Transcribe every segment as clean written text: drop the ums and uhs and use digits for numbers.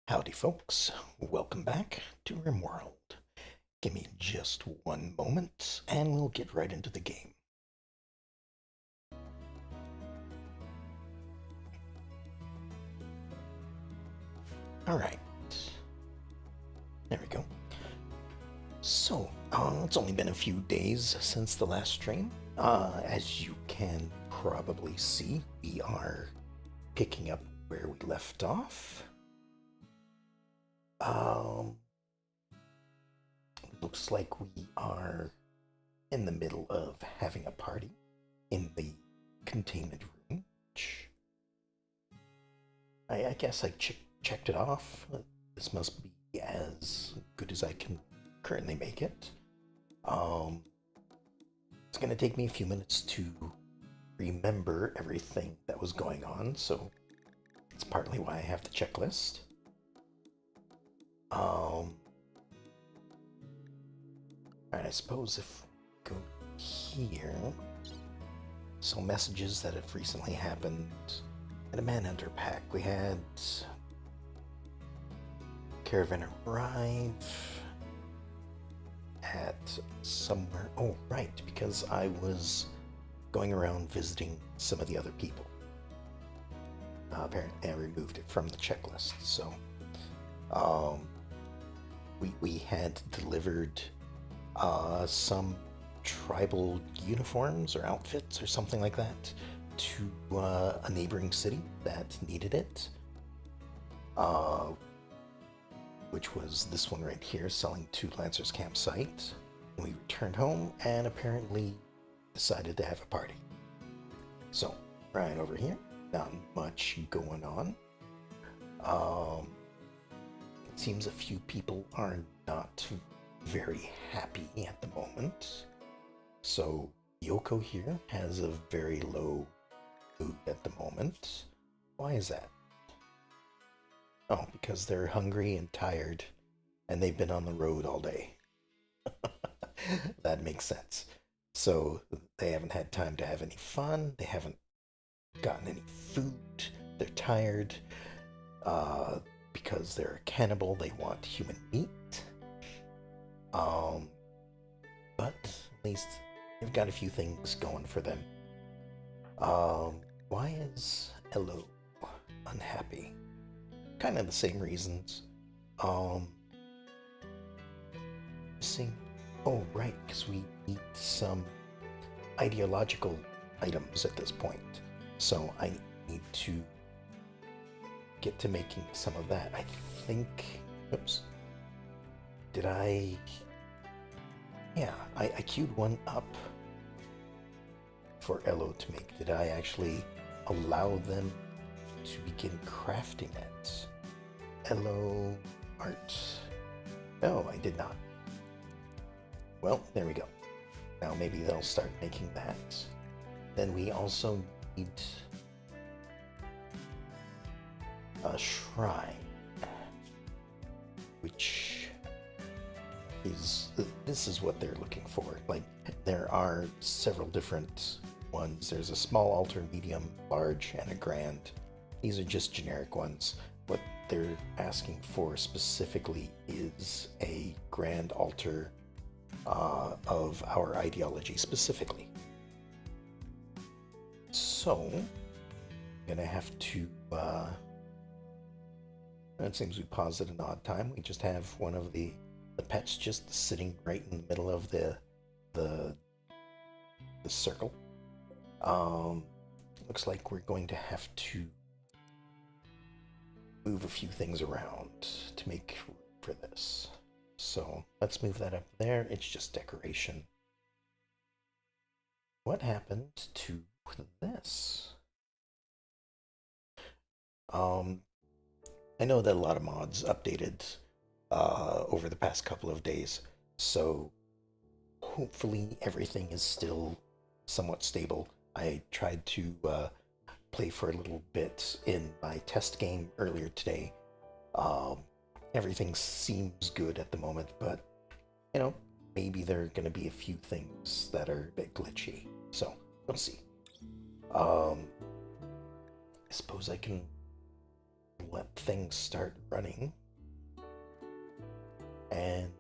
Howdy, folks. Welcome back to Rimworld. Give me just one moment, and we'll get right into the game. Alright, there we go. So, it's only been a few days since the last stream. As you can probably see, we are picking up where we left off. Um, Looks like we are in the middle of having a party in the containment room, which I guess I checked it off. This must be as good as I can currently make it. Um, it's going to take me a few minutes to remember everything that was going on, so it's partly why I have the checklist. Alright, I suppose if we go here, so messages that have recently happened in a Manhunter pack. We had caravan arrive at somewhere. Oh, right, because I was going around visiting some of the other people. Apparently, I removed it from the checklist. So, we had delivered some tribal uniforms or outfits or something like that to a neighboring city that needed it, which was this one right here, selling to Lancer's campsite. We returned home and apparently decided to have a party. So, right over here, not much going on. It seems a few people are not very happy at the moment. So Yoko here has a very low mood at the moment. Why is that? Oh, because they're hungry and tired and they've been on the road all day. That makes sense. So they haven't had time to have any fun. They haven't gotten any food. They're tired. Because they're a cannibal, they want human meat. But at least they've got a few things going for them. Why is Elo unhappy? Kind of the same reasons. Missing. Oh, right, because we need some ideological items at this point. So I need to get to making some of that. I think. Oops. Did I? Yeah, I queued one up for Elo to make. Did I actually allow them to begin crafting it? Elo art. No, I did not. Well, there we go. Now maybe they'll start making that. Then we also need a shrine, which is, this is what they're looking for. Like, there are several different ones. There's a small altar, medium, large, and a grand. These are just generic ones. What they're asking for specifically is a grand altar of our ideology specifically. So, I'm gonna have to it seems we paused at an odd time. We just have one of the pets just sitting right in the middle of the circle. Looks like we're going to have to move a few things around to make room for this. So let's move that up there. It's just decoration. What happened to this? I know that a lot of mods updated over the past couple of days, so hopefully everything is still somewhat stable. I tried to play for a little bit in my test game earlier today. Everything seems good at the moment, but you know, maybe there are going to be a few things that are a bit glitchy. So we'll see. I suppose I can let things start running. And...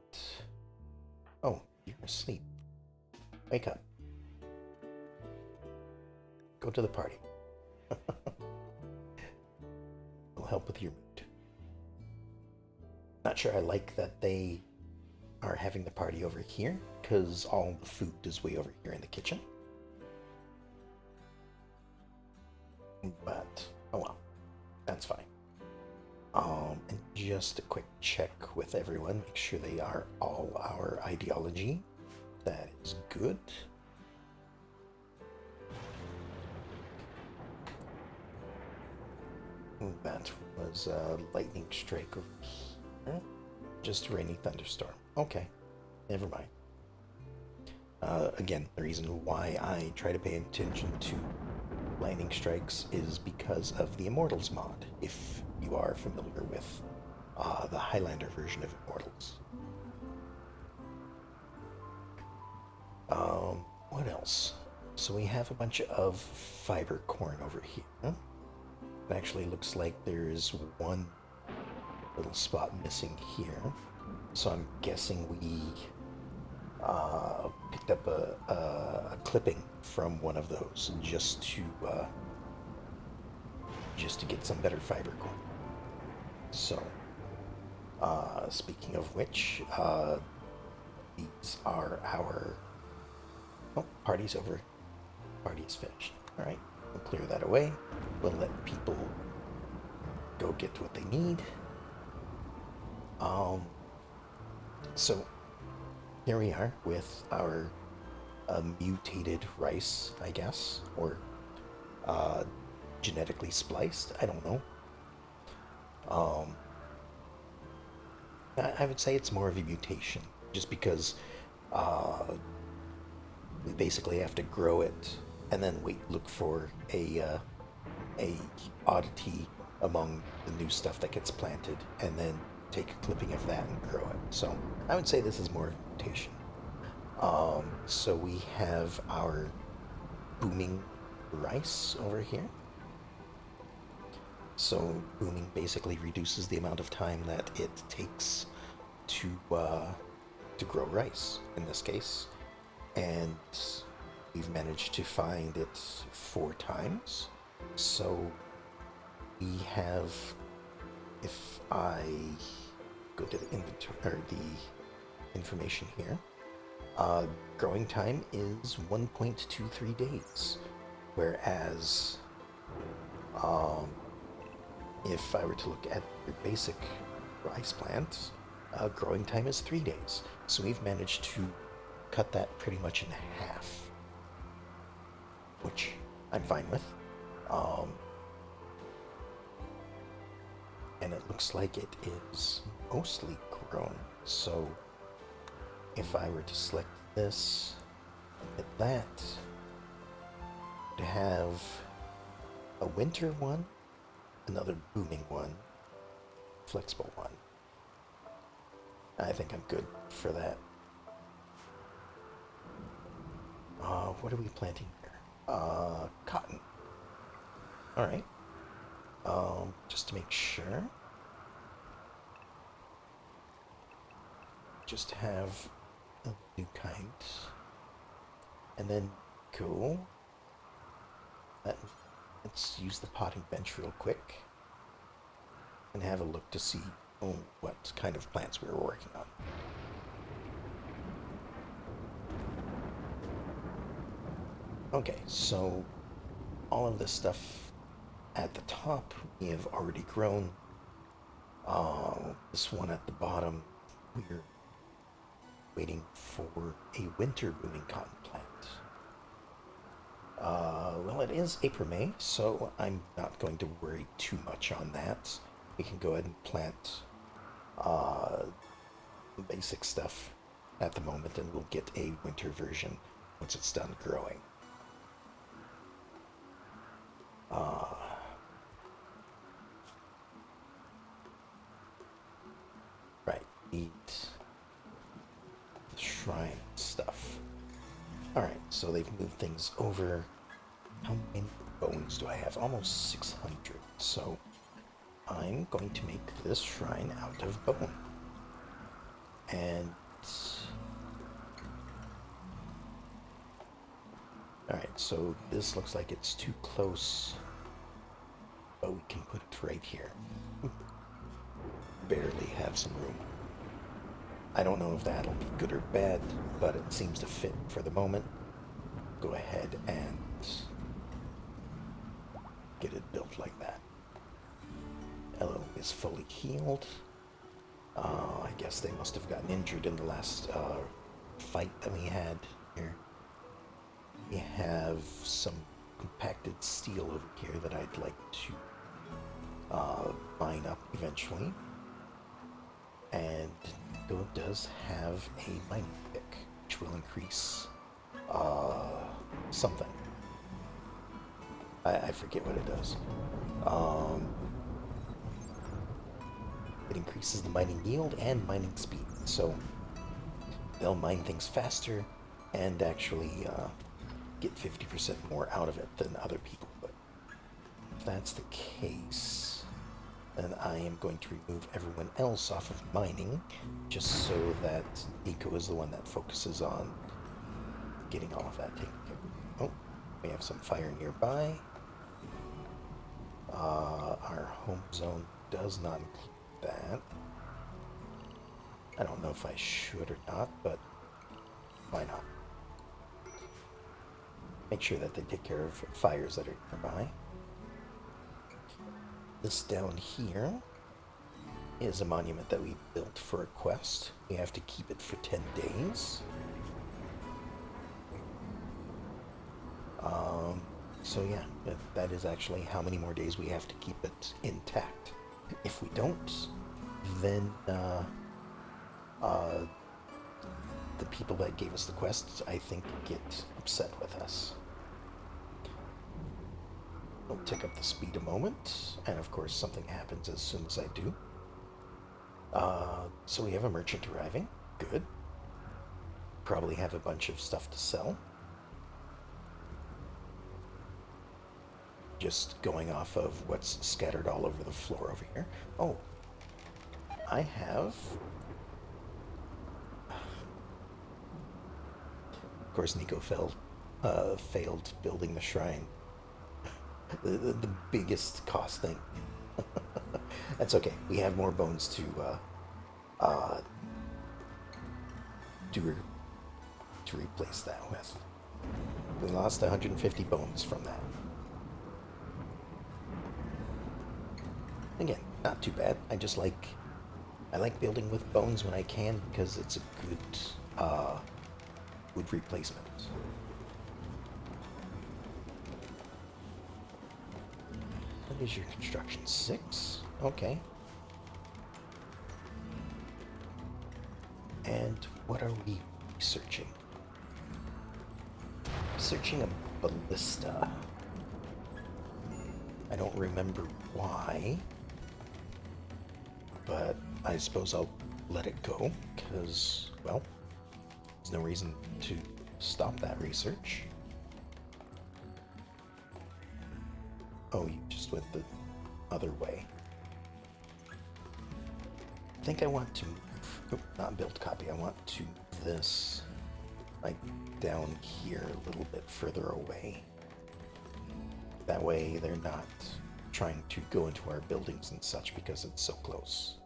oh, you're asleep. Wake up. Go to the party. It'll help with your mood. Not sure I like that they are having the party over here, because all the food is way over here in the kitchen. But, oh well, that's fine. And just a quick check with everyone, make sure they are all our ideology. That is good. That was a lightning strike over here. Just a rainy thunderstorm. Okay, never mind. Again, the reason why I try to pay attention to lightning strikes is because of the Immortals mod, if you are familiar with the Highlander version of Immortals. What else? So we have a bunch of fiber corn over here. It actually looks like there's one little spot missing here. So I'm guessing we picked up a clipping from one of those just to get some better fiber corn. So, speaking of which, these are our... oh, party's over. Party is finished. All right, we'll clear that away. We'll let people go get what they need. So here we are with our mutated rice, I guess, or genetically spliced. I don't know. I would say it's more of a mutation, just because we basically have to grow it and then look for a oddity among the new stuff that gets planted, and then take a clipping of that and grow it. So I would say this is more mutation. So we have our booming rice over here. So booming basically reduces the amount of time that it takes to grow rice in this case, and we've managed to find it 4 times. So we have, if I go to the inventory or the information here, growing time is 1.23 days, whereas if I were to look at your basic rice plant, growing time is 3 days. So we've managed to cut that pretty much in half, which I'm fine with. And it looks like it is mostly grown. So if I were to select this, hit that, to have a winter one, another booming one, flexible one. I think I'm good for that. What are we planting here? Cotton. Alright. Just to make sure. Just have a new kind. And then go. Let's use the potting bench real quick and have a look to see what kind of plants we were working on. Okay, so all of this stuff at the top we have already grown. This one at the bottom, we're waiting for a winter booming cotton plant. Well, it is April, May, so I'm not going to worry too much on that. We can go ahead and plant the basic stuff at the moment, and we'll get a winter version once it's done growing. Right, need the shrine stuff. Alright, so they've moved things over. How many bones do I have? Almost 600. So I'm going to make this shrine out of bone. And alright, so this looks like it's too close, but we can put it right here. Barely have some room. I don't know if that'll be good or bad, but it seems to fit for the moment. Go ahead and get it built like that. Elo is fully healed. I guess they must have gotten injured in the last fight that we had here. We have some compacted steel over here that I'd like to mine up eventually. And Nico does have a mining pick, which will increase something. I forget what it does. It increases the mining yield and mining speed, so they'll mine things faster and actually get 50% more out of it than other people. But if that's the case, then I am going to remove everyone else off of mining, just so that Nico is the one that focuses on getting all of that taken care of. Oh, we have some fire nearby. Our home zone does not include that. I don't know if I should or not, but why not? Make sure that they take care of fires that are nearby. This down here is a monument that we built for a quest. We have to keep it for 10 days. So yeah, that is actually how many more days we have to keep it intact. If we don't, then the people that gave us the quests, I think, get upset with us. We'll tick up the speed a moment, and of course something happens as soon as I do. So we have a merchant arriving. Good. Probably have a bunch of stuff to sell. Just going off of what's scattered all over the floor over here. Oh, I have... Of course, Nico failed building the shrine. the biggest cost thing. That's okay. We have more bones to replace that with. We lost 150 bones from that. Again, not too bad. I like building with bones when I can because it's a good replacement. What is your construction? 6? Okay. And what are we researching? Researching a ballista. I don't remember why, but I suppose I'll let it go, because, well, there's no reason to stop that research. Oh, you just went the other way. I think I want to move, not build copy, I want to move this, like, down here a little bit further away. That way they're not trying to go into our buildings and such because it's so close.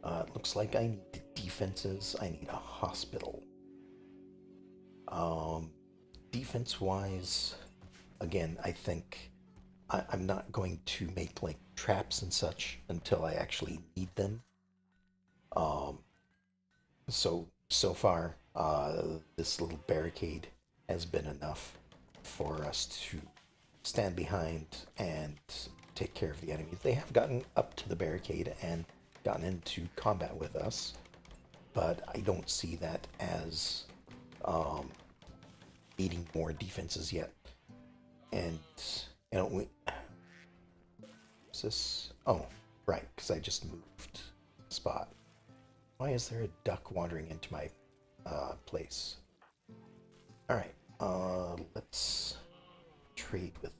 It looks like I need defenses. I need a hospital. Defense-wise, again, I think I'm not going to make like traps and such until I actually need them. So far, this little barricade has been enough for us to stand behind and take care of the enemies. They have gotten up to the barricade and gotten into combat with us, but I don't see that as needing more defenses yet. And, you know, is this? Oh, right, because I just moved spot. Why is there a duck wandering into my place? Alright, let's trade with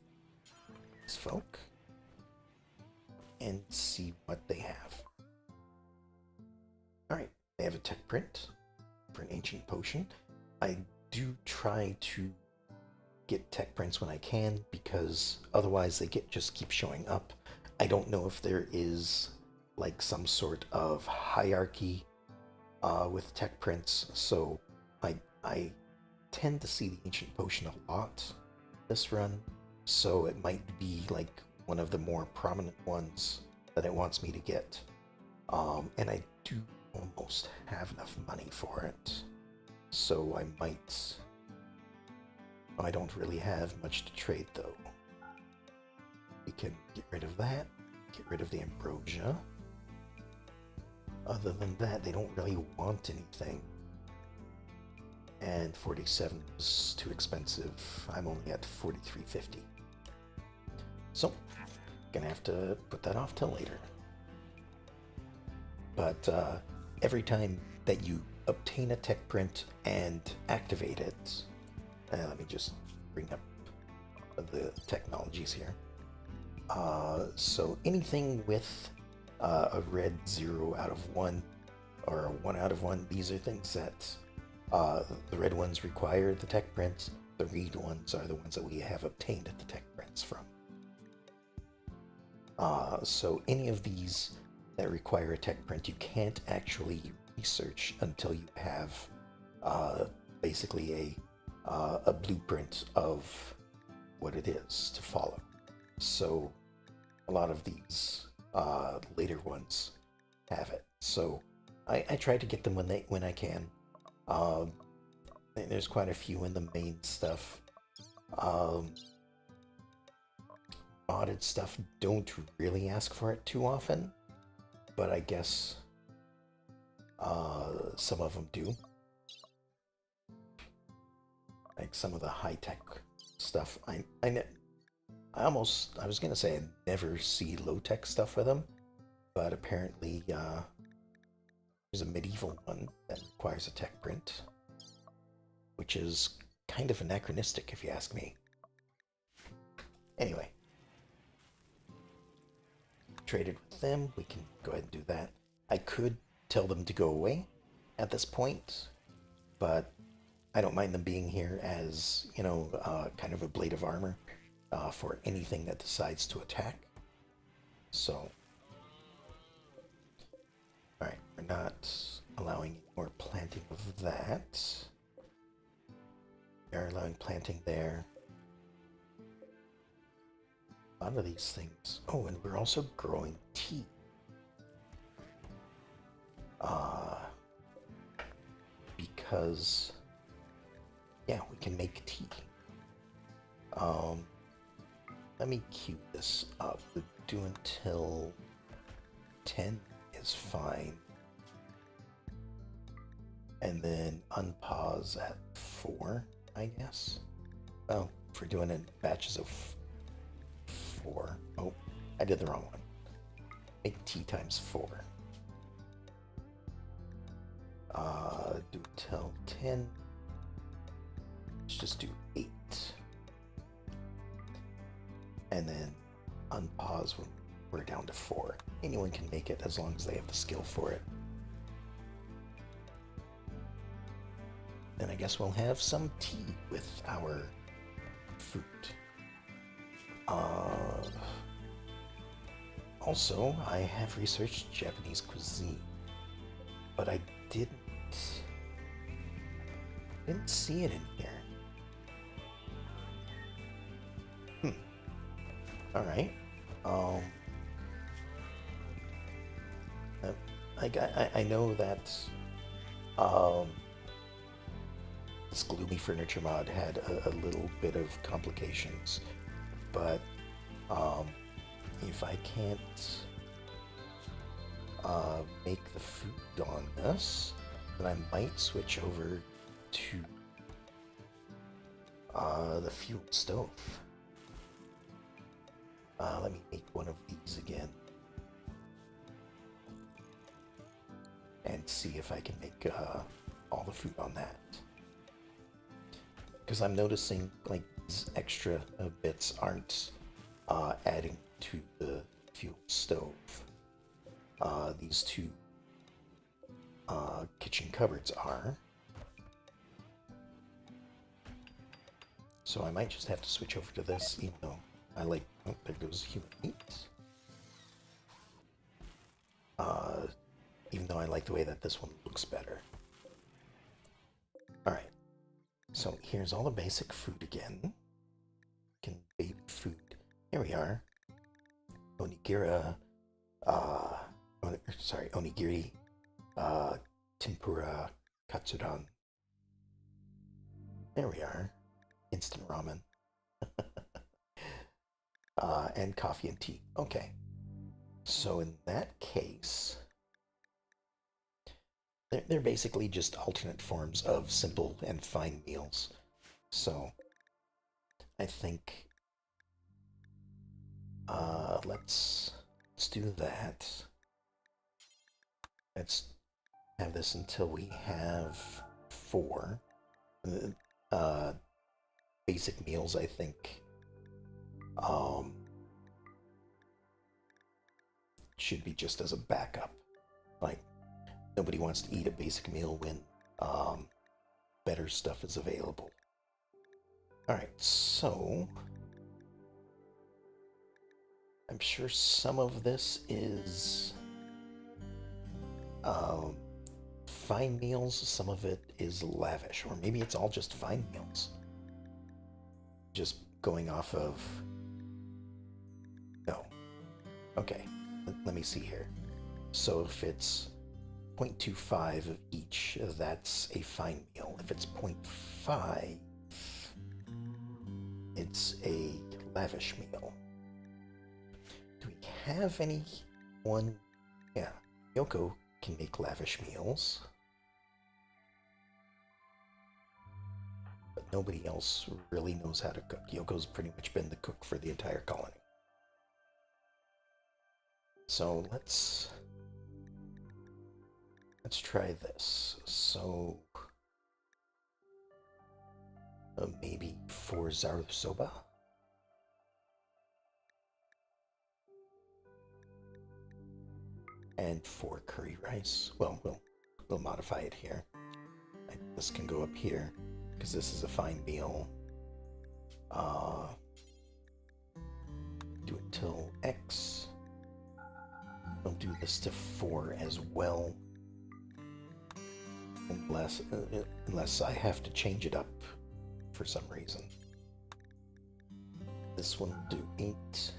these folk. and see what they have. Alright, they have a tech print for an ancient potion. I do try to get tech prints when I can, because otherwise they just keep showing up. I don't know if there is like some sort of hierarchy with tech prints, so I tend to see the ancient potion a lot this run, so it might be like one of the more prominent ones that it wants me to get. And I do almost have enough money for it, so I might. I don't really have much to trade though. We can get rid of that, get rid of the ambrosia. Other than that, they don't really want anything. And 47 is too expensive. I'm only at 43.50. So, gonna have to put that off till later. But every time that you obtain a tech print and activate it, let me just bring up the technologies here. So anything with a red 0 out of 1 or a 1 out of 1, these are things that the red ones require the tech prints. The red ones are the ones that we have obtained the tech prints from. So any of these that require a tech print, you can't actually research until you have basically a blueprint of what it is to follow. So a lot of these later ones have it. So I try to get them when I can. There's quite a few in the main stuff. Modded stuff don't really ask for it too often, but I guess some of them do. Like some of the high-tech stuff, I was gonna say I never see low-tech stuff for them, but apparently there's a medieval one that requires a tech print, which is kind of anachronistic if you ask me. Anyway, traded with them, we can go ahead and do that. I could tell them to go away at this point, but I don't mind them being here as, you know, kind of a blade of armor for anything that decides to attack. So, alright, we're not allowing more planting of that. We are allowing planting there. A lot of these things. Oh, and we're also growing tea. Because, yeah, we can make tea. Let me queue this up. We'll do until 10 is fine. And then unpause at 4, I guess. Well, if we're doing it in batches of 4. Oh, I did the wrong one. Make tea times 4. Do till 10. Let's just do 8. And then unpause when we're down to 4. Anyone can make it as long as they have the skill for it. Then I guess we'll have some tea with our fruit. Also, I have researched Japanese cuisine, but I didn't see it in here. Alright. I know that this gloomy furniture mod had a little bit of complications, but if I can't make the food on this, then I might switch over to the fuel stove. Let me make one of these again and see if I can make all the food on that. Because I'm noticing like these extra bits aren't adding to the fuel stove. These two kitchen cupboards are. So I might just have to switch over to this, even though I like... Oh, there goes human meat. Even though I like the way that this one looks better. Alright. So here's all the basic food again. Baby food. Here we are. Onigiri, tempura, katsudon. There we are. Instant ramen. And coffee and tea. Okay. So in that case, they're basically just alternate forms of simple and fine meals. So I think let's do that. Let's have this until we have 4 basic meals. I think should be just as a backup. Like, nobody wants to eat a basic meal when better stuff is available. Alright, so I'm sure some of this is fine meals, some of it is lavish, or maybe it's all just fine meals. Just going off of... No. Okay, let me see here. So if it's 0.25 of each, that's a fine meal. If it's 0.5, it's a lavish meal. Do we have anyone? Yeah, Yoko can make lavish meals. But nobody else really knows how to cook. Yoko's pretty much been the cook for the entire colony. So let's try this. So maybe 4 zaru soba. And 4 curry rice. Well, we'll modify it here. This can go up here because this is a fine meal. Do it till X. We'll do this to 4 as well. Unless I have to change it up for some reason. This one will do 8.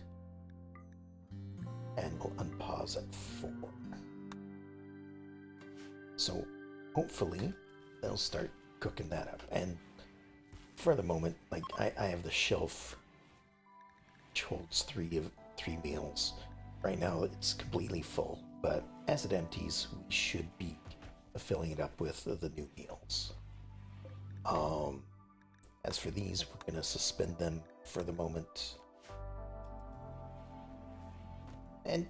And we'll unpause at 4. So hopefully they'll start cooking that up. And for the moment, like I have the shelf which holds 3 meals. Right now it's completely full, but as it empties, we should be filling it up with the new meals. As for these, we're going to suspend them for the moment. And,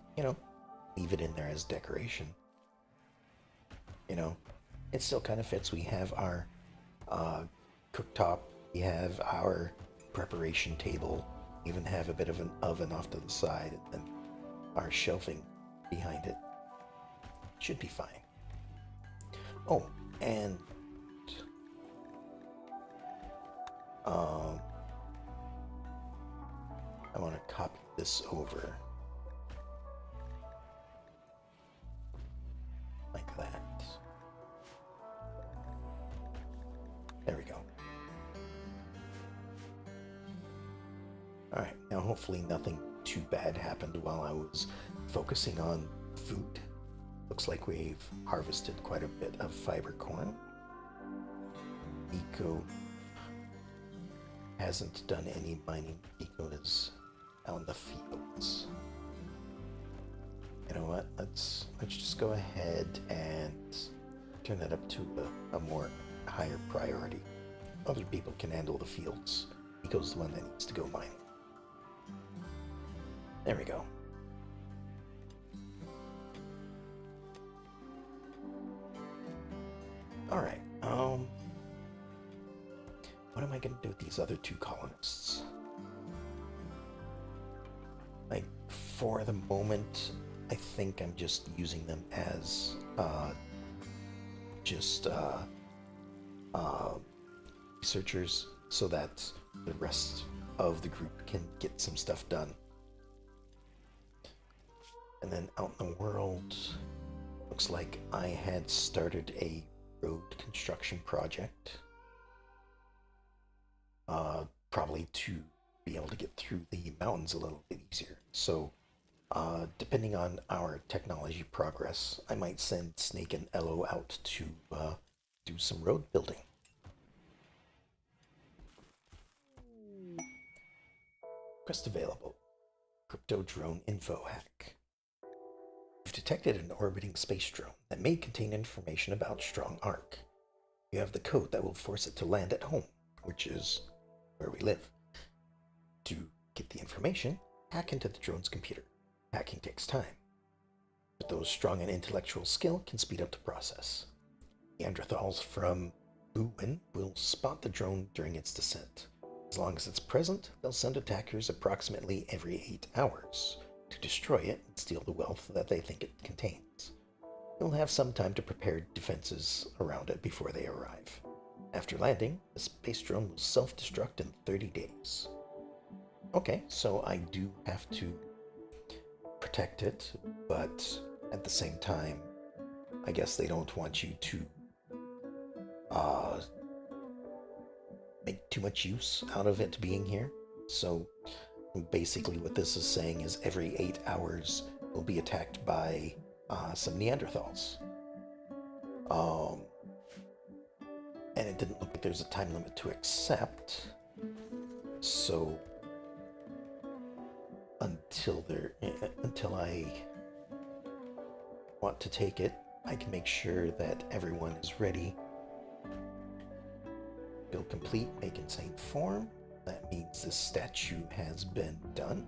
leave it in there as decoration. It still kind of fits. We have our cooktop, we have our preparation table, even have a bit of an oven off to the side, and then our shelving behind it. Should be fine. Oh, and I want to copy this over like that. There we go. Alright, now hopefully nothing too bad happened while I was focusing on food. Looks like we've harvested quite a bit of fiber corn. Eco hasn't done any mining. Eco is out in the fields. You know what? Let's just go ahead and turn that up to a more higher priority. Other people can handle the fields. Eco's the one that needs to go mining. There we go. Alright, what am I gonna do with these other 2 colonists? Like, For the moment, I think I'm just using them as just uh, researchers so that the rest of the group can get some stuff done. And then out in the world, looks like I had started a road construction project, probably to be able to get through the mountains a little bit easier. So, depending on our technology progress, I might send Snake and Ello out to do some road building. Quest available. Crypto drone info hack. You've detected an orbiting space drone that may contain information about Strong Arc. You have the code that will force it to land at home, which is where we live. To get the information, hack into the drone's computer. Hacking takes time, but those strong in intellectual skill can speed up the process. Neanderthals from Buwin will spot the drone during its descent. As long as it's present, they'll send attackers approximately every 8 hours to destroy it and steal the wealth that they think it contains. You'll have some time to prepare defenses around it before they arrive. After landing, the space drone will self-destruct in 30 days. Okay, so I do have to protect it, but at the same time, I guess they don't want you to uh, make too much use out of it being here. So basically what this is saying is every 8 hours will be attacked by some Neanderthals. Um, and it didn't look like there's a time limit to accept. So until I want to take it, I can make sure that everyone is ready. Build complete, make insane form. That means this statue has been done.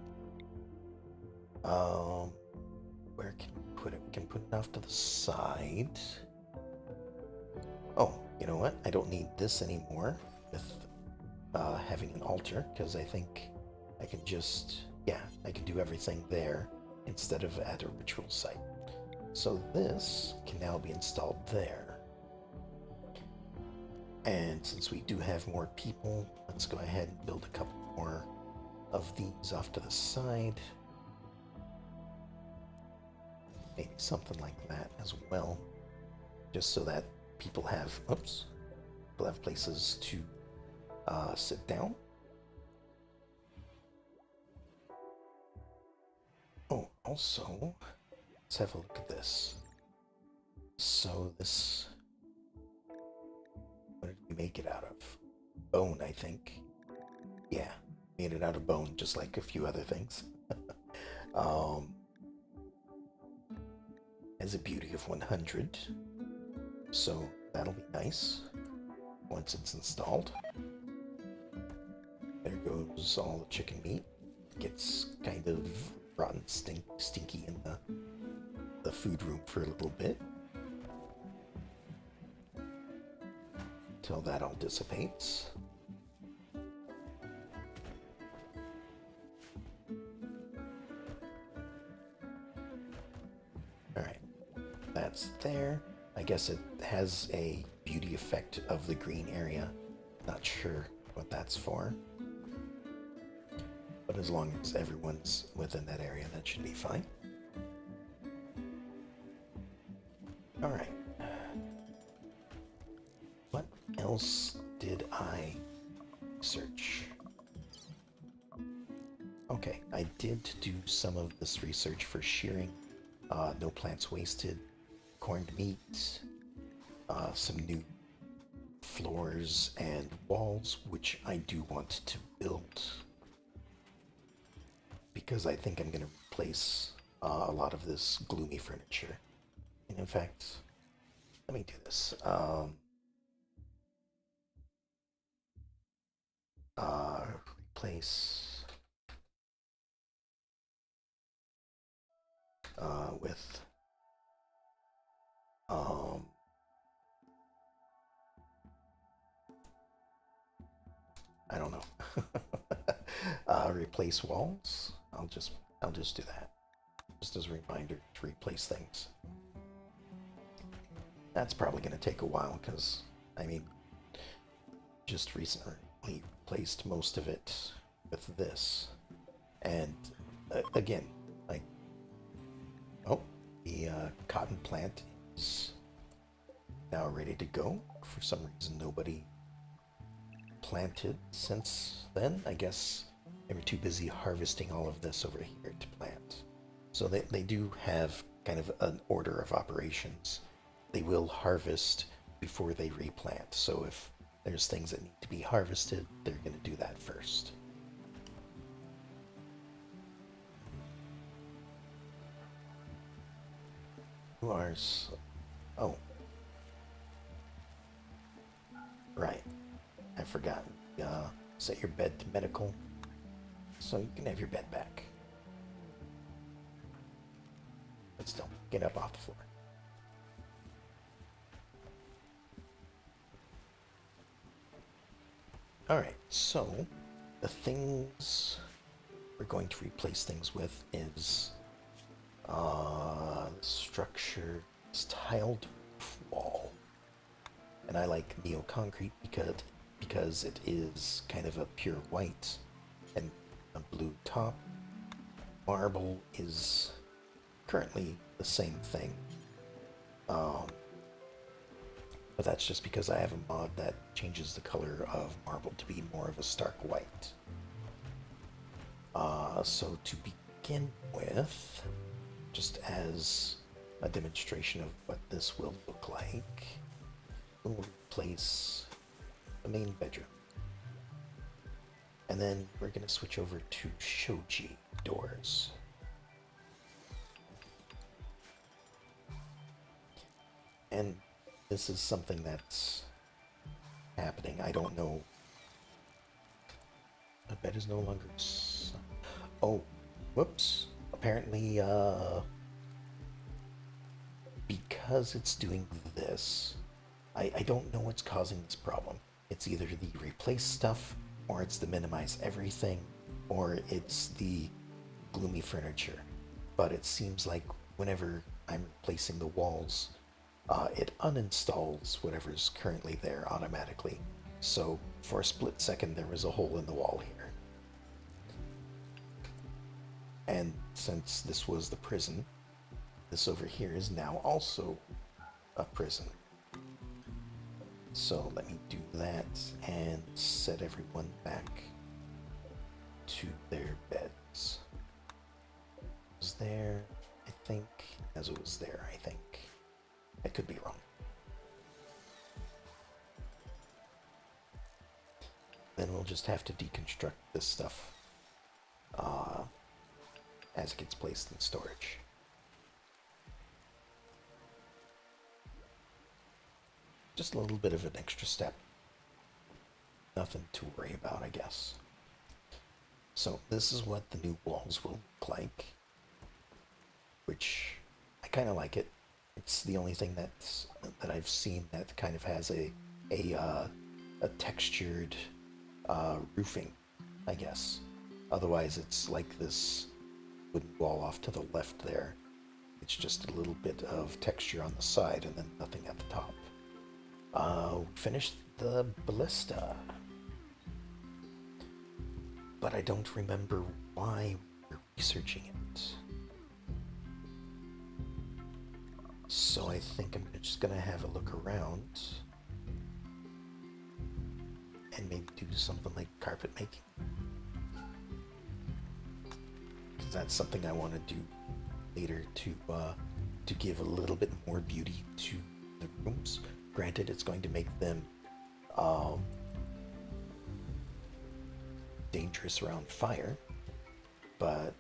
Where can we put it? We can put it off to the side. Oh, you know what? I don't need this anymore with having an altar, because I think I can just, yeah, I can do everything there instead of at a ritual site. So this can now be installed there. And since we do have more people, let's go ahead and build a couple more of these off to the side. Maybe something like that as well, just so that people have, people have places to sit down. Oh, also, let's have a look at this. So this, what did we make it out of? Bone, I think. Yeah, made it out of bone, just like a few other things. Has a beauty of 100, so that'll be nice once it's installed. There goes all the chicken meat. Gets kind of rotten, stinky in the food room for a little bit until that all dissipates. Alright, that's there. I guess it has a beauty effect of the green area. Not sure what that's for. But as long as everyone's within that area, that should be fine. Alright. What else did I search? Okay, I did do some of this research for shearing. No plants wasted, corned meat, some new floors and walls, which I do want to build, because I think I'm going to replace a lot of this gloomy furniture. And in fact, let me do this. Replace with I don't know. Replace walls. I'll just do that. just as a reminder to replace things. That's probably going to take a while because, I mean, just recently replaced most of it with this. And again, like, oh, the cotton plant is now ready to go. For some reason, nobody planted since then. I guess they were too busy harvesting all of this over here to plant. So they do have kind of an order of operations. They will harvest before they replant. So if there's things that need to be harvested, they're going to do that first. Who are... Oh. Right. I forgot. Set your bed to medical, so you can have your bed back. But still, get up off the floor. Alright, so the things we're going to replace things with is the structure, this tiled wall. And I like neo-concrete because it is kind of a pure white and a blue top. Marble is currently the same thing. But that's just because I have a mod that changes the color of marble to be more of a stark white. So to begin with, just as a demonstration of what this will look like, we'll replace the main bedroom. And then we're going to switch over to shoji doors. And this is something that's happening. I don't know. The bed is no longer... Oh, whoops. Apparently, because it's doing this, I don't know what's causing this problem. It's either the replace stuff, or it's the minimize everything, or it's the gloomy furniture. But it seems like whenever I'm replacing the walls, it uninstalls whatever's currently there automatically. So for a split second, there was a hole in the wall here. And since this was the prison, this over here is now also a prison. So let me do that and set everyone back to their beds. It was there, I think, as it was there, I think. I could be wrong. Then we'll just have to deconstruct this stuff as it gets placed in storage. Just a little bit of an extra step. Nothing to worry about, I guess. So this is what the new walls will look like, which I kind of like it. It's the only thing that I've seen that kind of has a textured roofing, I guess. Otherwise, it's like this wooden wall off to the left there. It's just a little bit of texture on the side and then nothing at the top. Finished the ballista, but I don't remember why we're researching it. So I think I'm just gonna have a look around and maybe do something like carpet making, because that's something I want to do later to give a little bit more beauty to the rooms. Granted, it's going to make them dangerous around fire, but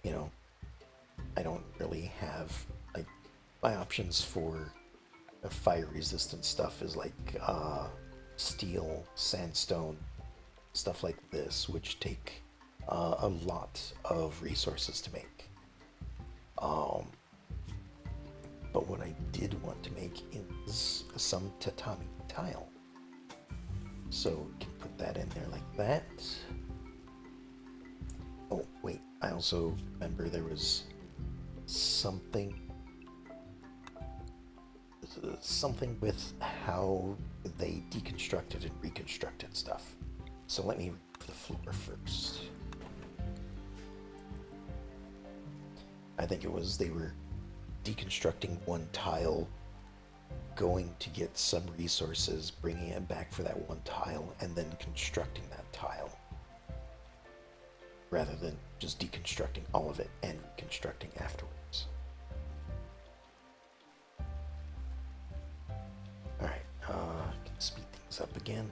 you know, I don't really have, like, my options for fire resistant stuff is like steel, sandstone, stuff like this, which take a lot of resources to make. But what I did want to make is some tatami tile. So we can put that in there like that. Oh, wait, I also remember there was something something with how they deconstructed and reconstructed stuff. So let me read the floor first. I think it was they were deconstructing one tile, going to get some resources, bringing it back for that one tile, and then constructing that tile. Rather than just deconstructing all of it and reconstructing afterwards. Alright, can speed things up again.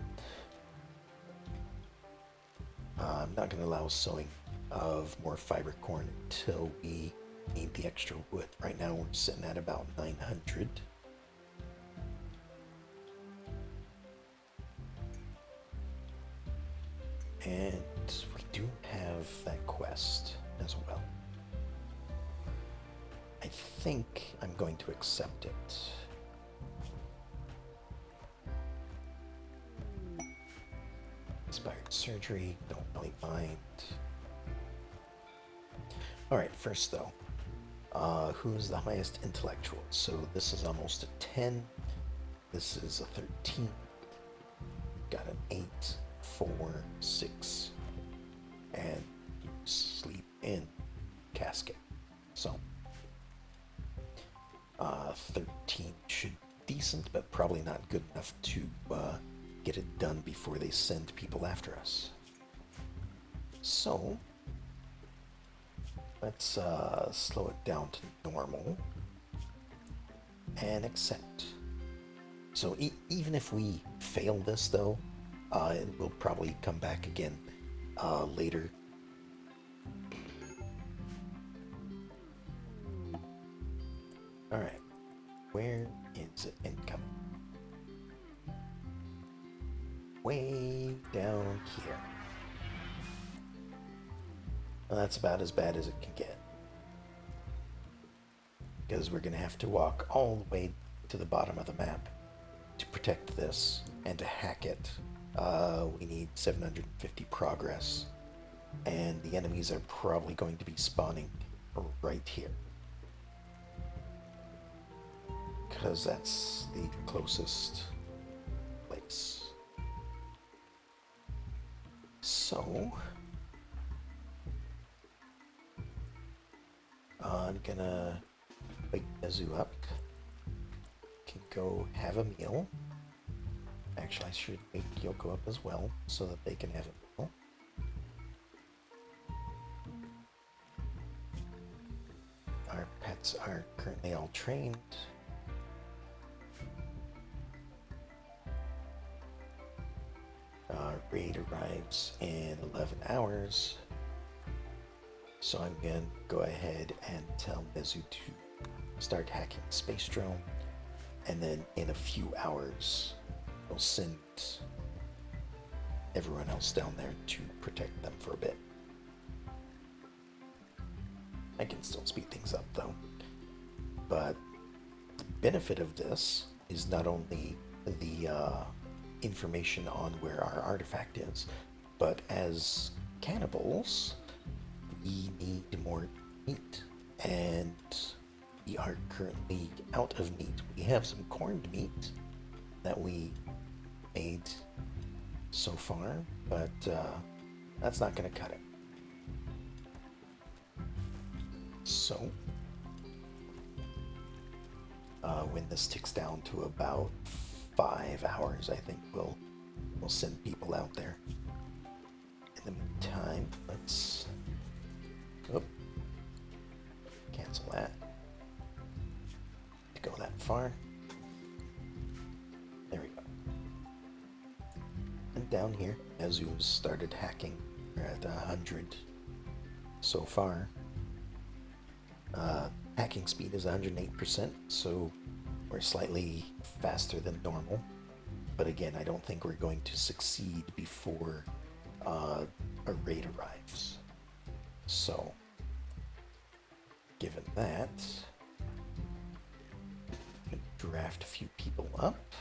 I'm not going to allow sowing of more fiber corn until we need the extra wood. Right now we're sitting at about 900. And we do have that quest as well. I think I'm going to accept it. Inspired surgery, don't really mind. Alright, first though, who's the highest intellectual? So this is almost a 10. This is a 13. Got an 8, 4, 6. And sleep in casket. So 13 should be decent, but probably not good enough to get it done before they send people after us. So let's slow it down to normal and accept. So even if we fail this though, it will probably come back again later. Alright, where is it incoming? Way down here. Well, that's about as bad as it can get. Because we're going to have to walk all the way to the bottom of the map to protect this and to hack it. We need 750 progress. And the enemies are probably going to be spawning right here. Because that's the closest place. So I'm gonna wake Nezu up. Can go have a meal. Actually, I should wake Yoko up as well so that they can have a meal. Our pets are currently all trained. Raid arrives in 11 hours. So I'm going to go ahead and tell Nezu to start hacking the space drone. And then in a few hours, we'll send everyone else down there to protect them for a bit. I can still speed things up though. But the benefit of this is not only the information on where our artifact is, but as cannibals, we need more meat, and we are currently out of meat. We have some corned meat that we made so far, but that's not going to cut it. So when this ticks down to about 5 hours, I think we'll send people out there. In the meantime, let's cancel that. To go that far. There we go. And down here, Nezu's started hacking. We're at 100 so far. Hacking speed is 108%, so we're slightly faster than normal. But again, I don't think we're going to succeed before a raid arrives. So, given that, I'm going to draft a few people up.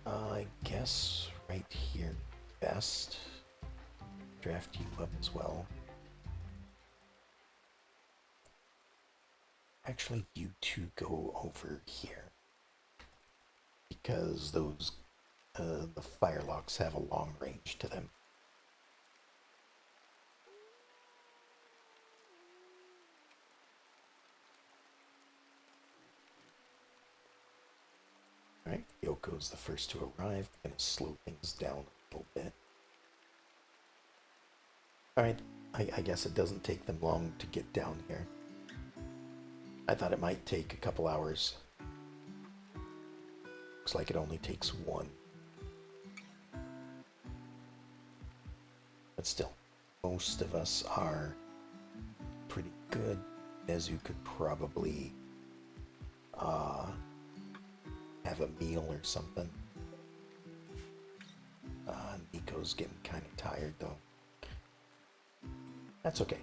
I guess right here best. Draft you up as well. Actually, you two go over here because the firelocks have a long range to them. Alright, Yoko's the first to arrive. Gonna slow things down a little bit. Alright, I guess it doesn't take them long to get down here. I thought it might take a couple hours. Looks like it only takes one. But still, most of us are pretty good, as you could probably have a meal or something. Nico's getting kind of tired though. That's okay.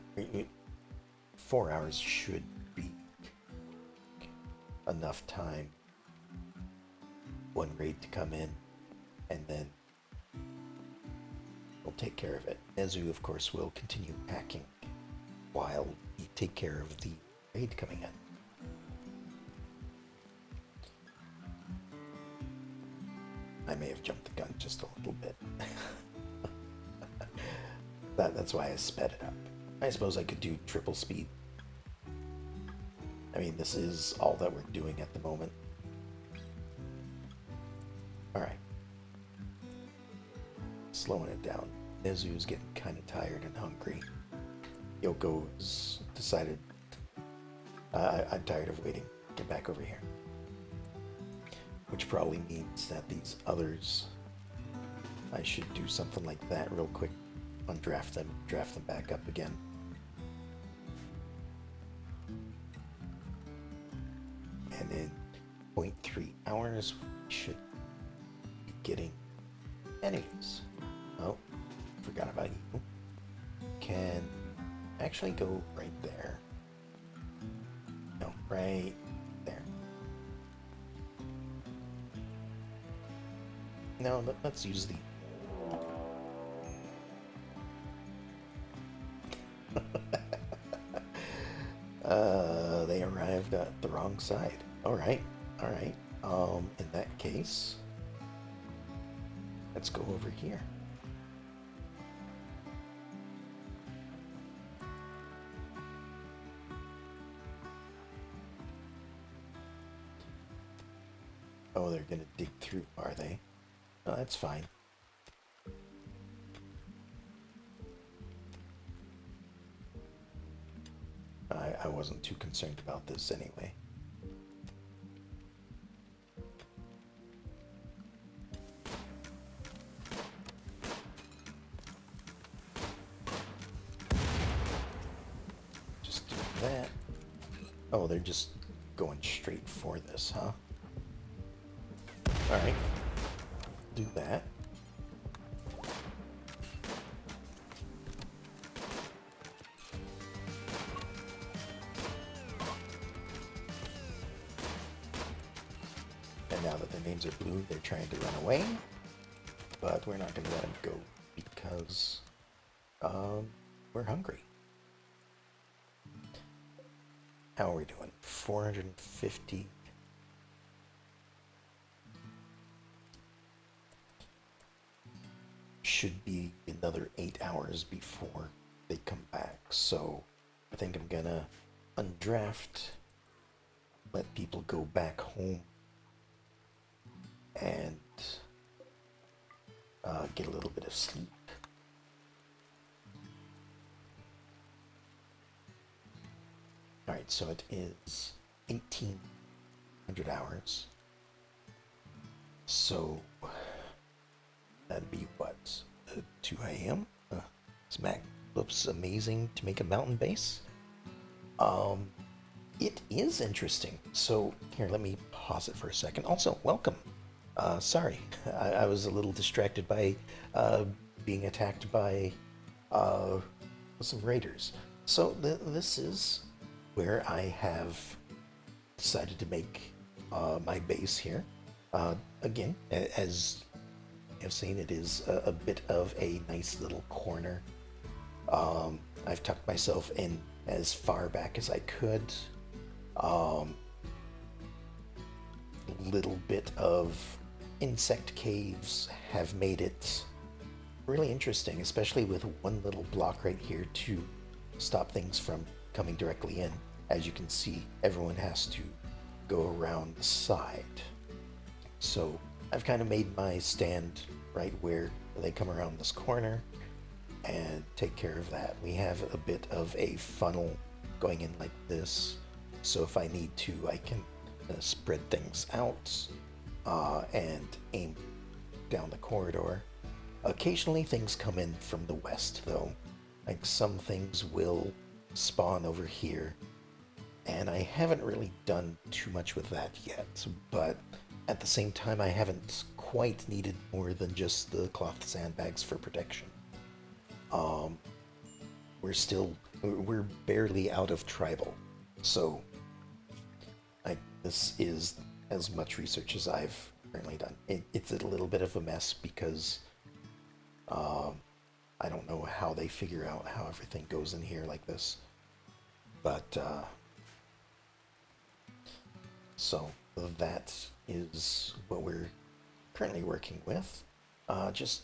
4 hours should be enough time. One raid to come in, and then we'll take care of it. Nezu, of course, will continue packing while we take care of the raid coming in. I may have jumped the gun just a little bit. That's why I sped it up. I suppose I could do triple speed. I mean, this is all that we're doing at the moment. Alright. Slowing it down. Nezu's getting kind of tired and hungry. Yoko's decided, I'm tired of waiting. Get back over here. Which probably means that these others, I should do something like that real quick. Undraft them, draft them back up again. And in 0.3 hours, we should be getting enemies. Oh, forgot about you. Can actually go right there. No, right there. No, let's use the... They arrived at the wrong side. Alright, alright. In that case, let's go over here. Oh, they're gonna dig through, are they? Oh, that's fine. I wasn't too concerned about this anyway. Just do that. Oh, they're just going straight for this, huh? Alright. Do that. And now that their names are blue, they're trying to run away. But we're not going to let them go because we're hungry. How are we doing? 450. Should be another 8 hours before they come back. So I think I'm gonna undraft, let people go back home, and get a little bit of sleep. Alright, so it is 1,800 hours. So that'd be what? 2 a.m.? Smack looks amazing to make a mountain base. It is interesting. So here, let me pause it for a second. Also, welcome. Sorry, I was a little distracted by being attacked by some raiders. So this is where I have decided to make my base here. Again, as you've seen, it is a bit of a nice little corner. I've tucked myself in as far back as I could. Um, little bit of insect caves have made it really interesting, especially with one little block right here to stop things from coming directly in. As you can see, everyone has to go around the side. So I've kind of made my stand right where they come around this corner and take care of that. We have a bit of a funnel going in like this, so if I need to, I can spread things out and aim down the corridor. Occasionally things come in from the west though, like some things will spawn over here, and I haven't really done too much with that yet, but at the same time I haven't quite needed more than just the cloth sandbags for protection. Um, we're barely out of tribal, so this is as much research as I've currently done. It's a little bit of a mess because um, I don't know how they figure out how everything goes in here like this, but so that is what we're currently working with. Just,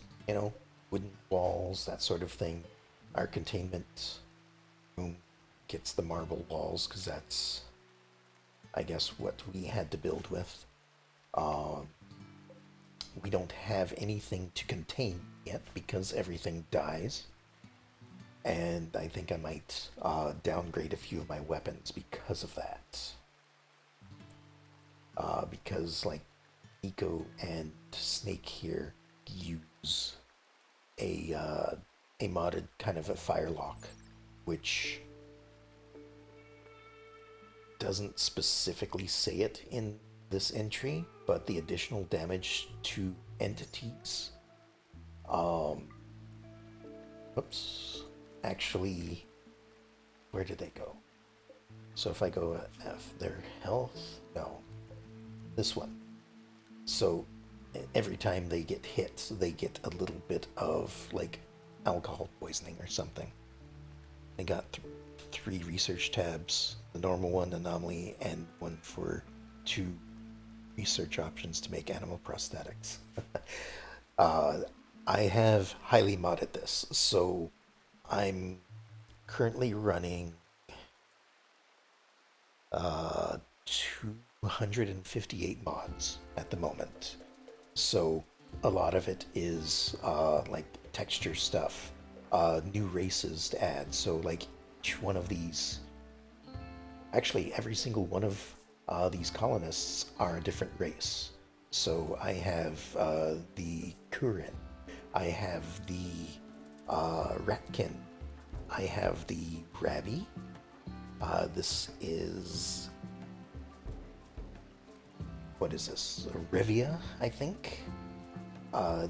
wooden walls, that sort of thing. Our containment room gets the marble walls because that's, I guess, what we had to build with. Um, we don't have anything to contain yet because everything dies. And I think I might downgrade a few of my weapons because of that. Because, like, Nico and Snake here use a modded kind of a firelock, which doesn't specifically say it in this entry, but the additional damage to entities. Um, Oops. Actually, where did they go? So if I go F, their health? No. This one. So every time they get hit, they get a little bit of, like, alcohol poisoning or something. I got three research tabs, the normal one, Anomaly, and one for 2 research options to make animal prosthetics. uh, I have highly modded this, so I'm currently running 258 mods at the moment. So a lot of it is like texture stuff, new races to add. So like each one of these, actually every single one of these colonists are a different race. So I have the Kurin, I have the Ratkin, I have the Rabby. This is, what is this? Revia, I think.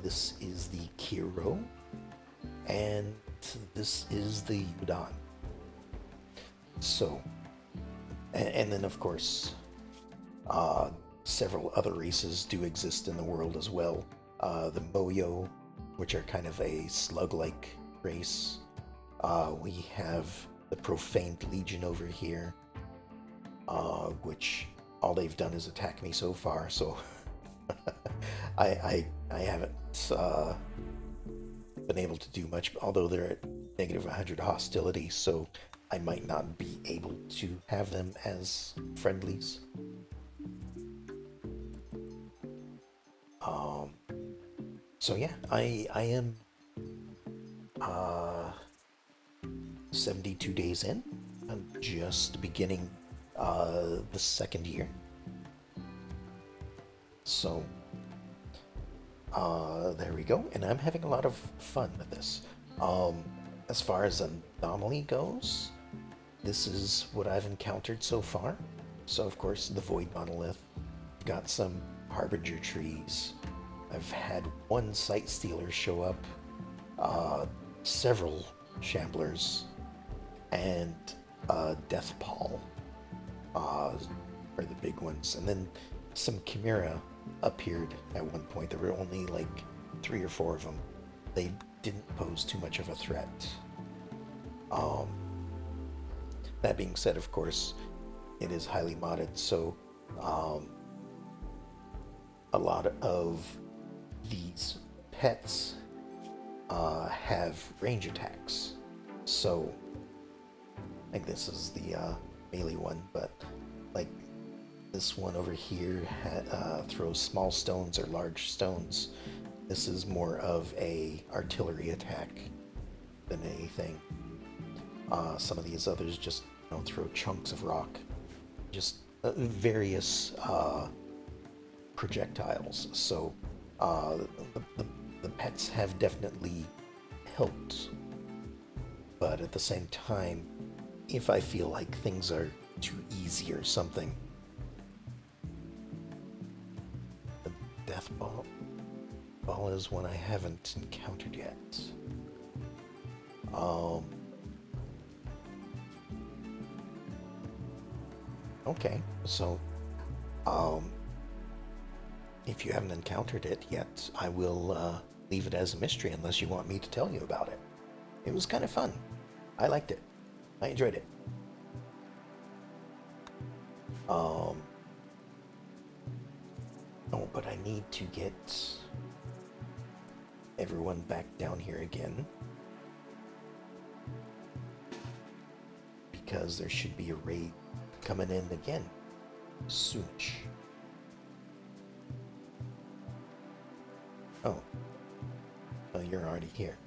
This is the Kiro, and this is the Yudon. So, and then of course, several other races do exist in the world as well. The Moyo, which are kind of a slug-like race. We have the Profaned Legion over here, which all they've done is attack me so far, so I haven't been able to do much, although they're at negative 100 hostility, so I might not be able to have them as friendlies. Um, so yeah, I am 72 days in. I'm just beginning the second year. So there we go, and I'm having a lot of fun with this. As far as Anomaly goes, this is what I've encountered so far. So of course the Void Monolith, got some Harbinger trees. I've had one Sight Stealer show up, several Shamblers, and Death Pall are the big ones. And then some Chimera appeared at one point. There were only like 3 or 4 of them. They didn't pose too much of a threat. That being said, of course, it is highly modded, so um, a lot of these pets have range attacks. So, like this is the melee one, but like this one over here throws small stones or large stones. This is more of a artillery attack than anything. Some of these others just throw chunks of rock, just various projectiles. So the pets have definitely helped, but at the same time, if I feel like things are too easy or something, the death ball is one I haven't encountered yet. Okay, so if you haven't encountered it yet, I will leave it as a mystery unless you want me to tell you about it. It was kind of fun. I liked it. I enjoyed it. Oh, but I need to get everyone back down here again, because there should be a raid coming in again soonish. Oh, well, you're already here.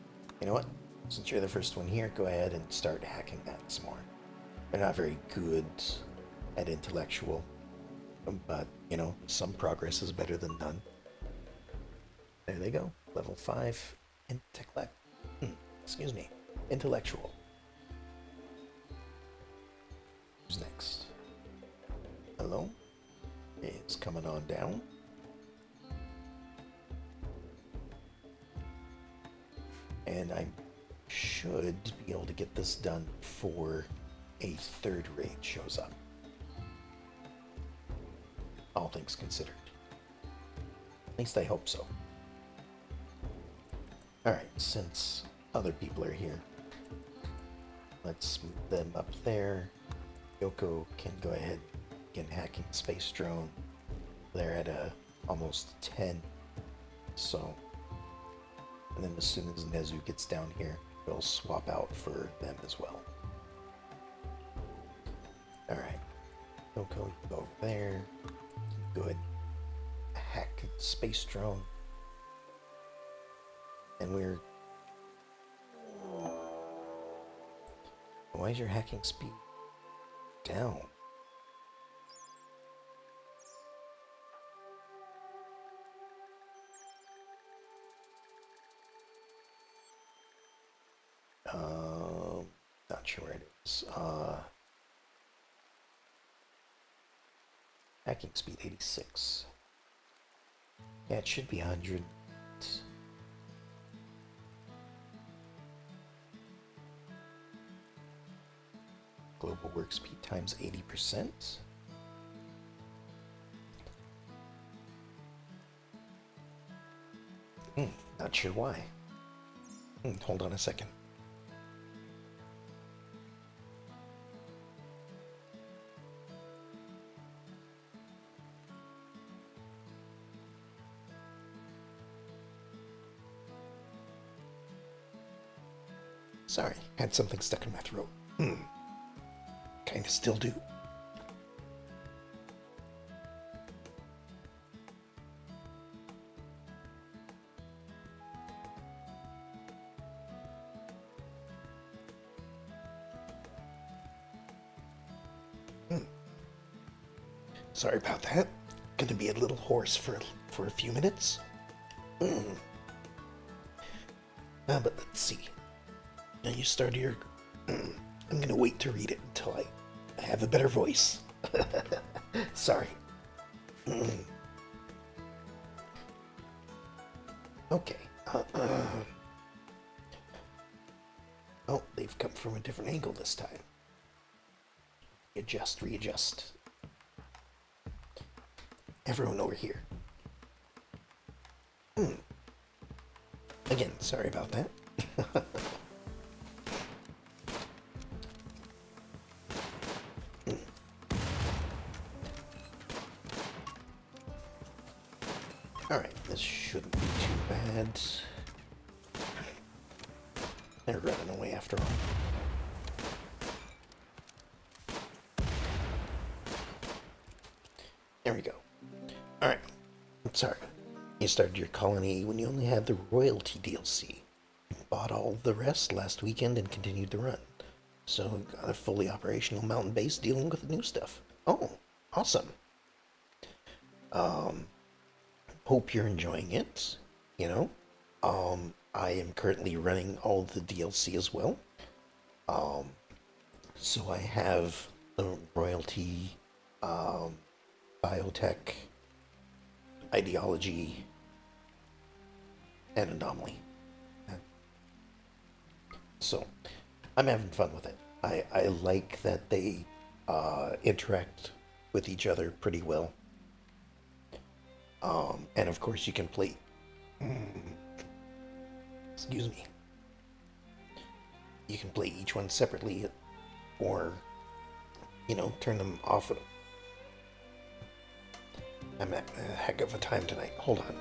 You know what? Since you're the first one here, go ahead and start hacking that some more. They're not very good at intellectual, but, some progress is better than none. There they go. Level 5 intellectual. Who's next? Hello? It's coming on down. And I should be able to get this done before a third raid shows up. All things considered. At least I hope so. Alright, since other people are here, let's move them up there. Yoko can go ahead and begin hacking Space Drone. They're at almost 10. So, and then as soon as Nezu gets down here, we'll swap out for them as well. Alright, Yoko, you go over there. Good. Hack Space Drone. And we're... Why is your hacking speed down? Not sure where it is. Hacking speed 86. Yeah, it should be 100. Global work speed times 80%. Not sure why. Hold on a second. Sorry, had something stuck in my throat. Kinda still do. Sorry about that. Gonna be a little hoarse for a few minutes. But let's see. Now you start your... I'm gonna wait to read it until I have a better voice. Sorry. Okay. Oh, they've come from a different angle this time. Readjust. Everyone over here. Again, sorry about that. Alright, this shouldn't be too bad. They're running away after all. There we go. Alright, I'm sorry. You started your colony when you only had the royalty DLC. You bought all the rest last weekend and continued to run. So got a fully operational mountain base dealing with the new stuff. Oh, awesome. Um, Hope you're enjoying it. You know, I am currently running all the DLC as well. Um, so I have the royalty, um, biotech, ideology, and anomaly. So I'm having fun with it. I like that they interact with each other pretty well. And of course, you can play. Excuse me. You can play each one separately, or turn them off. I'm at a heck of a time tonight. Hold on.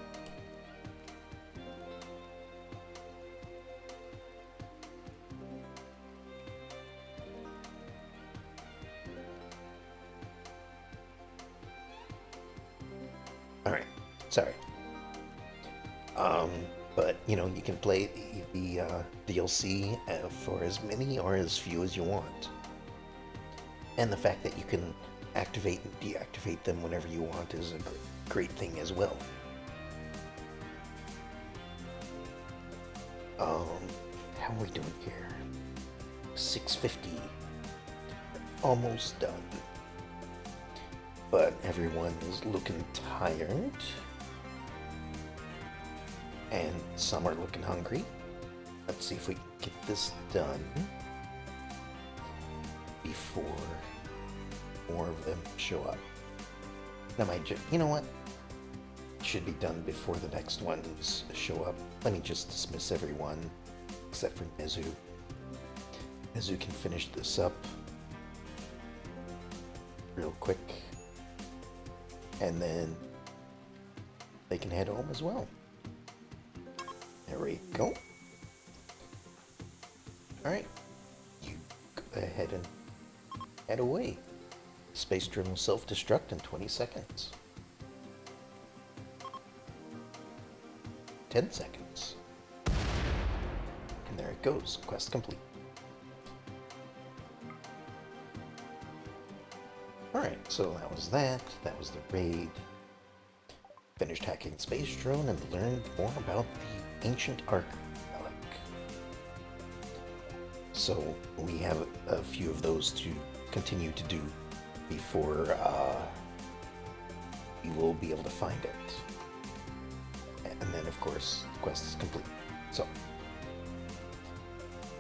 All right. Sorry. Um, but you can play the DLC for as many or as few as you want, and the fact that you can activate and deactivate them whenever you want is a great thing as well. Um, how are we doing here? 650. Almost done. But everyone is looking tired. And some are looking hungry. Let's see if we can get this done before more of them show up. Now, you know what? Should be done before the next ones show up. Let me just dismiss everyone except for Nezu. Nezu can finish this up real quick, and then they can head home as well. There we go. Alright, you go ahead and head away. Space drone will self-destruct in 20 seconds. 10 seconds. And there it goes. Quest complete. Alright, so that was that. That was the raid. Finished hacking space drone and learned more about the ancient Ark relic. So we have a few of those to continue to do before we will be able to find it. And then, of course, the quest is complete. So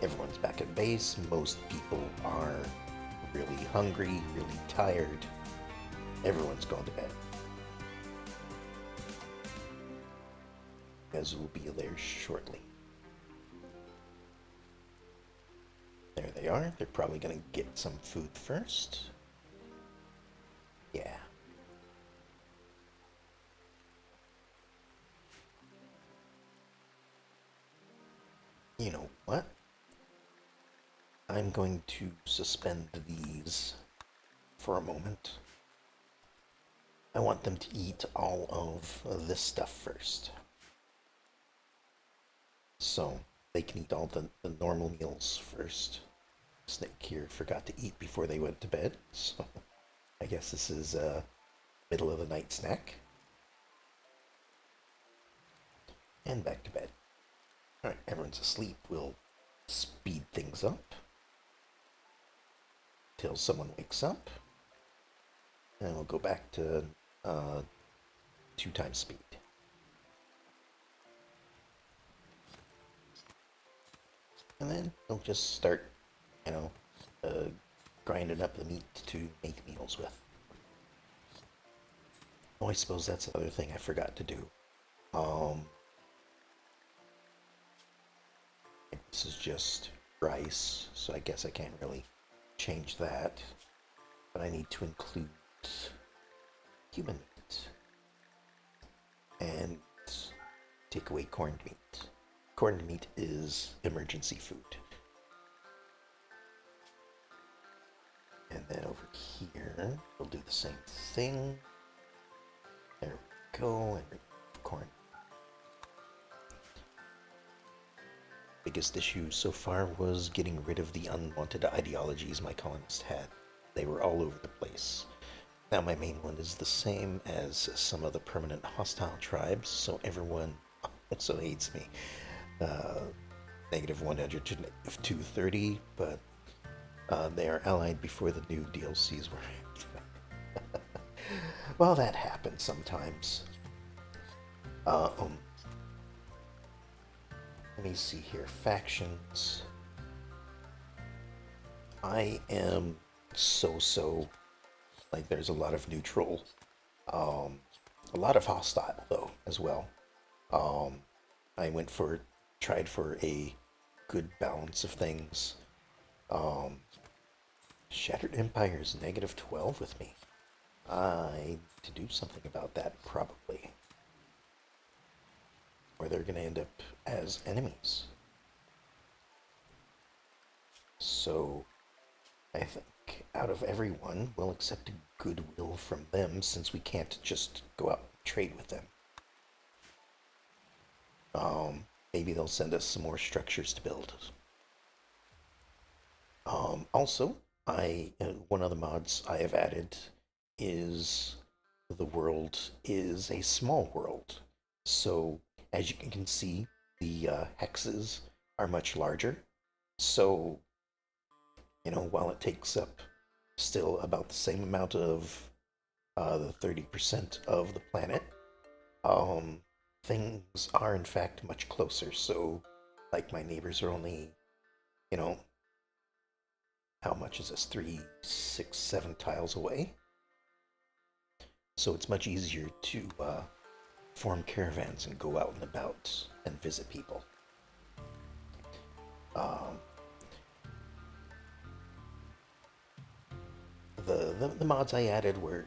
everyone's back at base. Most people are really hungry, really tired. Everyone's going to bed. Guys will be there shortly. There they are. They're probably going to get some food first. Yeah. You know what? I'm going to suspend these for a moment. I want them to eat all of this stuff first. So they can eat all the normal meals first. Snake here forgot to eat before they went to bed, so I guess this is a middle of the night snack. And back to bed. Alright, everyone's asleep. We'll speed things up till someone wakes up. And we'll go back to 2 times speed. And then we'll just start, grinding up the meat to make meals with. Oh, I suppose that's the other thing I forgot to do. This is just rice, so I guess I can't really change that. But I need to include human meat. and take away corned meat. Corned meat is emergency food. And then over here, we'll do the same thing. There we go, and corn. Biggest issue so far was getting rid of the unwanted ideologies my colonists had. They were all over the place. Now my main one is the same as some of the permanent hostile tribes, so everyone also hates me. Negative 100 to negative 230, but they are allied before the new DLCs were. Well, that happens sometimes. Let me see here. Factions. I am so like there's a lot of neutral, a lot of hostile though as well. I tried for a good balance of things. Um, Shattered Empire is negative 12 with me. I need to do something about that probably, or they're going to end up as enemies. So I think out of everyone, we'll accept a goodwill from them since we can't just go out and trade with them. Maybe they'll send us some more structures to build. Also, one of the mods I have added is the world is a small world. So as you can see, the hexes are much larger. So while it takes up still about the same amount of the 30% of the planet, um, things are in fact much closer. So, like, my neighbors are only, you know, how much is this? 3, 6, 7 tiles away. So it's much easier to form caravans and go out and about and visit people. Um, the mods I added were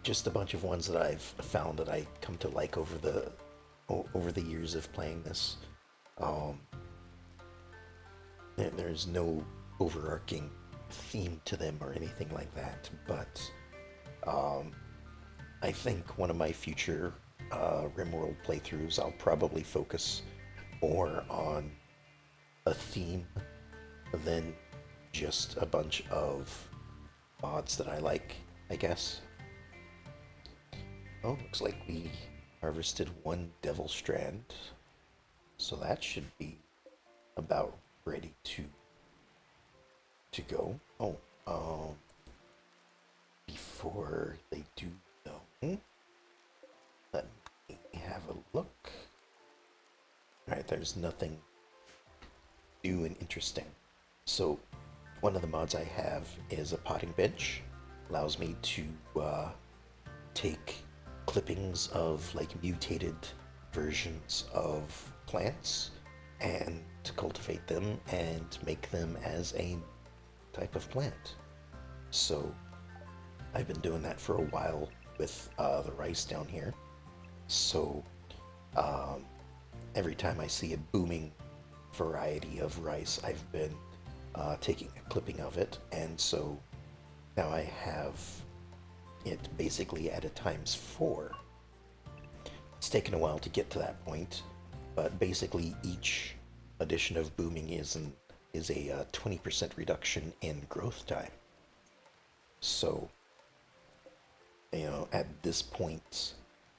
just a bunch of ones that I've found that I come to like over the years of playing this. Um, there's no overarching theme to them or anything like that, but I think one of my future Rimworld playthroughs, I'll probably focus more on a theme than just a bunch of mods that I like, I guess. Oh, looks like we harvested one devil strand, so that should be about ready to go. Oh, before they do though, let me have a look. Alright, there's nothing new and interesting. So, one of the mods I have is a potting bench. Allows me to take clippings of like mutated versions of plants and to cultivate them and make them as a type of plant. So I've been doing that for a while with the rice down here. So every time I see a booming variety of rice, I've been taking a clipping of it, and so now I have it basically at a ×4. It's taken a while to get to that point, but basically each addition of booming is a 20% reduction in growth time. So, at this point,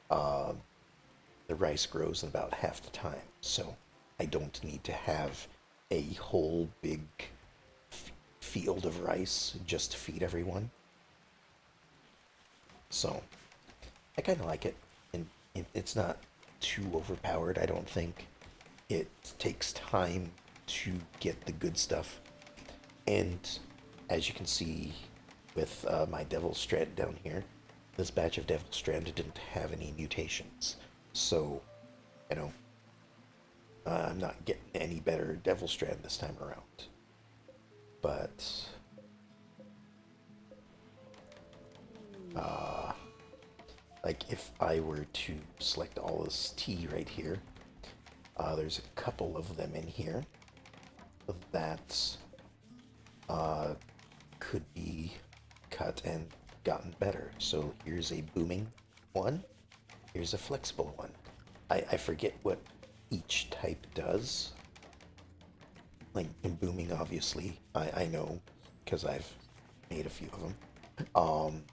the rice grows in about half the time. So I don't need to have a whole big field of rice just to feed everyone. So I kind of like it, and it's not too overpowered. I don't think it takes time to get the good stuff, and as you can see with my Devil Strand down here, this batch of Devil Strand didn't have any mutations, so I'm not getting any better Devil Strand this time around. But like if I were to select all this tea right here, there's a couple of them in here that uh, could be cut and gotten better. So here's a booming one. Here's a flexible one. I forget what each type does. Like in booming, obviously, I know because I've made a few of them. Um,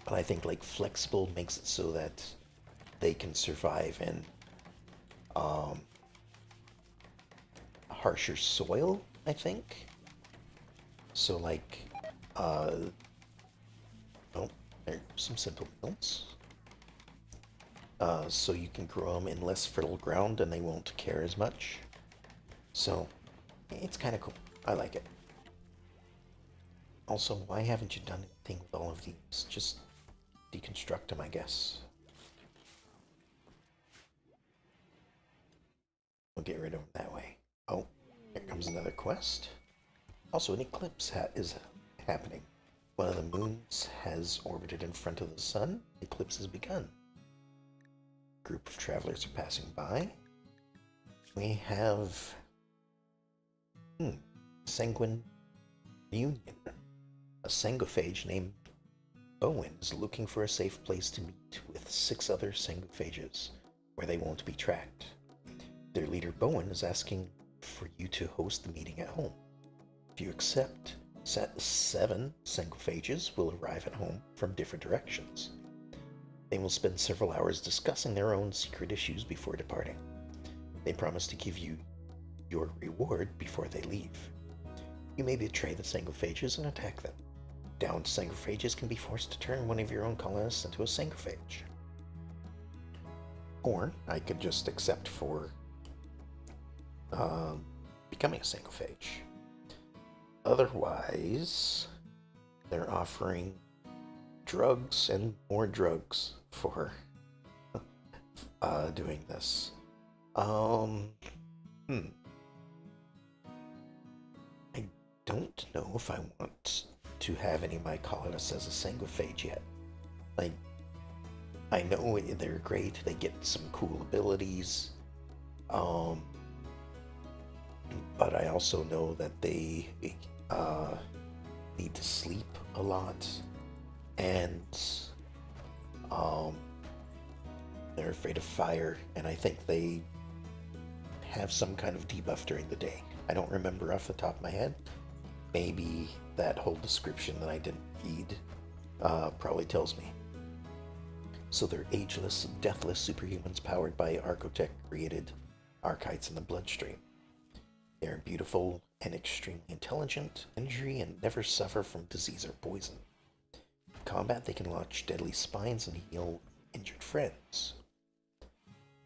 but I think like flexible makes it so that they can survive in um, harsher soil, I think. So like, uh, oh, there's some simple builds. So you can grow them in less fertile ground and they won't care as much. So it's kind of cool. I like it. Also, why haven't you done anything with all of these? Just deconstruct them, I guess. We'll get rid of them that way. Oh, here comes another quest. Also, an eclipse is happening. One of the moons has orbited in front of the sun. The eclipse has begun. A group of travelers are passing by. We have Sanguine Union. A sangophage named Bowen is looking for a safe place to meet with 6 other sangophages where they won't be tracked. Their leader Bowen is asking for you to host the meeting at home. If you accept, 7 sangophages will arrive at home from different directions. They will spend several hours discussing their own secret issues before departing. They promise to give you your reward before they leave. You may betray the sangophages and attack them. Downed sangophages can be forced to turn one of your own colonists into a sangophage. Or I could just accept for becoming a sangophage. Otherwise, they're offering drugs and more drugs for doing this. I don't know if I want to have any of my colonists as a sangophage yet. Like, I know they're great, they get some cool abilities, but I also know that they need to sleep a lot, and they're afraid of fire, and I think they have some kind of debuff during the day. I don't remember off the top of my head. Maybe that whole description that I didn't read probably tells me. So they're ageless, deathless superhumans powered by Archotech created archites in the bloodstream. They are beautiful and extremely intelligent, injury, and never suffer from disease or poison. In combat, they can launch deadly spines and heal injured friends.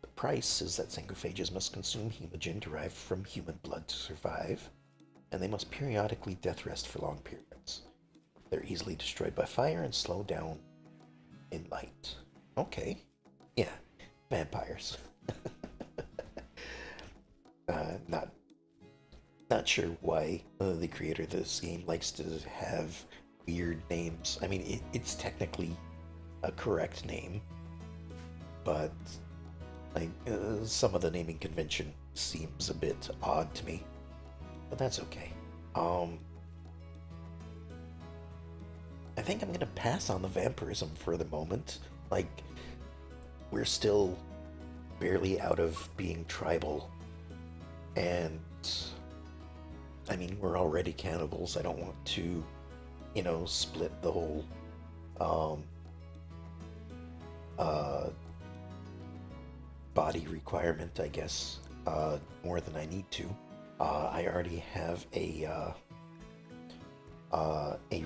The price is that sangophages must consume hemogen derived from human blood to survive, and they must periodically death rest for long periods. They're easily destroyed by fire and slowed down in light. Okay. Yeah, vampires. Not sure why the creator of this game likes to have weird names. I mean, it's technically a correct name, but like some of the naming convention seems a bit odd to me. But that's okay. I think I'm gonna pass on the vampirism for the moment. Like, we're still barely out of being tribal, and I mean, we're already cannibals. I don't want to, split the whole uh, body requirement, I guess, more than I need to. I already have a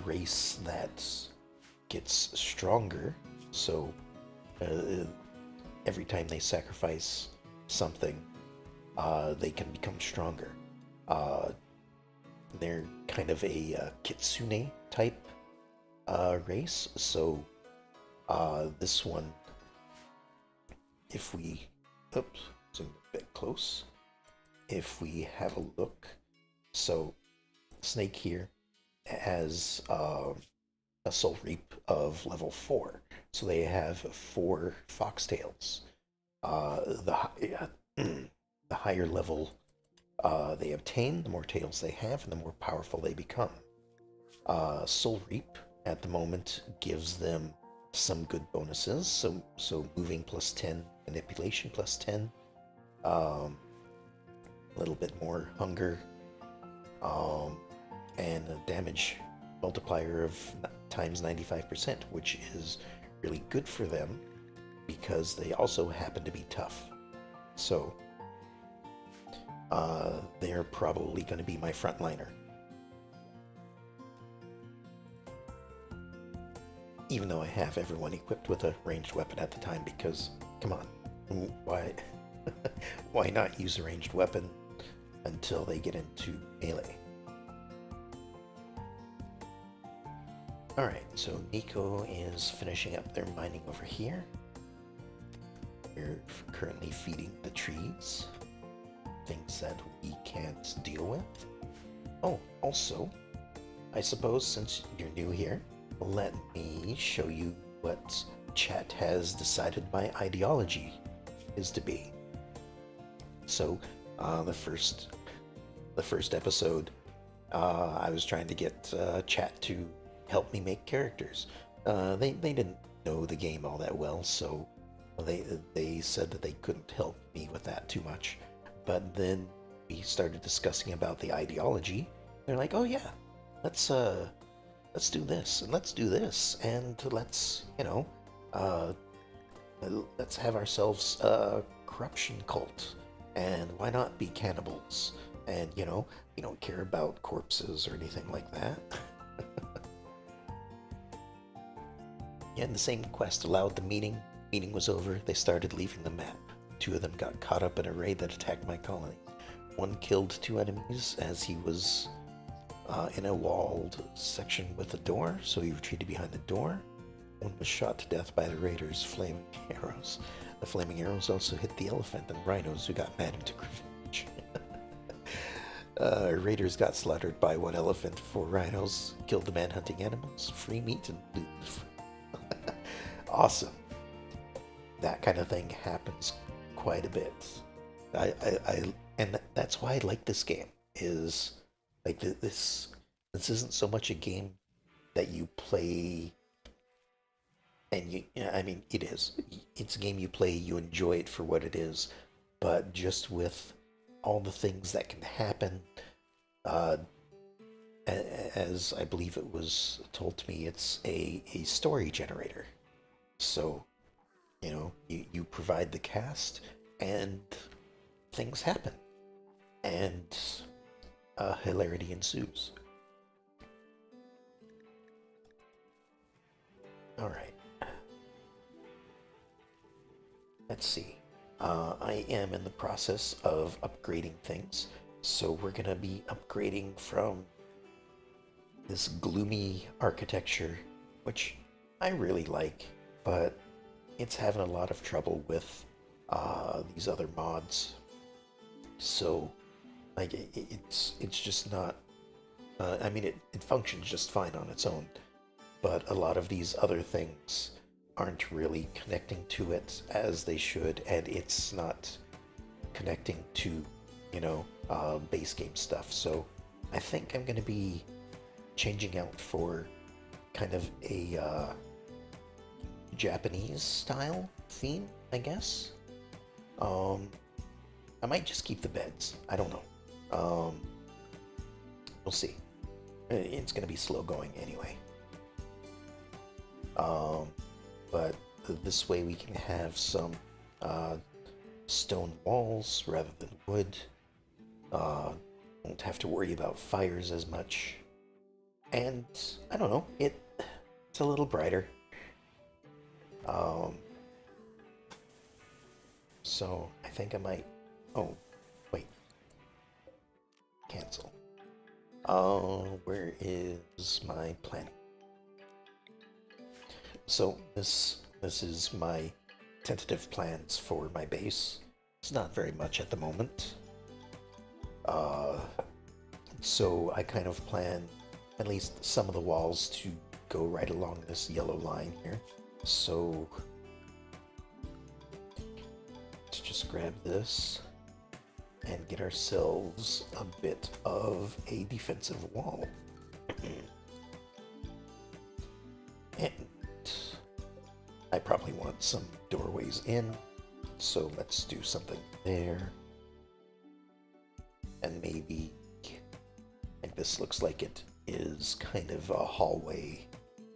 race that gets stronger, so every time they sacrifice something, they can become stronger. They're kind of a kitsune type race, so this one, if we, oops, zoom a bit close, if we have a look, so Snake here has a Soul Reap of level 4. So they have 4 foxtails. The higher level they obtain, the more tails they have, and the more powerful they become. Soul Reap at the moment gives them some good bonuses. So moving plus 10, manipulation plus 10, a little bit more hunger, um, and a damage multiplier of times 95%, which is really good for them because they also happen to be tough. So they're probably going to be my frontliner. Even though I have everyone equipped with a ranged weapon at the time, because, come on, why, why not use a ranged weapon until they get into melee? Alright, so Nico is finishing up their mining over here. We're currently feeding the trees things that we can't deal with. Oh, also, I suppose since you're new here, let me show you what chat has decided my ideology is to be. So, the first episode, I was trying to get chat to help me make characters. They didn't know the game all that well, so they said that they couldn't help me with that too much. But then we started discussing about the ideology. They're like, "Oh yeah, let's do this and let's do this and let's let's have ourselves a corruption cult, and why not be cannibals? And we don't care about corpses or anything like that." Yeah, and the same quest allowed the meeting. Meeting was over. They started leaving the map. 2 of them got caught up in a raid that attacked my colony. 1 killed 2 enemies as he was in a walled section with a door, so he retreated behind the door. 1 was shot to death by the raiders' flaming arrows. The flaming arrows also hit the elephant and rhinos, who got mad and took revenge. Raiders got slaughtered by 1 elephant, 4 rhinos killed the man hunting animals. Free meat and loot. Awesome. That kind of thing happens quite a bit. And that's why I like this game. Is like this isn't so much a game that you play, and I mean, it is. It's a game you play, you enjoy it for what it is, but just with all the things that can happen, as I believe it was told to me, it's a story generator. So, you provide the cast, and things happen, and hilarity ensues. All right. Let's see. I am in the process of upgrading things, so we're gonna be upgrading from this gloomy architecture, which I really like, but it's having a lot of trouble with these other mods. So, like, it's just not. I mean, it functions just fine on its own, but a lot of these other things aren't really connecting to it as they should, and it's not connecting to, base game stuff. So, I think I'm going to be changing out for kind of a Japanese style theme, I guess. I might just keep the beds. I don't know. We'll see. It's gonna be slow going anyway. But this way we can have some stone walls rather than wood. Won't have to worry about fires as much. And I don't know, it's a little brighter. So I think I might. Oh, wait. Cancel. Where is my planning? So this is my tentative plans for my base. It's not very much at the moment. So I kind of plan at least some of the walls to go right along this yellow line here. So let's just grab this and get ourselves a bit of a defensive wall. And I probably want some doorways in, so let's do something there. And maybe, like, this looks like it is kind of a hallway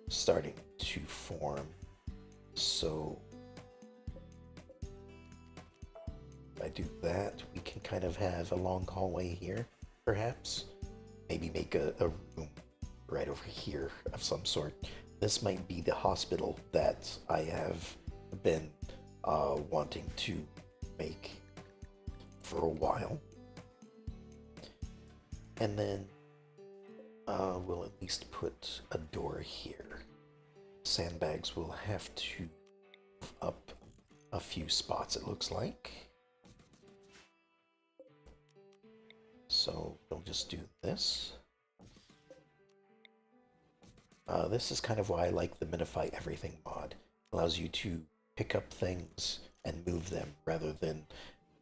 starting to form. So if I do that, we can kind of have a long hallway here, perhaps. Maybe make a room right over here of some sort. This might be the hospital that I have been wanting to make for a while. And then we'll at least put a door here. Sandbags will have to move up a few spots, it looks like. So we'll just do this. This is kind of why I like the Minify Everything mod. It allows you to pick up things and move them rather than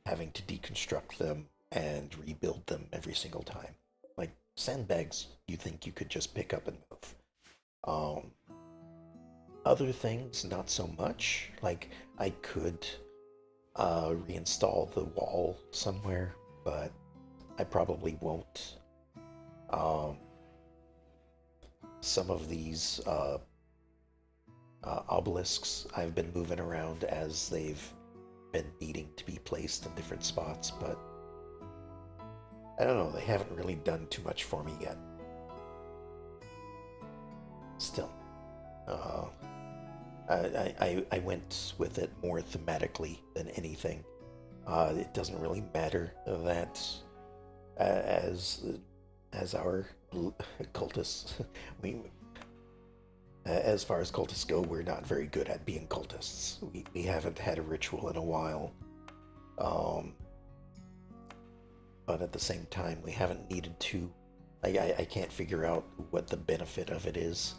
having to deconstruct them and rebuild them every single time. Like sandbags, you think you could just pick up and move. Other things, not so much. Like I could reinstall the wall somewhere, but I probably won't. Some of these obelisks I've been moving around as they've been needing to be placed in different spots, but I don't know, they haven't really done too much for me yet. Still, I went with it more thematically than anything. It doesn't really matter that as our cultists, as far as cultists go, we're not very good at being cultists. We haven't had a ritual in a while. But at the same time, we haven't needed to. I can't figure out what the benefit of it is,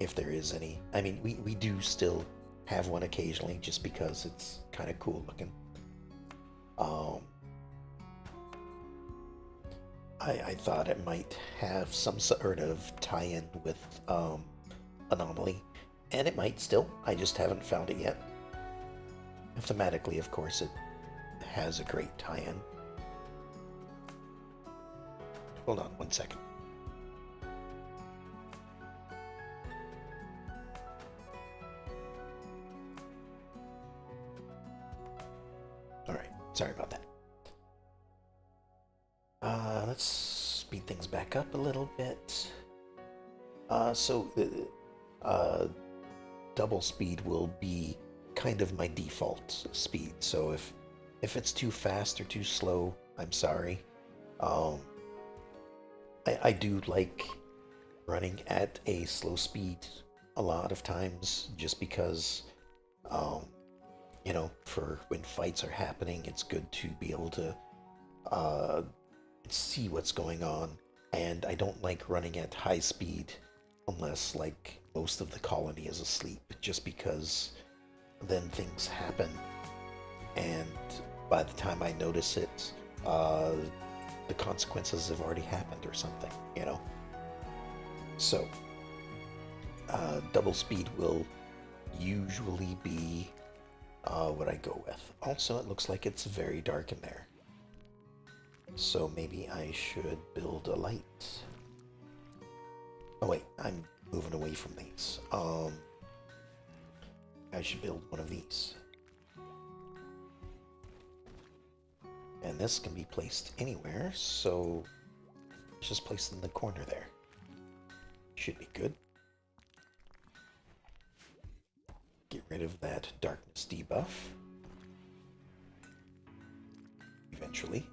if there is any. I mean, we do still have one occasionally, just because it's kind of cool looking. I thought it might have some sort of tie-in with Anomaly, and it might still. I just haven't found it yet. Thematically, of course, it has a great tie-in. Hold on one second. Alright, sorry about that. Let's speed things back up a little bit. Double speed will be kind of my default speed. So if it's too fast or too slow, I'm sorry. I do like running at a slow speed a lot of times, just because, for when fights are happening, it's good to be able to see what's going on. And I don't like running at high speed unless, like, most of the colony is asleep, just because then things happen, and by the time I notice it, the consequences have already happened or something, So, double speed will usually be what I go with. Also, it looks like it's very dark in there, so maybe I should build a light. Oh wait, I'm moving away from these. I should build one of these. And this can be placed anywhere, so it's just placed in the corner there. Should be good. Get rid of that darkness debuff. Eventually.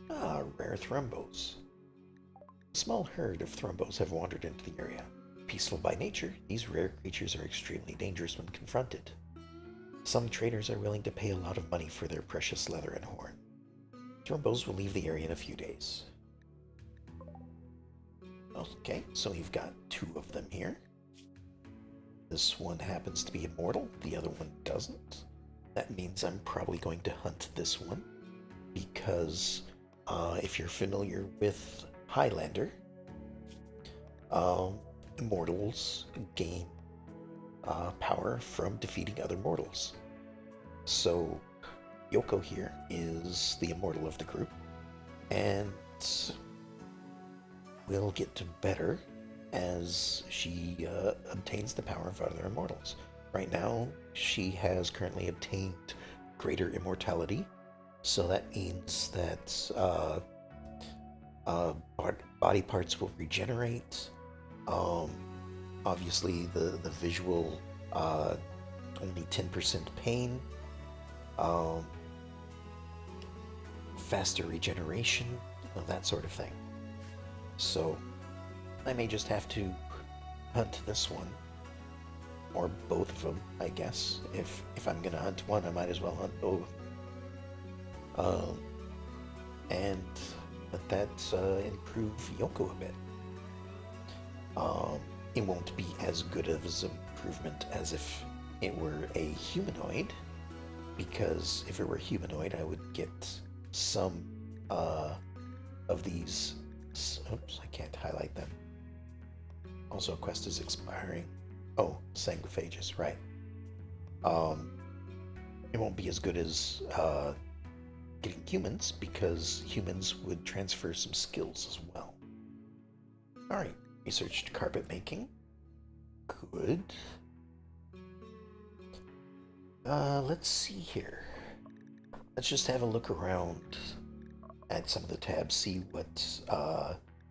Ah, rare thrumbos. A small herd of thrumbos have wandered into the area. Peaceful by nature, these rare creatures are extremely dangerous when confronted. Some traders are willing to pay a lot of money for their precious leather and horn. Thrumbos will leave the area in a few days. Okay, so we've got two of them here. This one happens to be immortal, the other one doesn't. That means I'm probably going to hunt this one because if you're familiar with Highlander, immortals gain power from defeating other mortals. So Yoko here is the immortal of the group, and will get to better as she obtains the power of other immortals. Right now, she has currently obtained greater immortality, so that means that body parts will regenerate. Um, Obviously, the visual only 10% pain, um, faster regeneration, that sort of thing. So I may just have to hunt this one, or both of them, I guess. If I'm gonna hunt one, I might as well hunt both. Um, and let that improve Yoko a bit. It won't be as good of an improvement as if it were a humanoid, because if it were humanoid, I would get some of these. Oops, I can't highlight them. Also, quest is expiring. Oh, Sanguiphagus, right. Um, it won't be as good as getting humans, because humans would transfer some skills as well. Alright, researched carpet making. Good. Let's see here. Let's just have a look around at some of the tabs, see what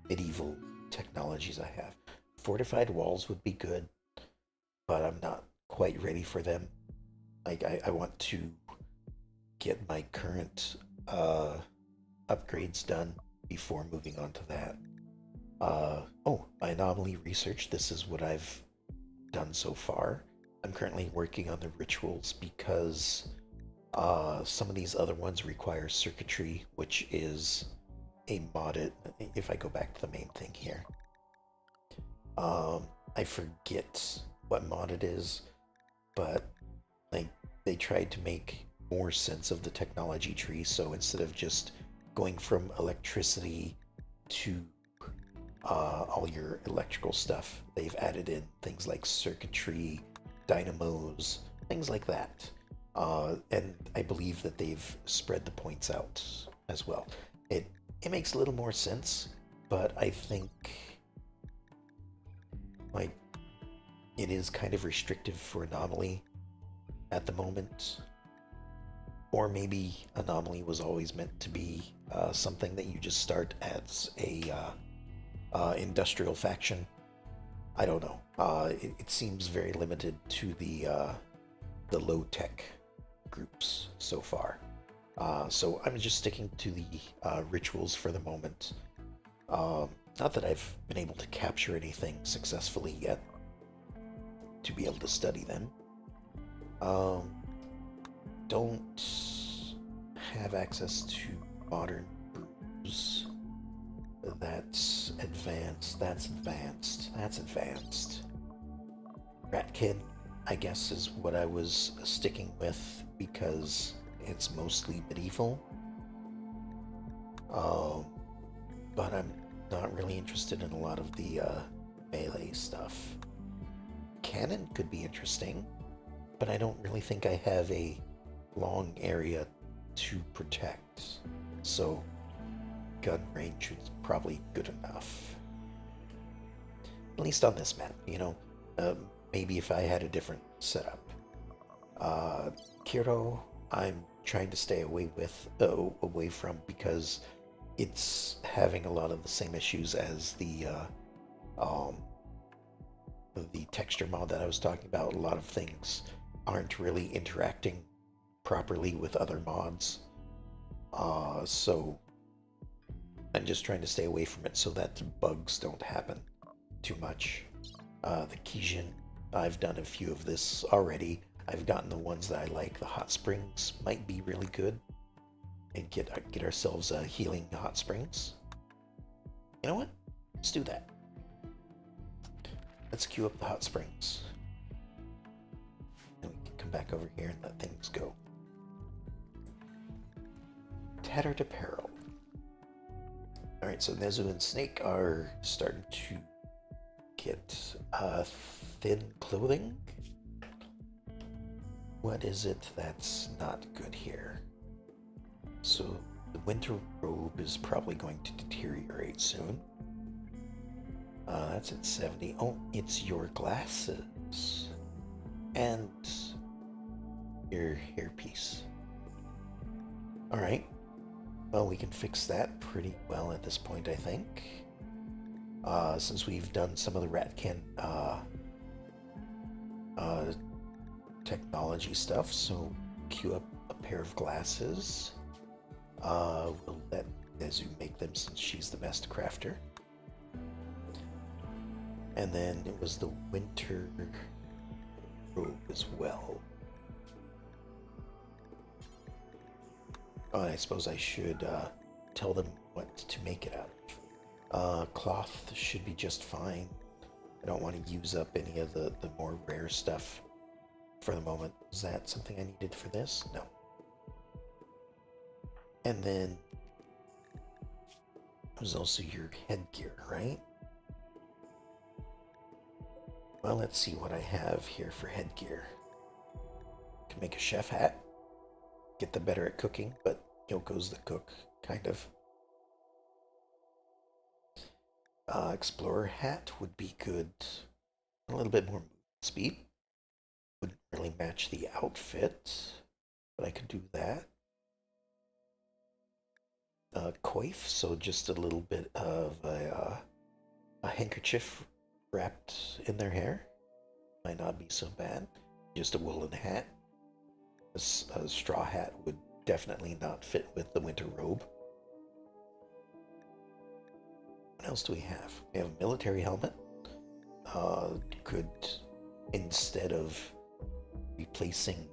medieval technologies I have. Fortified walls would be good, but I'm not quite ready for them. Like, I want to get my current upgrades done before moving on to that. Oh, my anomaly research. This is what I've done so far. I'm currently working on the rituals because some of these other ones require circuitry, which is a modded. If I go back to the main thing here, I forget what mod it is, but like they tried to make more sense of the technology tree. So instead of just going from electricity to all your electrical stuff, they've added in things like circuitry, dynamos, things like that. And I believe that they've spread the points out as well. It makes a little more sense, but I think like it is kind of restrictive for Anomaly at the moment. Or maybe Anomaly was always meant to be something that you just start as a industrial faction. I don't know. It seems very limited to the low tech groups so far. So I'm just sticking to the rituals for the moment. Not that I've been able to capture anything successfully yet to be able to study them. Don't have access to modern brews. That's advanced. That's advanced. That's advanced. Ratkin, I guess, is what I was sticking with because it's mostly medieval. But I'm not really interested in a lot of the melee stuff. Cannon could be interesting, but I don't really think I have a long area to protect. So gun range is probably good enough. At least on this map, you know. Maybe if I had a different setup. Kiro, I'm trying to stay away from because it's having a lot of the same issues as the texture mod that I was talking about. A lot of things aren't really interacting properly with other mods. So I'm just trying to stay away from it so that bugs don't happen too much. The Kijin, I've done a few of this already. I've gotten the ones that I like. The hot springs might be really good, and get ourselves healing hot springs. You know what? Let's do that. let's queue up the hot springs. And we can come back over here and let things go. Tattered apparel. Alright, so Nezu and Snake are starting to get thin clothing. What is it that's not good here? So the winter robe is probably going to deteriorate soon. That's at 70. Oh, it's your glasses. And your hairpiece. Alright. Well, we can fix that pretty well at this point, I think. Since we've done some of the Ratcan technology stuff, so queue up a pair of glasses. We'll let Nezu make them since she's the best crafter. And then it was the winter robe as well. Oh, I suppose I should tell them what to make it out of. Cloth should be just fine. I don't want to use up any of the more rare stuff for the moment. Is that something I needed for this? No. And then it was also your headgear, right? Well, let's see what I have here for headgear. Can make a chef hat. Get the better at cooking, but Yoko's the cook, kind of. Explorer hat would be good. A little bit more speed. Wouldn't really match the outfit, but I could do that. Coif, so just a little bit of a handkerchief wrapped in their hair. Might not be so bad. Just a woolen hat. A straw hat would definitely not fit with the winter robe. What else do we have? We have a military helmet. Could, instead of replacing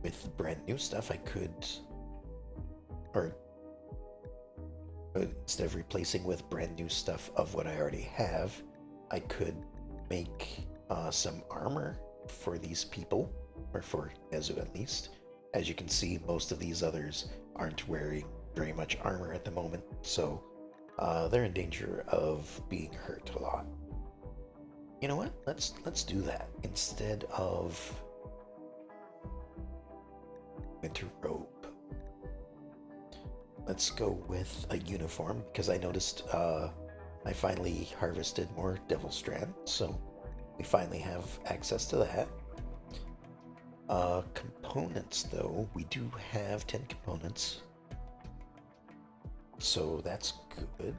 with brand new stuff, I could, or instead of replacing with brand new stuff of what I already have, I could make some armor for these people, or for Nezu at least. As you can see, most of these others aren't wearing very much armor at the moment, so they're in danger of being hurt a lot. You know what? Let's do that instead of winter robe. Let's go with a uniform, because I noticed I finally harvested more Devil Strand, so we finally have access to that. Components, though, we do have 10 components, so that's good.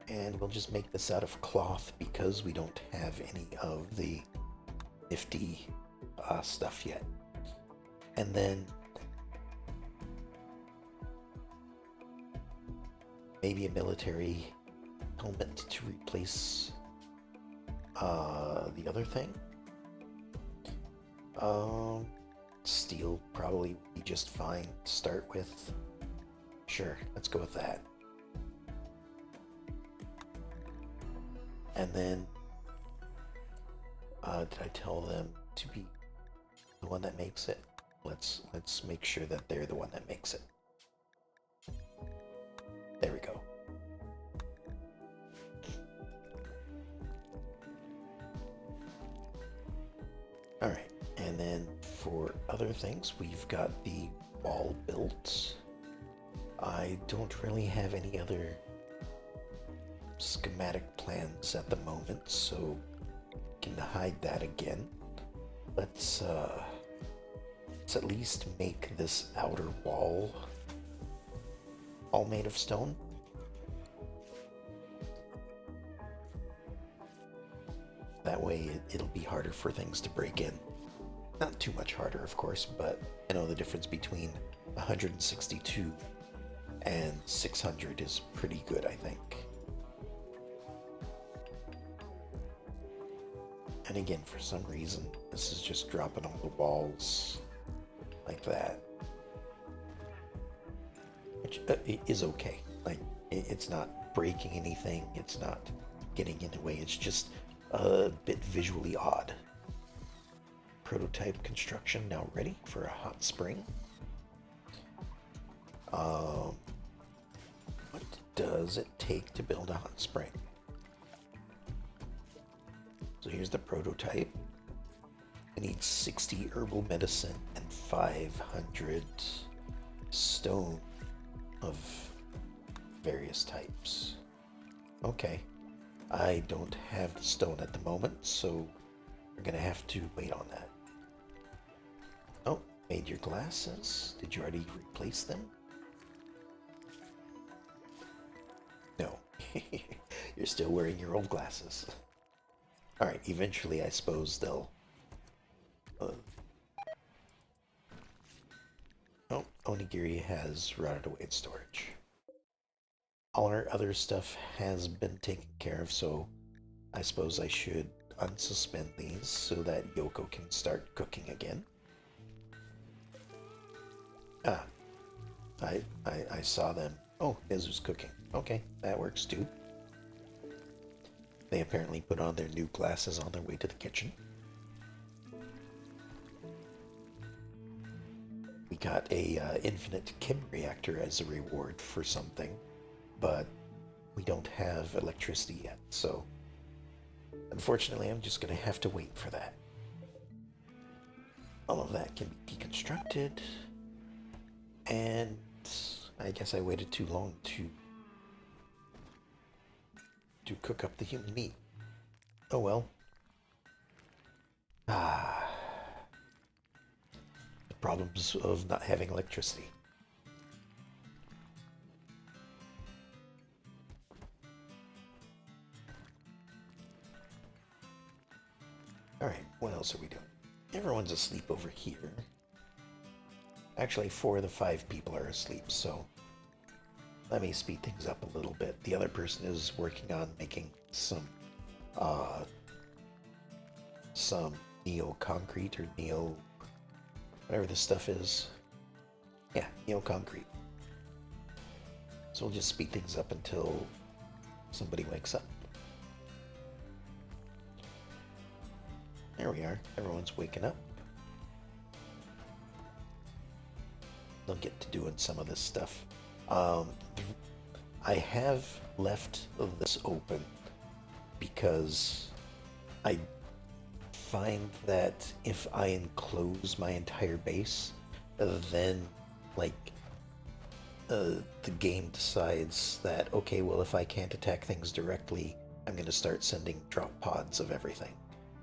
And we'll just make this out of cloth because we don't have any of the nifty stuff yet. And then maybe a military helmet to replace the other thing. Steel probably would be just fine to start with. Sure, let's go with that. And then, did I tell them to be the one that makes it? Let's make sure that they're the one that makes it. There we go. All right, and then for other things, we've got the wall built. I don't really have any other schematic plans at the moment, so can hide that again. Let's at least make this outer wall all made of stone. That way it'll be harder for things to break in. Not too much harder, of course, but you know the difference between 162 and 600 is pretty good, I think. And again, for some reason, this is just dropping on the walls like that. Which is okay. Like, it's not breaking anything. It's not getting in the way. It's just a bit visually odd. Prototype construction now ready for a hot spring. What does it take to build a hot spring? So here's the prototype. I need 60 herbal medicine and 500 stone of various types. Okay. I don't have the stone at the moment, so we're gonna have to wait on that. Oh, made your glasses. Did you already replace them? No. You're still wearing your old glasses. Alright, eventually I suppose they'll... Oh, Onigiri has rotted away in storage. All our other stuff has been taken care of, so I suppose I should unsuspend these so that Yoko can start cooking again. Ah, I saw them. Oh, Mizu's cooking. Okay, that works too. They apparently put on their new glasses on their way to the kitchen. We got a infinite chem reactor as a reward for something, but we don't have electricity yet, so unfortunately I'm just going to have to wait for that. All of that can be deconstructed, and I guess I waited too long to cook up the human meat. Oh well. Ah. The problems of not having electricity. Alright, what else are we doing? Everyone's asleep over here. Actually, 4 of the 5 people are asleep, so let me speed things up a little bit. The other person is working on making some neo-concrete or neo... whatever this stuff is. Yeah, neo-concrete. So we'll just speed things up until somebody wakes up. There we are. Everyone's waking up. They'll get to doing some of this stuff. I have left this open because I find that if I enclose my entire base, then the game decides that, okay, well, if I can't attack things directly, I'm going to start sending drop pods of everything.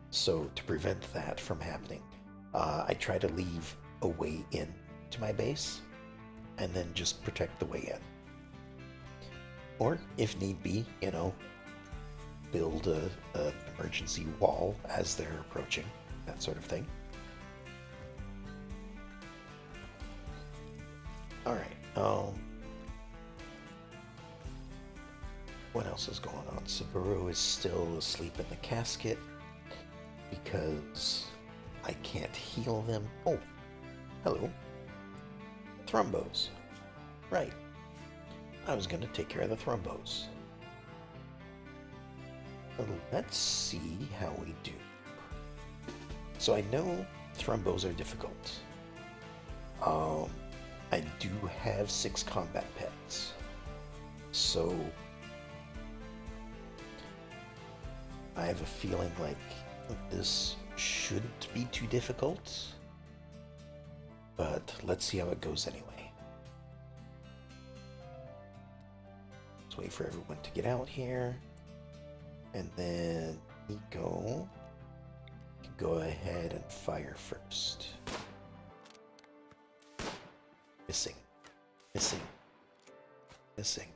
So to prevent that from happening, I try to leave a way in to my base and then just protect the way in. Or, if need be, you know, build a emergency wall as they're approaching, that sort of thing. Alright, what else is going on? Saburo is still asleep in the casket because I can't heal them. Oh, hello. Thrombos. Right. I was going to take care of the thrombos. Let's see how we do. So I know thrombos are difficult. I do have 6 combat pets. So I have a feeling like this shouldn't be too difficult. But let's see how it goes anyway. Let's wait for everyone to get out here. And then Nico can go ahead and fire first. Missing. Missing. Missing.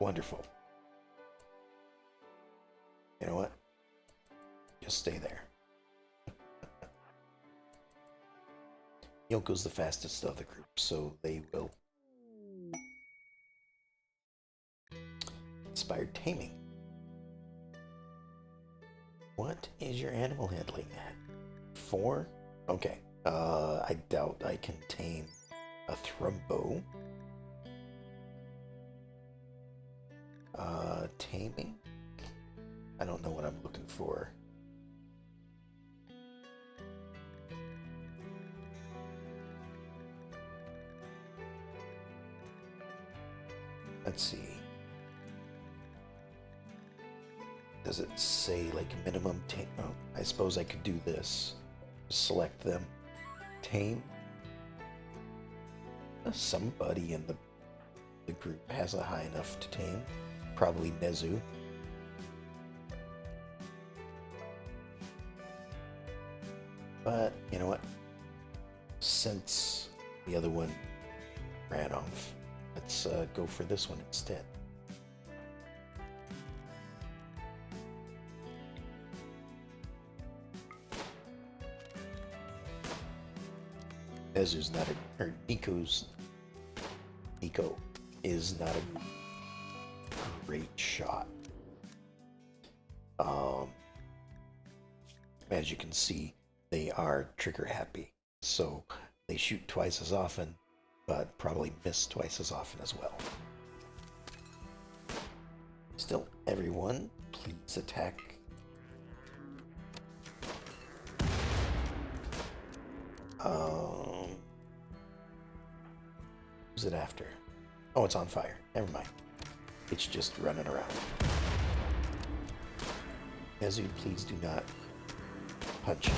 Wonderful. You know what? Just stay there. Yoko's the fastest of the group, so they will. Inspired taming. What is your animal handling at? 4? Okay. I doubt I can tame a thrombo. Taming? I don't know what I'm looking for. Let's see. Does it say like minimum tame? Oh, I suppose I could do this. Select them. Tame. Somebody in the group has a high enough to tame. Probably Nezu. But you know what? Since the other one ran off, let's go for this one instead. Nezu's not a, or Nico is not a great shot. As you can see, they are trigger happy, so they shoot twice as often, but probably miss twice as often as well. Still, everyone, please attack. Who's it after? Oh, it's on fire. Never mind. It's just running around. Nezu, please do not punch him.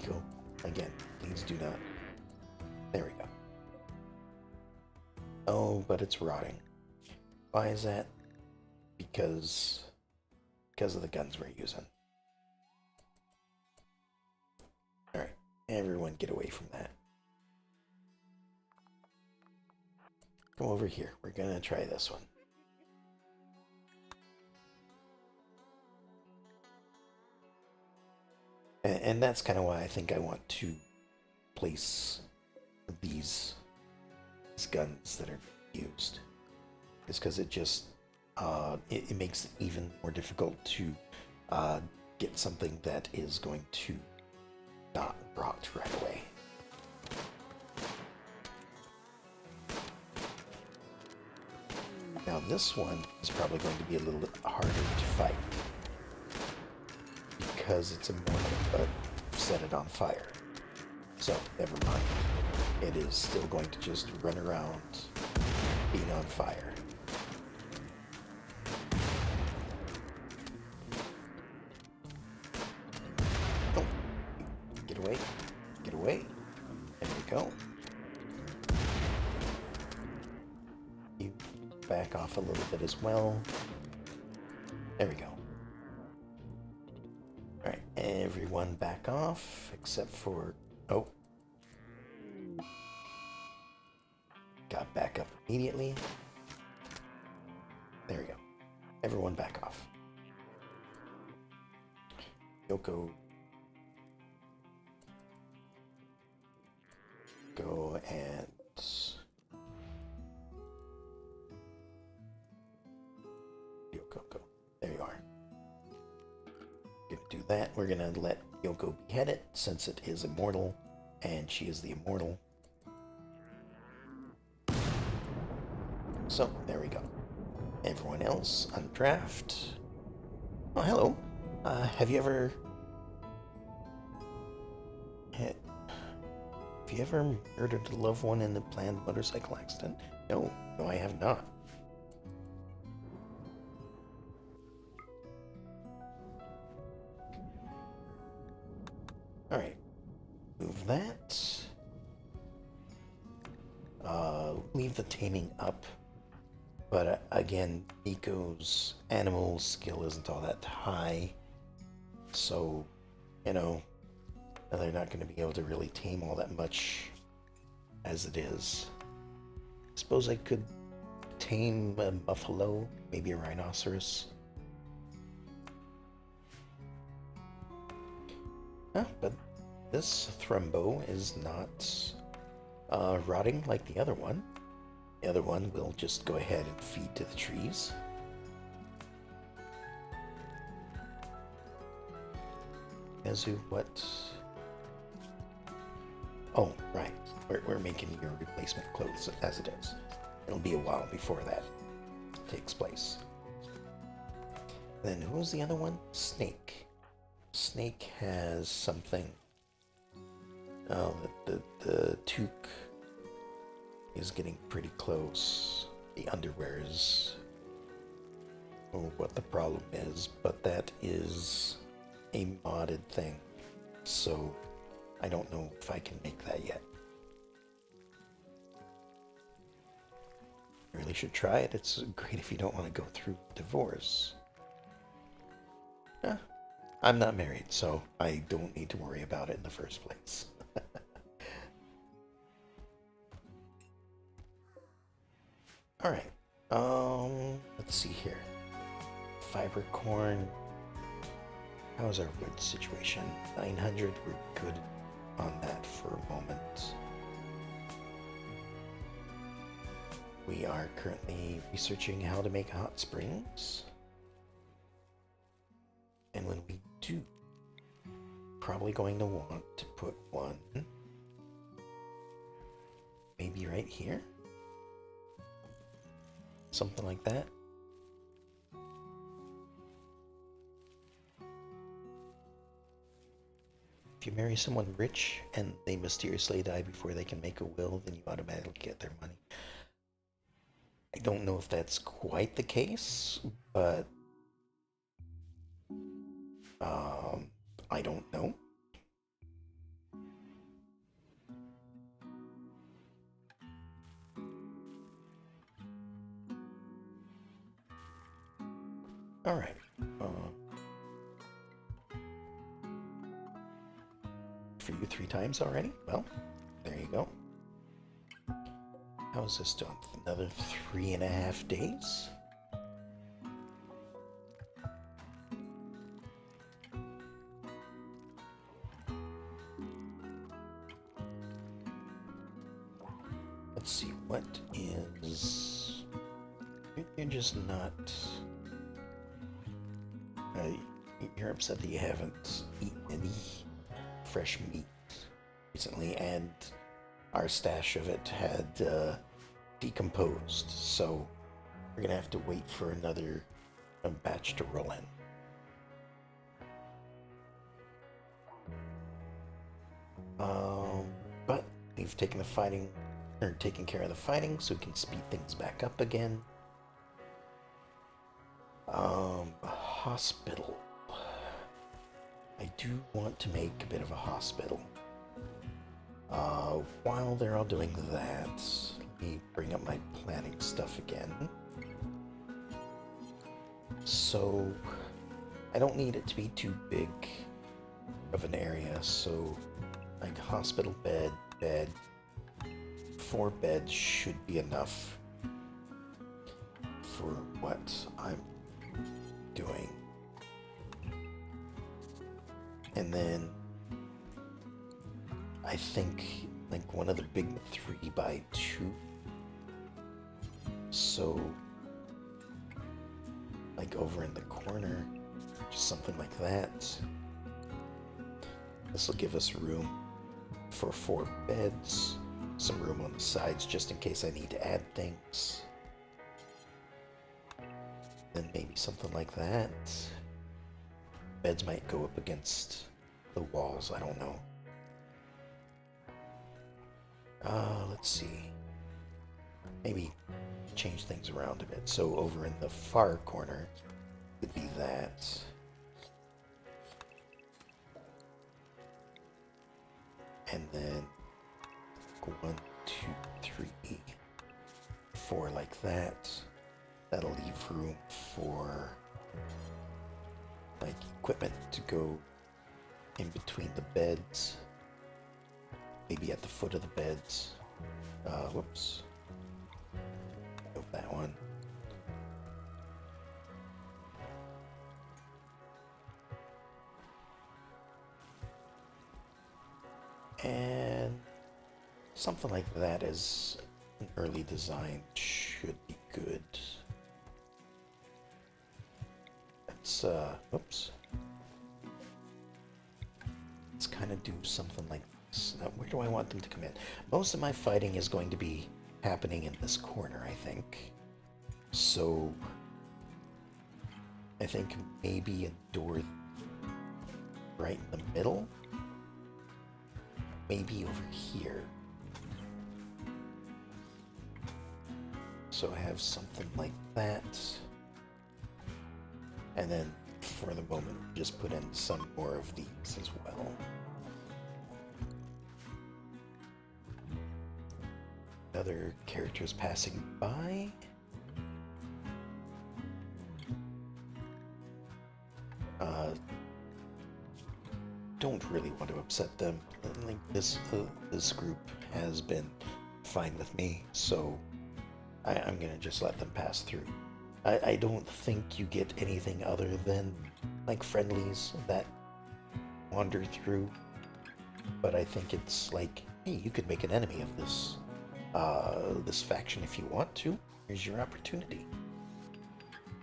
Go. Again, please do not. There we go. Oh, but it's rotting. Why is that? Because of the guns we're using. Alright, everyone get away from that. Come over here. We're gonna try this one. And that's kind of why I think I want to place these guns that are used. Is because it just it makes it even more difficult to get something that is going to not rot right away. Now this one is probably going to be a little bit harder to fight because it's immortal, but set it on fire. So never mind. It is still going to just run around being on fire. Oh, get away, get away. There we go. You back off a little bit as well. There we go. Alright, everyone back off, except for... Oh. Got back up immediately. There we go. Everyone back off. Yoko. Go and... Yoko, go. There you are. Gonna do that. We're gonna let Yoko behead it since it is immortal, and she is the immortal. So, there we go. Everyone else, undraft. Oh, hello. Have you ever murdered a loved one in a planned motorcycle accident? No, I have not. Alright. Move that. Leave the taming up. But again, Nico's animal skill isn't all that high. So, you know, they're not going to be able to really tame all that much as it is. I suppose I could tame a buffalo, maybe a rhinoceros. But this Thrumbo is not rotting like the other one. The other one will just go ahead and feed to the trees. Nezu, what? Oh, right. We're making your replacement clothes as it is. It'll be a while before that takes place. Then who was the other one? Snake. Snake has something. Oh, the toque is getting pretty close. The underwear is... Oh, what the problem is, but that is a modded thing. So I don't know if I can make that yet. You really should try it. It's great if you don't want to go through divorce. I'm not married, so I don't need to worry about it in the first place. Alright. Let's see here. Fiber corn. How's our wood situation? 900, we're good on that for a moment. We are currently researching how to make hot springs. And when we do, probably going to want to put one maybe right here. Something like that. If you marry someone rich and they mysteriously die before they can make a will, then you automatically get their money. I don't know if that's quite the case, but I don't know. All right. For you 3 times already? Well, there you go. How's this done? Another 3.5 days? Let's see, what is... You're just not... you're upset that you haven't eaten any fresh meat recently, and our stash of it had decomposed, so we're gonna have to wait for another batch to roll in. But we've taken taken care of the fighting, so we can speed things back up again. Hospital. I do want to make a bit of a hospital. While they're all doing that, let me bring up my planning stuff again. So, I don't need it to be too big of an area, so like hospital bed, 4 beds should be enough for what I'm doing. And then I think like one of the big 3x2. So like over in the corner, just something like that. This will give us room for 4 beds, some room on the sides just in case I need to add things. Then maybe something like that. Beds might go up against the walls, I don't know. Let's see. Maybe change things around a bit. So over in the far corner would be that. And then 1, 2, 3, 4 like that. That'll leave room for like equipment to go in between the beds. Maybe at the foot of the beds. Whoops. Move that one. And something like that as an early design should be good. Let's, whoops. Let's kind of do something like this. Now, where do I want them to come in? Most of my fighting is going to be happening in this corner, I think. So I think maybe a door right in the middle. Maybe over here. So I have something like that. And then for the moment, just put in some more of these as well. Other characters passing by. Don't really want to upset them. Like this group has been fine with me, so I'm gonna just let them pass through. I don't think you get anything other than like friendlies that wander through, but I think it's like, hey, you could make an enemy of this this faction if you want to. Here's your opportunity.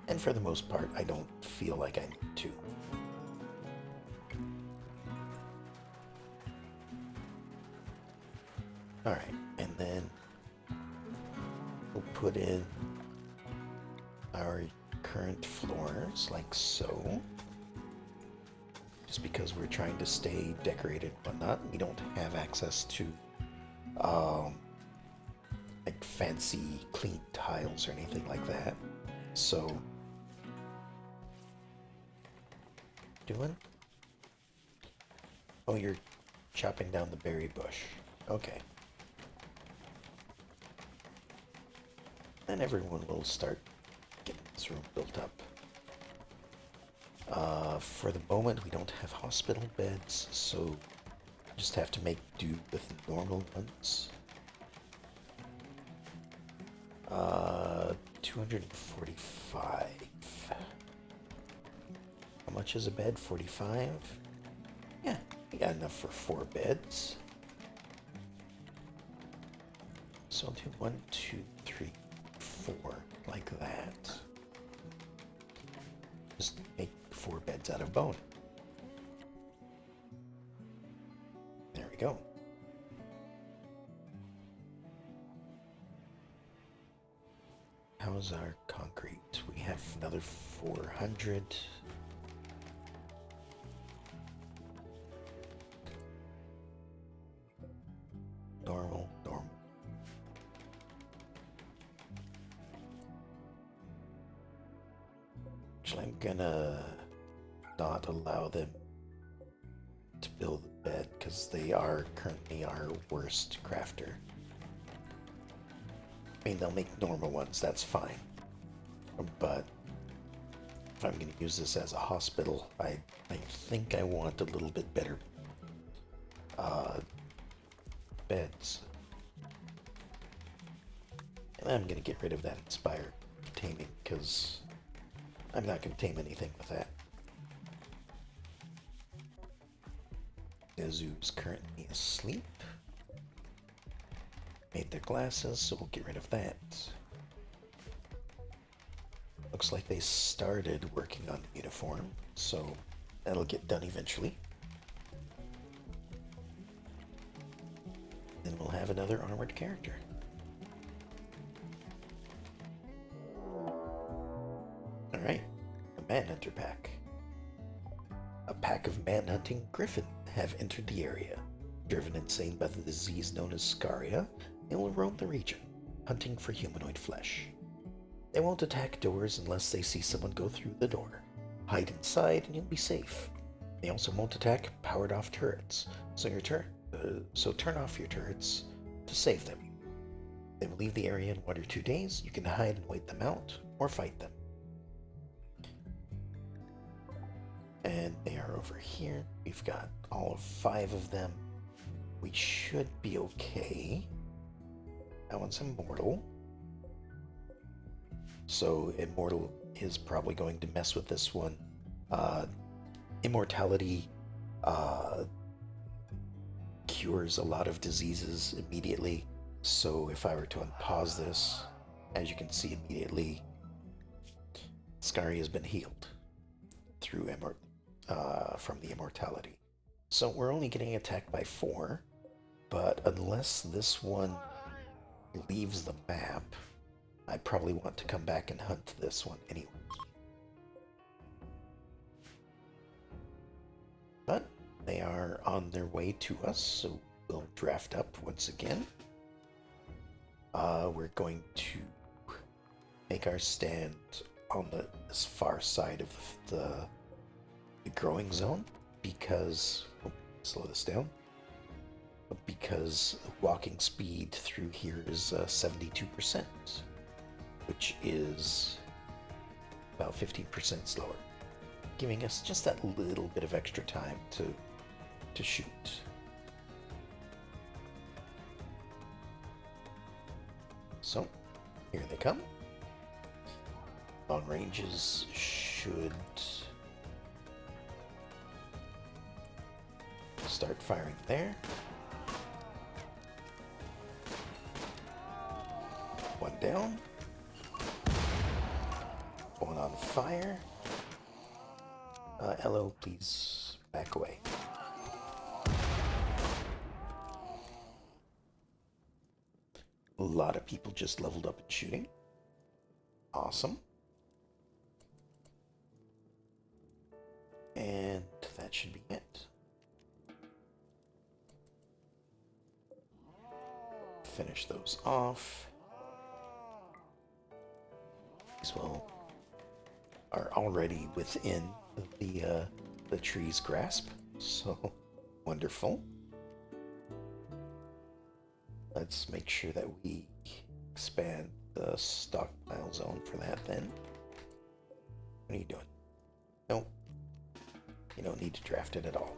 And for the most part, I don't feel like I need to. Alright, and then we'll put in our current floors like so. Just because we're trying to stay decorated and whatnot, we don't have access to like fancy clean tiles or anything like that. So doing? Oh, you're chopping down the berry bush. Okay. Then everyone will start getting this room built up. For the moment, we don't have hospital beds, so just have to make do with normal ones. 245. How much is a bed? 45? Yeah, we got enough for 4 beds. So I'll do 1, 2, 3, 4, like that. Just make 4 beds out of bone. There we go. How's our concrete? We have another 400. Normal. Actually, I'm gonna not allow them to build a bed because they are currently our worst crafter. I mean, they'll make normal ones, that's fine. But if I'm going to use this as a hospital, I think I want a little bit better beds. And I'm going to get rid of that Inspire taming because I'm not going to tame anything with that. Yazoo's currently asleep. Made their glasses, so we'll get rid of that. Looks like they started working on the uniform, so that'll get done eventually. Then we'll have another armored character. Alright, a Manhunter pack. A pack of man-hunting griffin have entered the area. Driven insane by the disease known as Scaria, they will roam the region, hunting for humanoid flesh. They won't attack doors unless they see someone go through the door. Hide inside and you'll be safe. They also won't attack powered-off turrets, so turn off your turrets to save them. They will leave the area in 1 or 2 days. You can hide and wait them out, or fight them. And they are over here. We've got all 5 of them. We should be okay. That one's immortal. So immortal is probably going to mess with this one. Immortality cures a lot of diseases immediately. So if I were to unpause this, as you can see immediately, Scaria has been healed through from the immortality. So we're only getting attacked by 4, but But unless this one leaves the map, I probably want to come back and hunt this one anyway. But they are on their way to us, so we'll draft up once again. We're going to make our stand on this far side of the growing zone because, slow this down, because walking speed through here is 72%, which is about 15% slower, giving us just that little bit of extra time to shoot. So, here they come. Long ranges should start firing there. One down. One on fire. LO, please back away. A lot of people just leveled up in shooting. Awesome. And that should be it. Finish those off. These are already within the tree's grasp, so wonderful. Let's make sure that we expand the stockpile zone for that then. What are you doing? Nope. You don't need to draft it at all.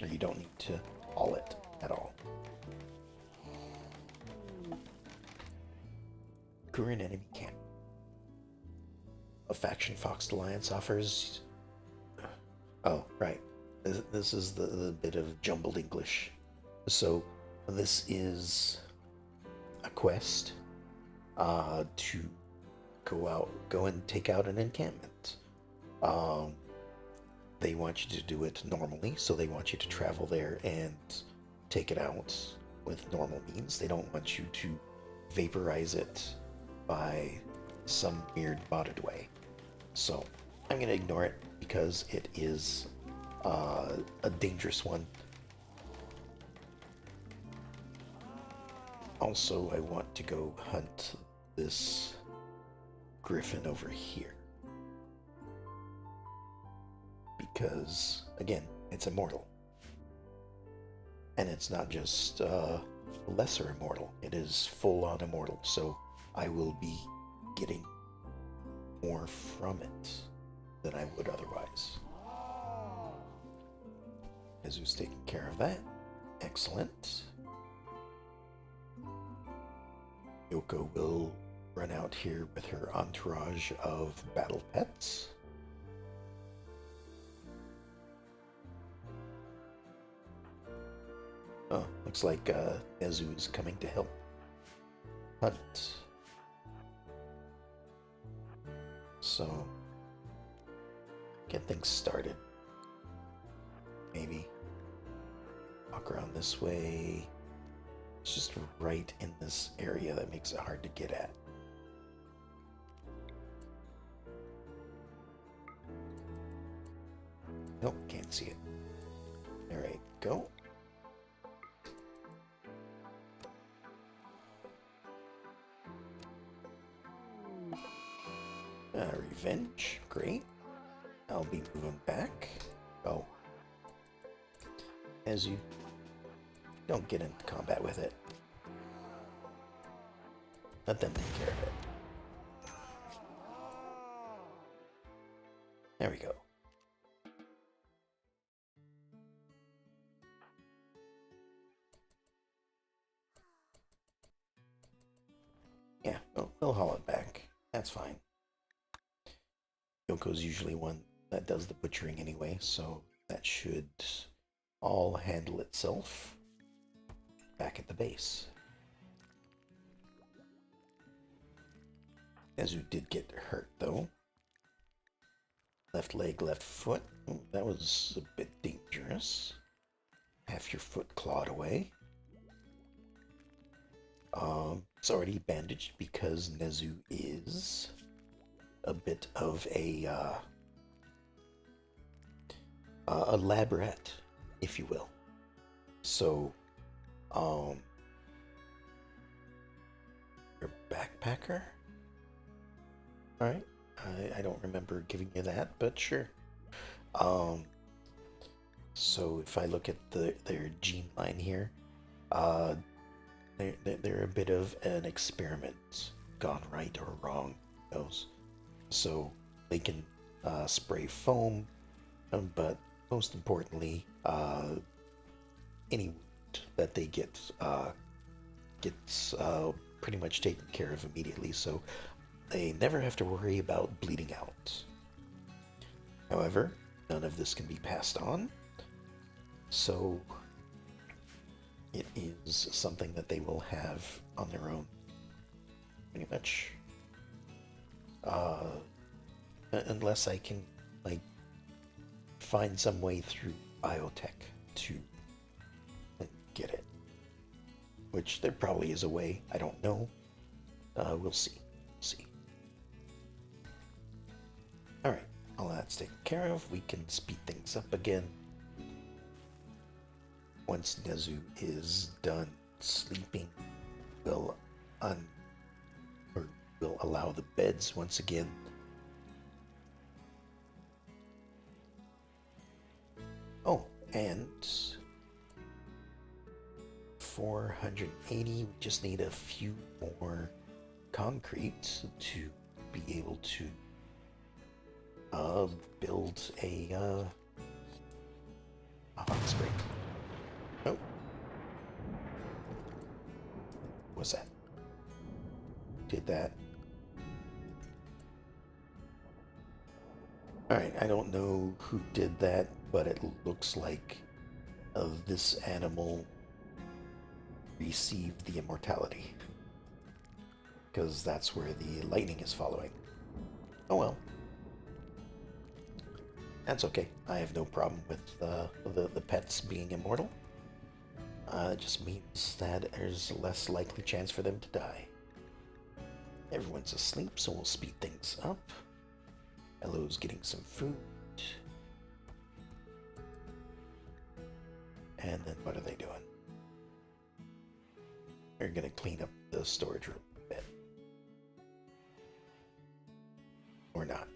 Or you don't need to haul it at all. Current enemy camp. A faction Fox Alliance offers... Oh, right. This is the bit of jumbled English. So, this is a quest to go and take out an encampment. They want you to do it normally, so they want you to travel there and take it out with normal means. They don't want you to vaporize it by some weird modded way. So I'm going to ignore it because it is a dangerous one. Also, I want to go hunt this griffin over here. Because, again, it's immortal. And it's not just lesser immortal, it is full-on immortal, so I will be getting more from it than I would otherwise. Kazu's taking care of that. Excellent. Yoko will run out here with her entourage of battle pets. Oh, looks like Nezu is coming to help hunt. So, get things started. Maybe walk around this way. It's just right in this area that makes it hard to get at. Nope, can't see it. Alright, go. Revenge, great. I'll be moving back. Oh. As you don't get into combat with it. Let them take care of it. There we go. Yeah, we'll haul it back. That's fine. Yoko's usually one that does the butchering anyway, so that should all handle itself back at the base. Nezu did get hurt though. Left leg, left foot. Ooh, that was a bit dangerous. have your foot clawed away. It's already bandaged because Nezu is a bit of a lab rat, if you will. So, um, you're a backpacker? Alright. I don't remember giving you that, but sure. Um, so if I look at their gene line here, uh, they're a bit of an experiment, gone right or wrong, who knows. So they can spray foam, but most importantly, any wound that they get gets pretty much taken care of immediately. So they never have to worry about bleeding out. However, none of this can be passed on, so it is something that they will have on their own, pretty much. Uh, unless I can, like, find some way through biotech to get it. Which there probably is a way, I don't know. We'll see. See. Alright, all that's taken care of. We can speed things up again. Once Nezu is done sleeping, we'll we'll allow the beds once again. Oh, and 480, we just need a few more concrete to be able to build a hot spring. Oh. What's that? Did that. Alright, I don't know who did that, but it looks like this animal received the immortality. Because that's where the lightning is following. Oh well. That's okay. I have no problem with the pets being immortal. It just means that there's less likely chance for them to die. Everyone's asleep, so we'll speed things up. Hello's getting some food. And then what are they doing? They're gonna clean up the storage room a bit. Or not.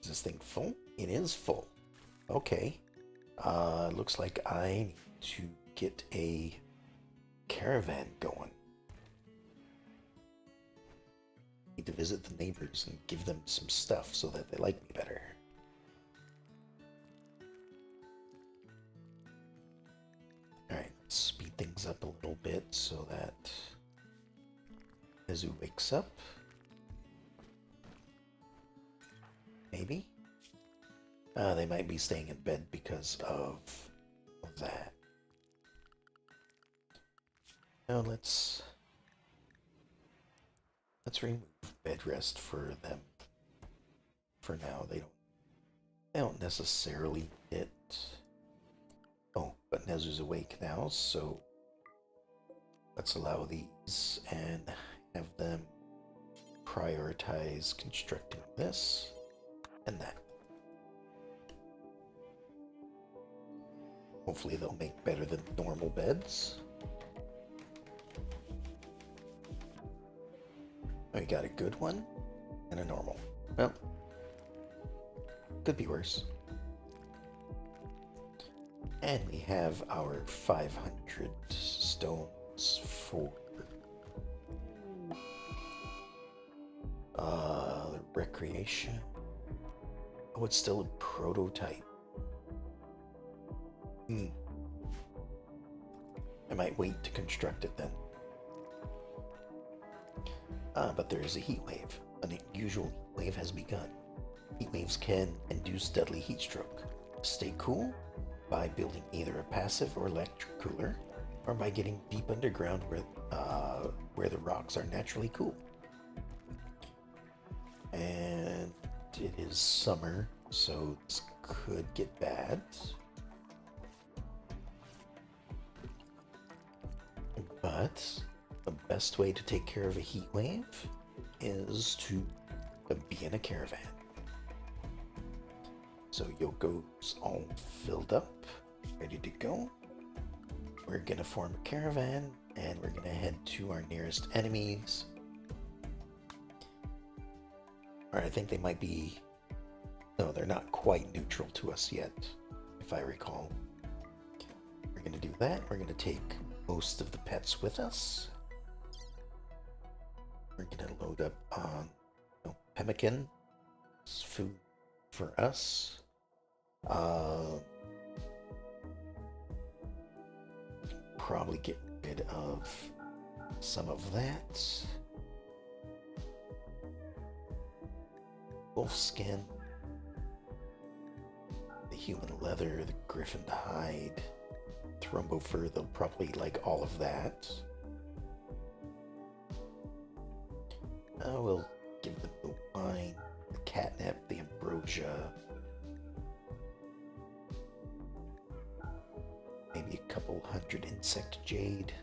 Is this thing full? It is full. Okay. Looks like I need to get a caravan going. Need to visit the neighbors and give them some stuff so that they like me better. Alright, let's speed things up a little bit so that Nezu wakes up. Maybe? They might be staying in bed because of that. Now let's remove bed rest for them. For now, they don't necessarily need it. Oh, but Nezu's awake now, so let's allow these and have them prioritize constructing this and that. Hopefully they'll make better than normal beds. We got a good one and a normal. Well, could be worse. And we have our 500 stones for the recreation. Oh, it's still a prototype. I might wait to construct it then. But there is a heat wave. An unusual heat wave has begun. Heat waves can induce deadly heat stroke. Stay cool by building either a passive or electric cooler, or by getting deep underground where the rocks are naturally cool. And it is summer, so this could get bad. But the best way to take care of a heat wave is to be in a caravan. So Yoko's all filled up, ready to go. We're gonna form a caravan and we're gonna head to our nearest enemies. Or I think they might be... No, they're not quite neutral to us yet, if I recall. We're gonna do that. We're gonna take most of the pets with us. We're gonna load up on pemmican. It's food for us. Probably get rid of some of that. Wolf skin, the human leather, the griffin hide, thrumbo fur, they'll probably like all of that. We'll give them the wine, the catnip, the ambrosia, maybe a couple hundred insect jade.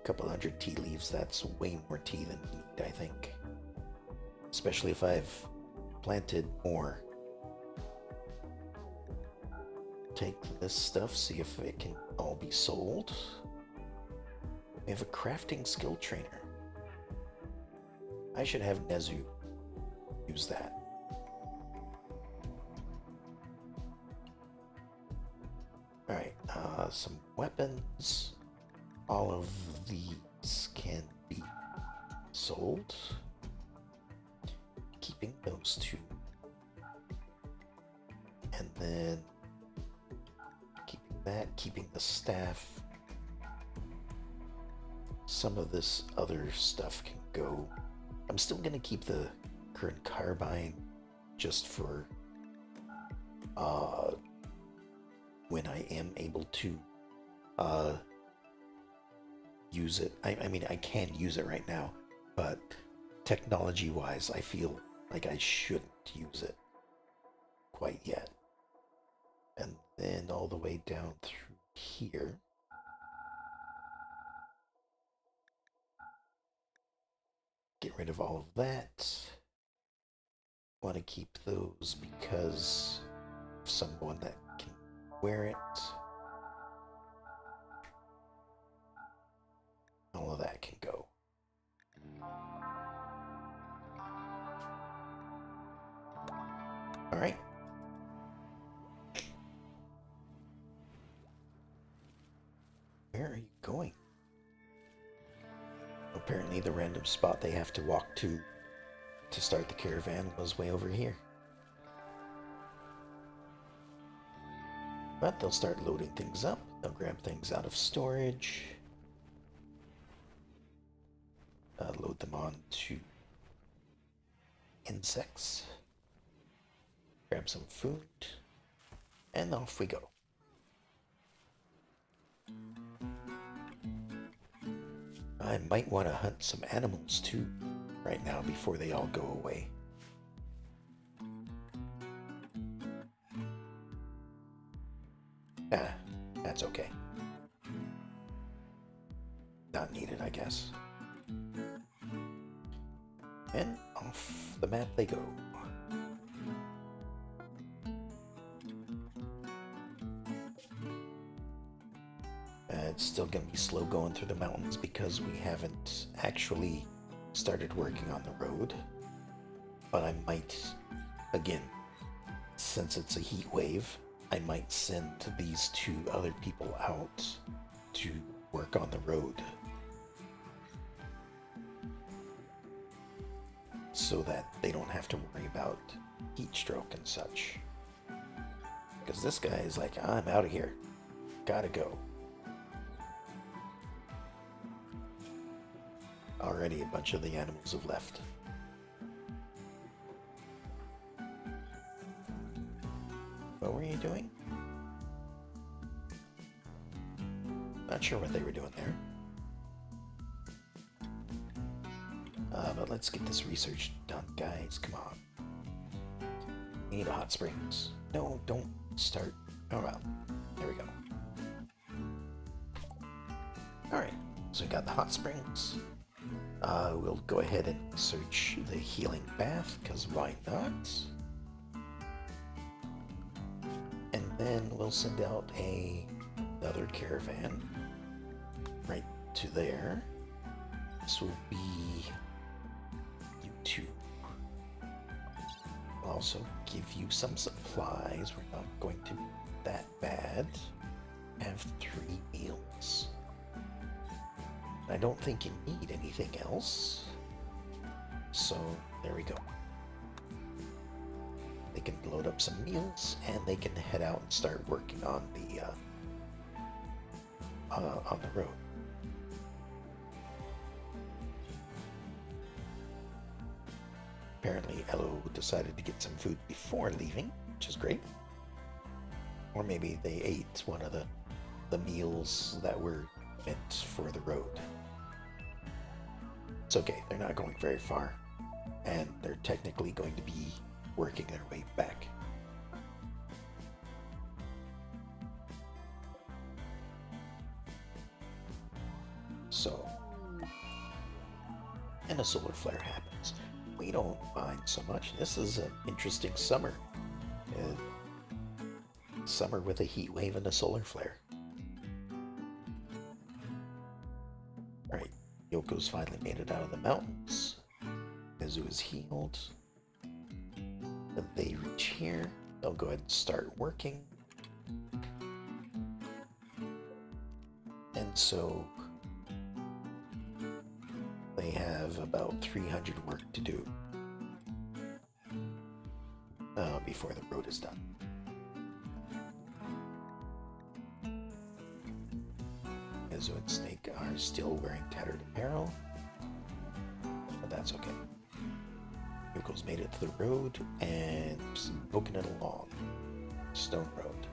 Couple hundred tea leaves, that's way more tea than we need, I think. Especially if I've planted more. Take this stuff, see if it can all be sold. We have a crafting skill trainer. I should have Nezu use that. Alright, some weapons. All of these can be sold. Keeping those two. And then keeping that, keeping the staff. Some of this other stuff can go. I'm still gonna keep the current carbine just for when I am able to use it. I mean, I can use it right now, but technology-wise, I feel like I shouldn't use it quite yet. And then all the way down through here. Get rid of all of that. Want to keep those because of someone that can wear it. All of that can go. All right. Where are you going? Apparently the random spot they have to walk to start the caravan was way over here. But they'll start loading things up. They'll grab things out of storage. Load them on to insects. Grab some food. And off we go. I might want to hunt some animals too, right now, before they all go away. That's okay. Not needed, I guess. And off the map they go. It's still going to be slow going through the mountains because we haven't actually started working on the road. But I might, again, since it's a heat wave, I might send these two other people out to work on the road. So that they don't have to worry about heat stroke and such. Because this guy is like, I'm out of here. Gotta go. Already a bunch of the animals have left. What were you doing? Not sure what they were doing there. But let's get this research done, guys. Come on. We need a hot springs. No, don't start. Oh well, there we go. Alright, so we got the hot springs. We'll go ahead and search the healing bath, because why not? And then we'll send out another caravan right to there. This will be you two. I'll also give you some supplies. We're not going to be that bad. Have 3 meals. I don't think you need anything else. So there we go. They can load up some meals and they can head out and start working on the road. Apparently Elo decided to get some food before leaving, which is great. Or maybe they ate one of the meals that were meant for the road. It's okay, they're not going very far, and they're technically going to be working their way back. So, and a solar flare happens. We don't mind so much. This is an interesting summer. Summer with a heat wave and a solar flare. Alright, Yoko's finally made it out of the mountains. Mizu is healed. When they reach here, they'll go ahead and start working. And so they have about 300 work to do before the road is done. Mizu and Snake are still wearing tattered apparel, but that's okay. Yuko's made it to the road and poking it along. Stone road.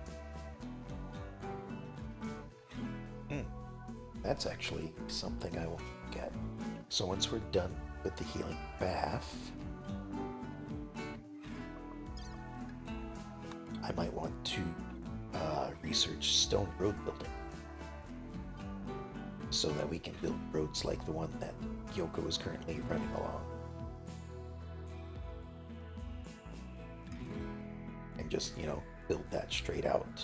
That's actually something I will get. So once we're done with the healing bath, I might want to research stone road building so that we can build roads like the one that Yoko is currently running along. And just, build that straight out.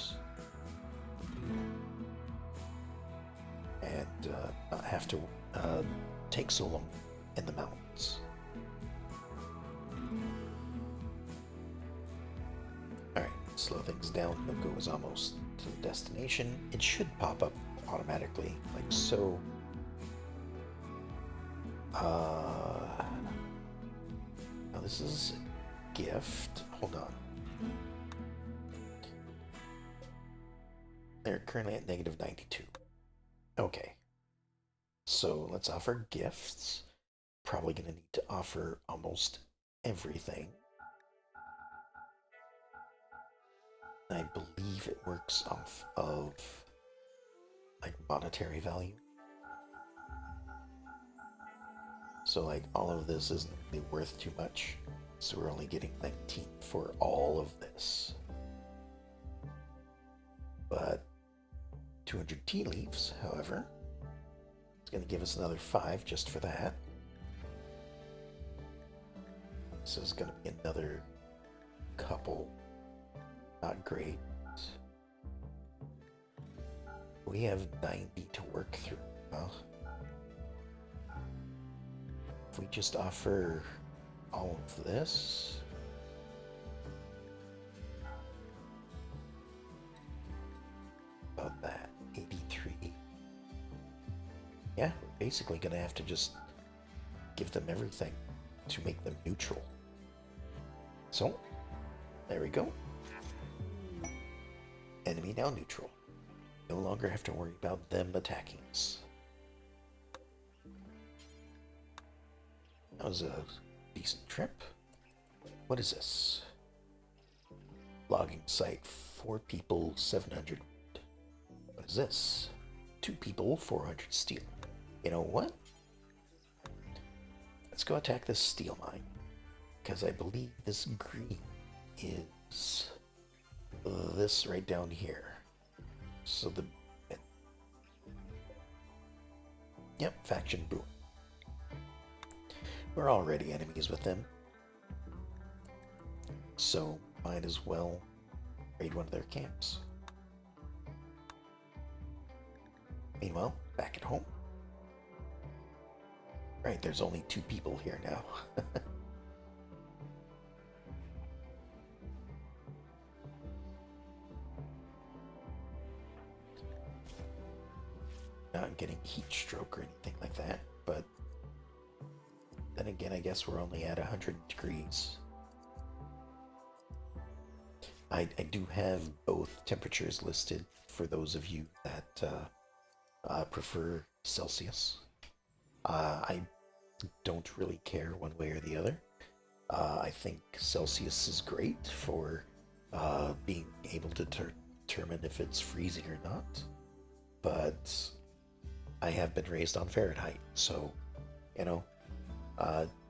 And not have to take so long in the mountains. Alright, slow things down. Yoko is almost to the destination. It should pop up automatically, like so. Now this is a gift. Hold on. They're currently at negative 92. Okay. So let's offer gifts. Probably going to need to offer almost everything. I believe it works off of like monetary value. So like all of this isn't really worth too much. So we're only getting 19 for all of this. But 200 tea leaves, however, it's going to give us another 5 just for that. This is going to be another couple. Not great. We have 90 to work through. Well, if we just offer all of this, about that, 83. Yeah, we're basically gonna have to just give them everything to make them neutral. So, there we go. Enemy now neutral. No longer have to worry about them attacking us. That was a decent trip. What is this? Logging site, 4 people, 700 wood. What is this? 2 people, 400 steel. You know what? Let's go attack this steel mine. Because I believe this green is this this right down here. So the... Yep, faction boom. We're already enemies with them. So might as well raid one of their camps. Meanwhile, back at home. Right, there's only 2 people here now. Not getting heat stroke or anything like that, but then again, I guess we're only at 100 degrees. I do have both temperatures listed for those of you that prefer Celsius. I don't really care one way or the other. I think Celsius is great for being able to determine if it's freezing or not, but I have been raised on Fahrenheit, so, you know,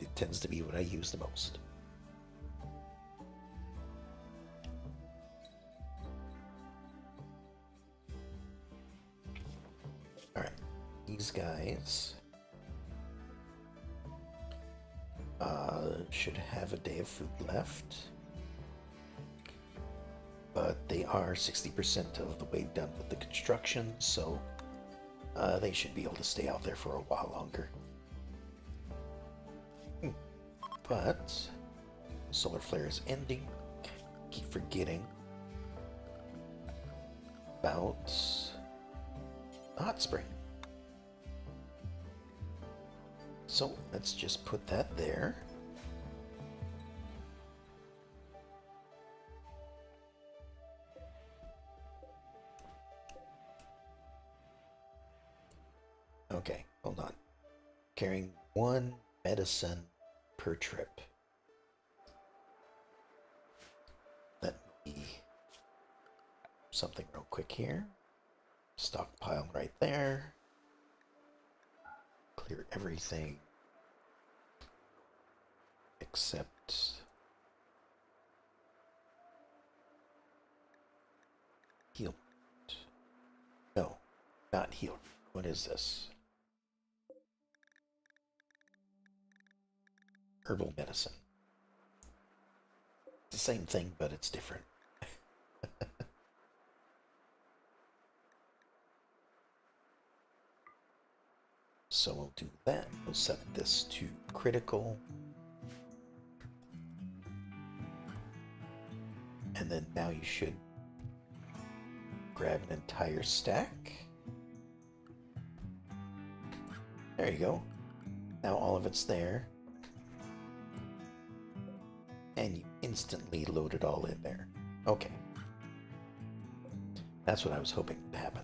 it tends to be what I use the most. Alright, these guys should have a day of food left, but they are 60% of the way done with the construction, so they should be able to stay out there for a while longer. But solar flare is ending. Keep forgetting about the hot spring. So let's just put that there. Okay, hold on. Carrying 1 medicine per trip. Let me something real quick here. Stockpile right there. Clear everything except heal. No, not heal. What is this? Herbal medicine. It's the same thing, but it's different. So we'll do that. We'll set this to critical. And then now you should grab an entire stack. There you go. Now all of it's there. And you instantly load it all in there. Okay. That's what I was hoping would happen.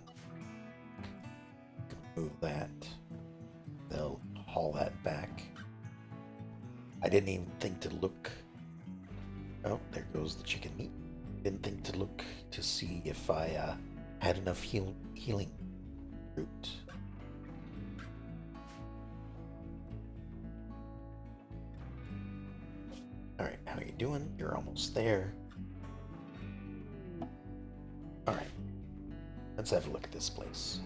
Move that. They'll haul that back. I didn't even think to look. Oh, there goes the chicken meat. Didn't think to look to see if I had enough healing root. Alright, how you doing? You're almost there. Alright, let's have a look at this place.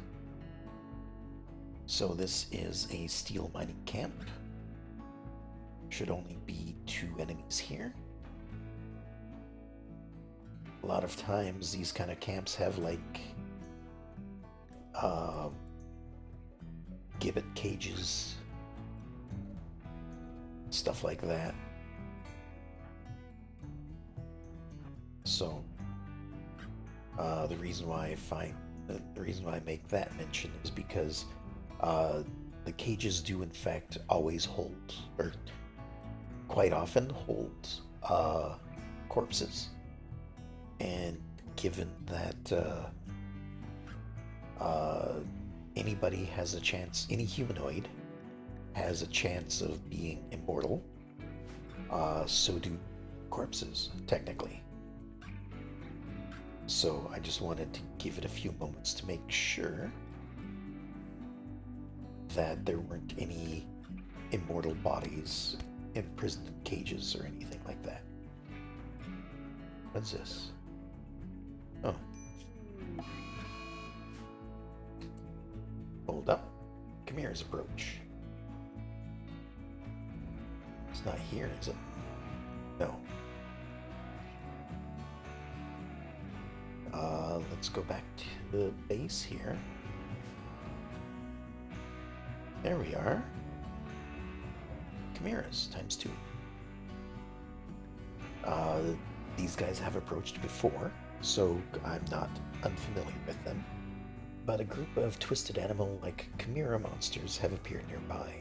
So this is a steel mining camp. Should only be 2 enemies here. A lot of times these kind of camps have like gibbet cages, stuff like that. So the reason why I make that mention is because the cages do in fact always hold, or quite often hold, corpses. And given that anybody has a chance, any humanoid has a chance of being immortal, so do corpses, technically. So I just wanted to give it a few moments to make sure that there weren't any immortal bodies imprisoned in cages or anything like that. What's this? Oh. Hold up. Chimera's approach. It's not here, is it? No. Let's go back to the base here. There we are. Chimeras times 2. These guys have approached before, so I'm not unfamiliar with them. But a group of twisted animal-like chimera monsters have appeared nearby.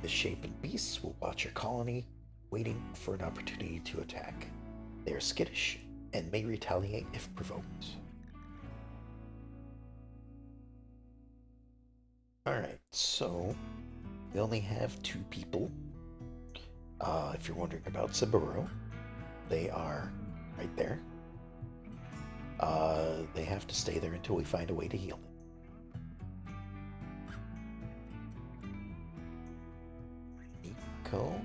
The shapen beasts will watch your colony, waiting for an opportunity to attack. They are skittish and may retaliate if provoked. Alright, so we only have 2 people. If you're wondering about Saburo, they are right there. They have to stay there until we find a way to heal them. Nico,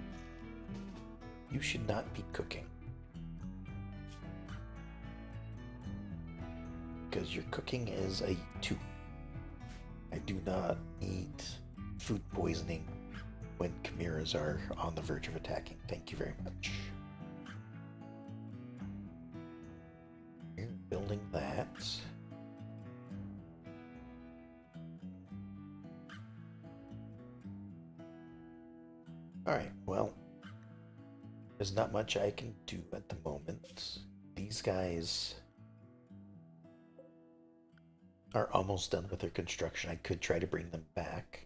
you should not be cooking. Because your cooking is a 2. I do not need food poisoning when chimeras are on the verge of attacking. Thank you very much. You're building that. Alright, well, there's not much I can do at the moment. These guys are almost done with their construction. I could try to bring them back,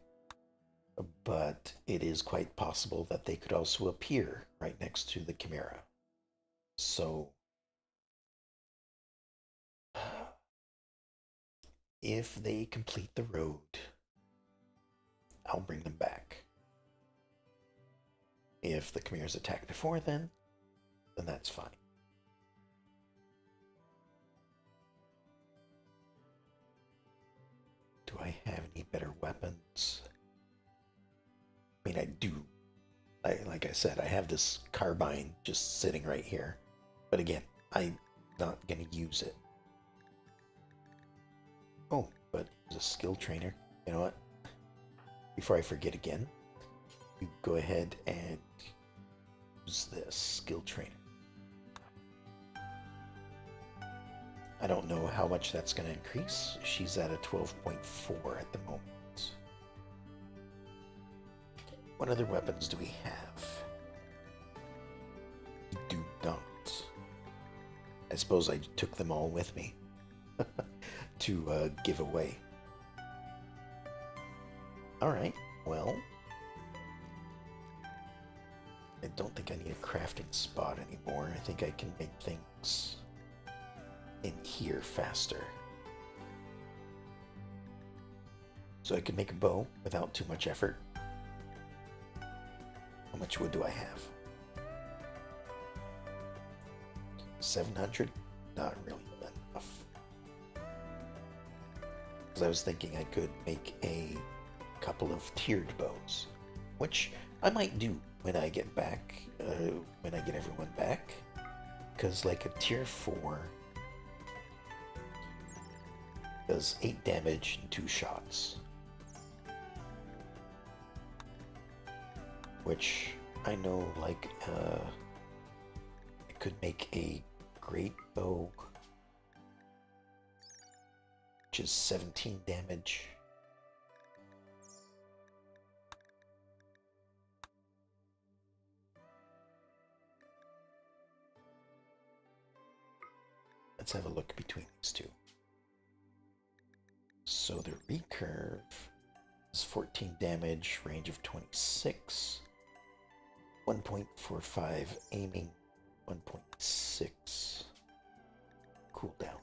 but it is quite possible that they could also appear right next to the Chimera. So, if they complete the road, I'll bring them back. If the Chimeras attack before then that's fine. Do I have any better weapons? I mean, I do. Like I said, I have this carbine just sitting right here. But again, I'm not going to use it. Oh, but it's a skill trainer. You know what? Before I forget again, you go ahead and use this skill trainer. I don't know how much that's going to increase. She's at a 12.4 at the moment. What other weapons do we have? We do not. I suppose I took them all with me to give away. Alright, well, I don't think I need a crafting spot anymore. I think I can make things in here faster. So I can make a bow without too much effort. How much wood do I have? 700? Not really enough. Because I was thinking I could make a couple of tiered bows, which I might do when I get back, when I get everyone back. Because like a tier 4 does 8 damage in 2 shots. Which I know, like, I could make a great bow, which is 17 damage. Let's have a look between these two. So the recurve is 14 damage, range of 26, 1.45 aiming, 1.6 cooldown.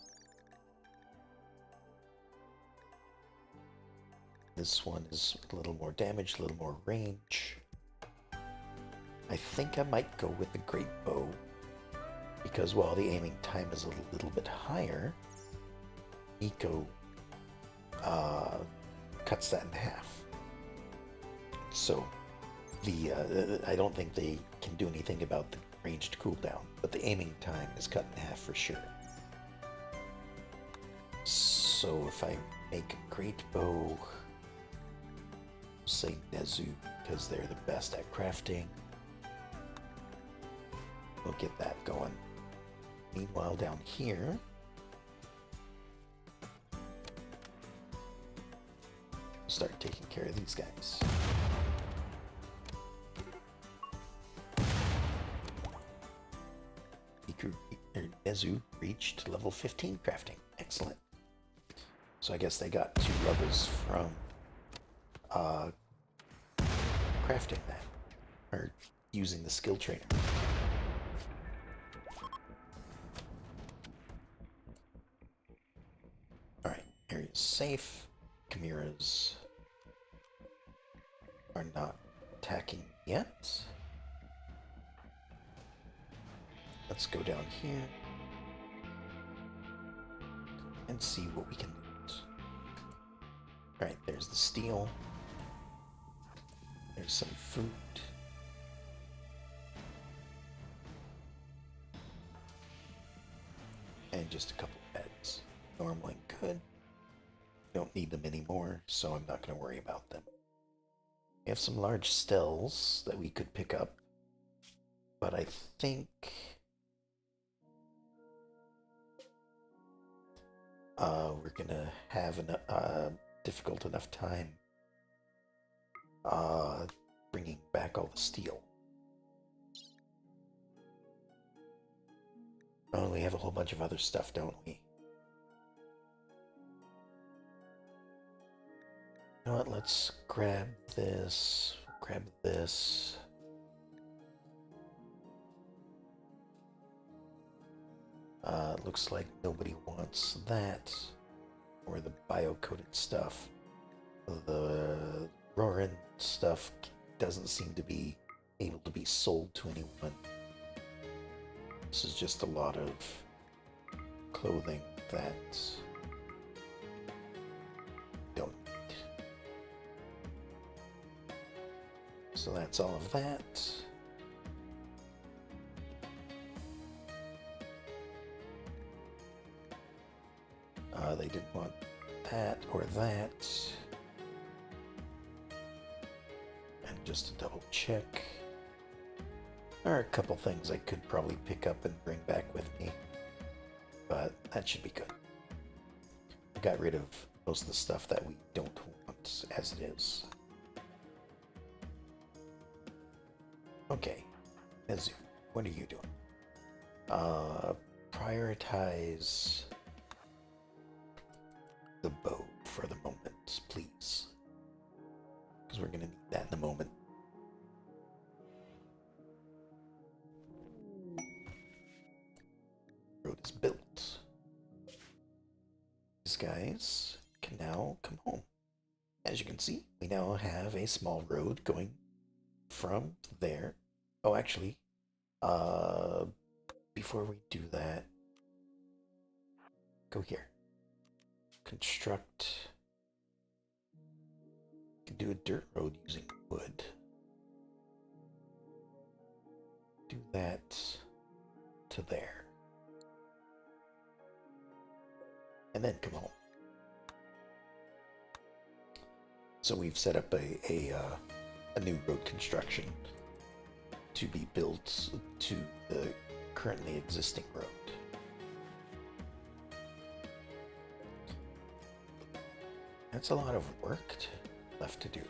This one is a little more damage, a little more range. I think I might go with the great bow, because while the aiming time is a little bit higher, Nico cuts that in half. So I don't think they can do anything about the ranged cooldown, but the aiming time is cut in half for sure. So if I make a great bow, say Nezu, because they're the best at crafting, we'll get that going. Meanwhile, down here, we'll start taking care of these guys. Nezu reached level 15 crafting. Excellent. So I guess they got 2 levels from crafting that, or using the skill trainer. Alright, area's safe. Chimeras are not attacking yet. Let's go down here and see what we can do. Alright, there's the steel. There's some food. And just a couple of beds. Normal and good. Don't need them anymore, so I'm not going to worry about them. We have some large stills that we could pick up, but I think we're gonna have a difficult enough time bringing back all the steel. Oh, we have a whole bunch of other stuff, don't we? You know what, let's grab this, grab this. Looks like nobody wants that, or the bio-coated stuff. The Roarin stuff doesn't seem to be able to be sold to anyone. This is just a lot of clothing that don't need. So that's all of that. They didn't want that or that. And just to double check, there are a couple things I could probably pick up and bring back with me, but that should be good. I got rid of most of the stuff that we don't want as it is. Okay, Nezu, what are you doing? Prioritize the bow for the moment, please. Because we're going to need that in a moment. Road is built. These guys can now come home. As you can see, we now have a small road going from there. Oh, actually, before we do that, go here. Construct. You can do a dirt road using wood. Do that to there. And then come home. So we've set up a new road construction to be built to the currently existing road. That's a lot of work left to do.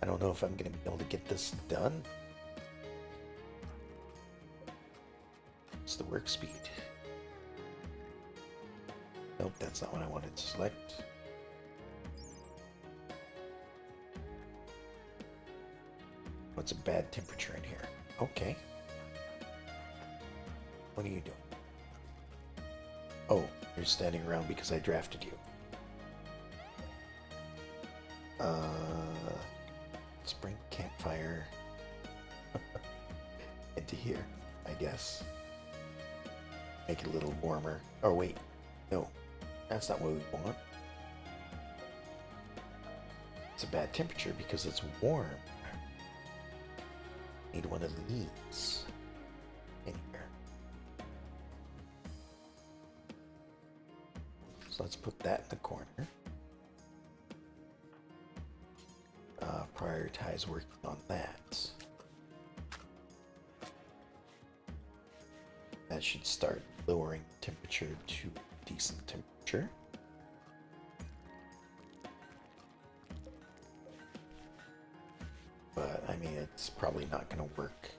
I don't know if I'm going to be able to get this done. It's the work speed. Nope, that's not what I wanted to select. What's a bad temperature in here? Okay. What are you doing? Oh, you're standing around because I drafted you. Let's bring campfire into here, I guess. Make it a little warmer. Oh wait, no, that's not what we want. It's a bad temperature because it's warm. Need one of these in here. So let's put that in the corner. Prioritize working on that. That should start lowering the temperature to a decent temperature. But, I mean, it's probably not going to work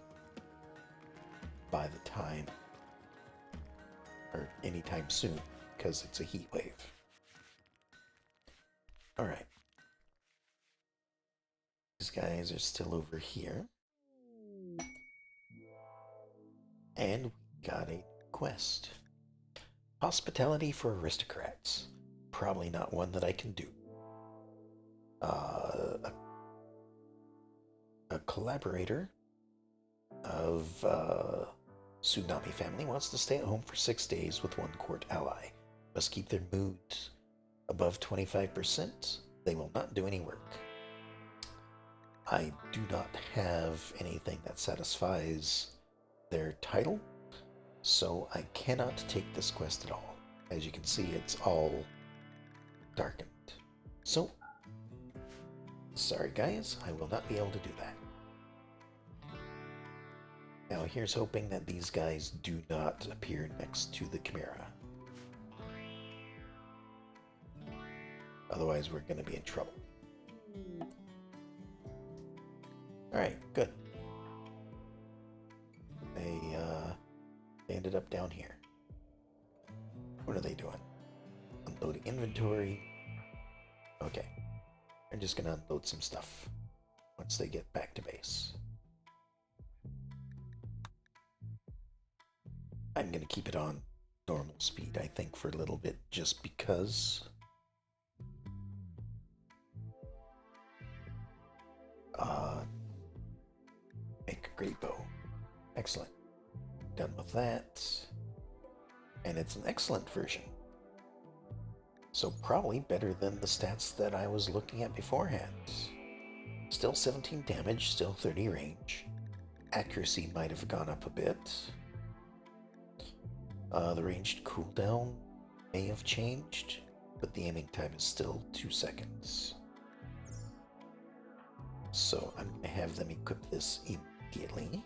by the time, or anytime soon, because it's a heat wave. Alright. These guys are still over here. And we got a quest. Hospitality for aristocrats. Probably not one that I can do. A collaborator of Tsunami family wants to stay at home for 6 days with one court ally. Must keep their mood above 25%. They will not do any work. I do not have anything that satisfies their title, so I cannot take this quest at all. As you can see, it's all darkened. So, sorry guys, I will not be able to do that. Now here's hoping that these guys do not appear next to the Chimera. Otherwise we're going to be in trouble. Alright, good. They ended up down here. What are they doing? Unloading inventory. Okay. They're just gonna unload some stuff once they get back to base. I'm gonna keep it on normal speed, I think, for a little bit, just because. Make a great bow. Excellent. Done with that. And it's an excellent version. So probably better than the stats that I was looking at beforehand. Still 17 damage, still 30 range. Accuracy might have gone up a bit. The ranged cooldown may have changed, but the aiming time is still 2 seconds. So I'm going to have them equip this immediately.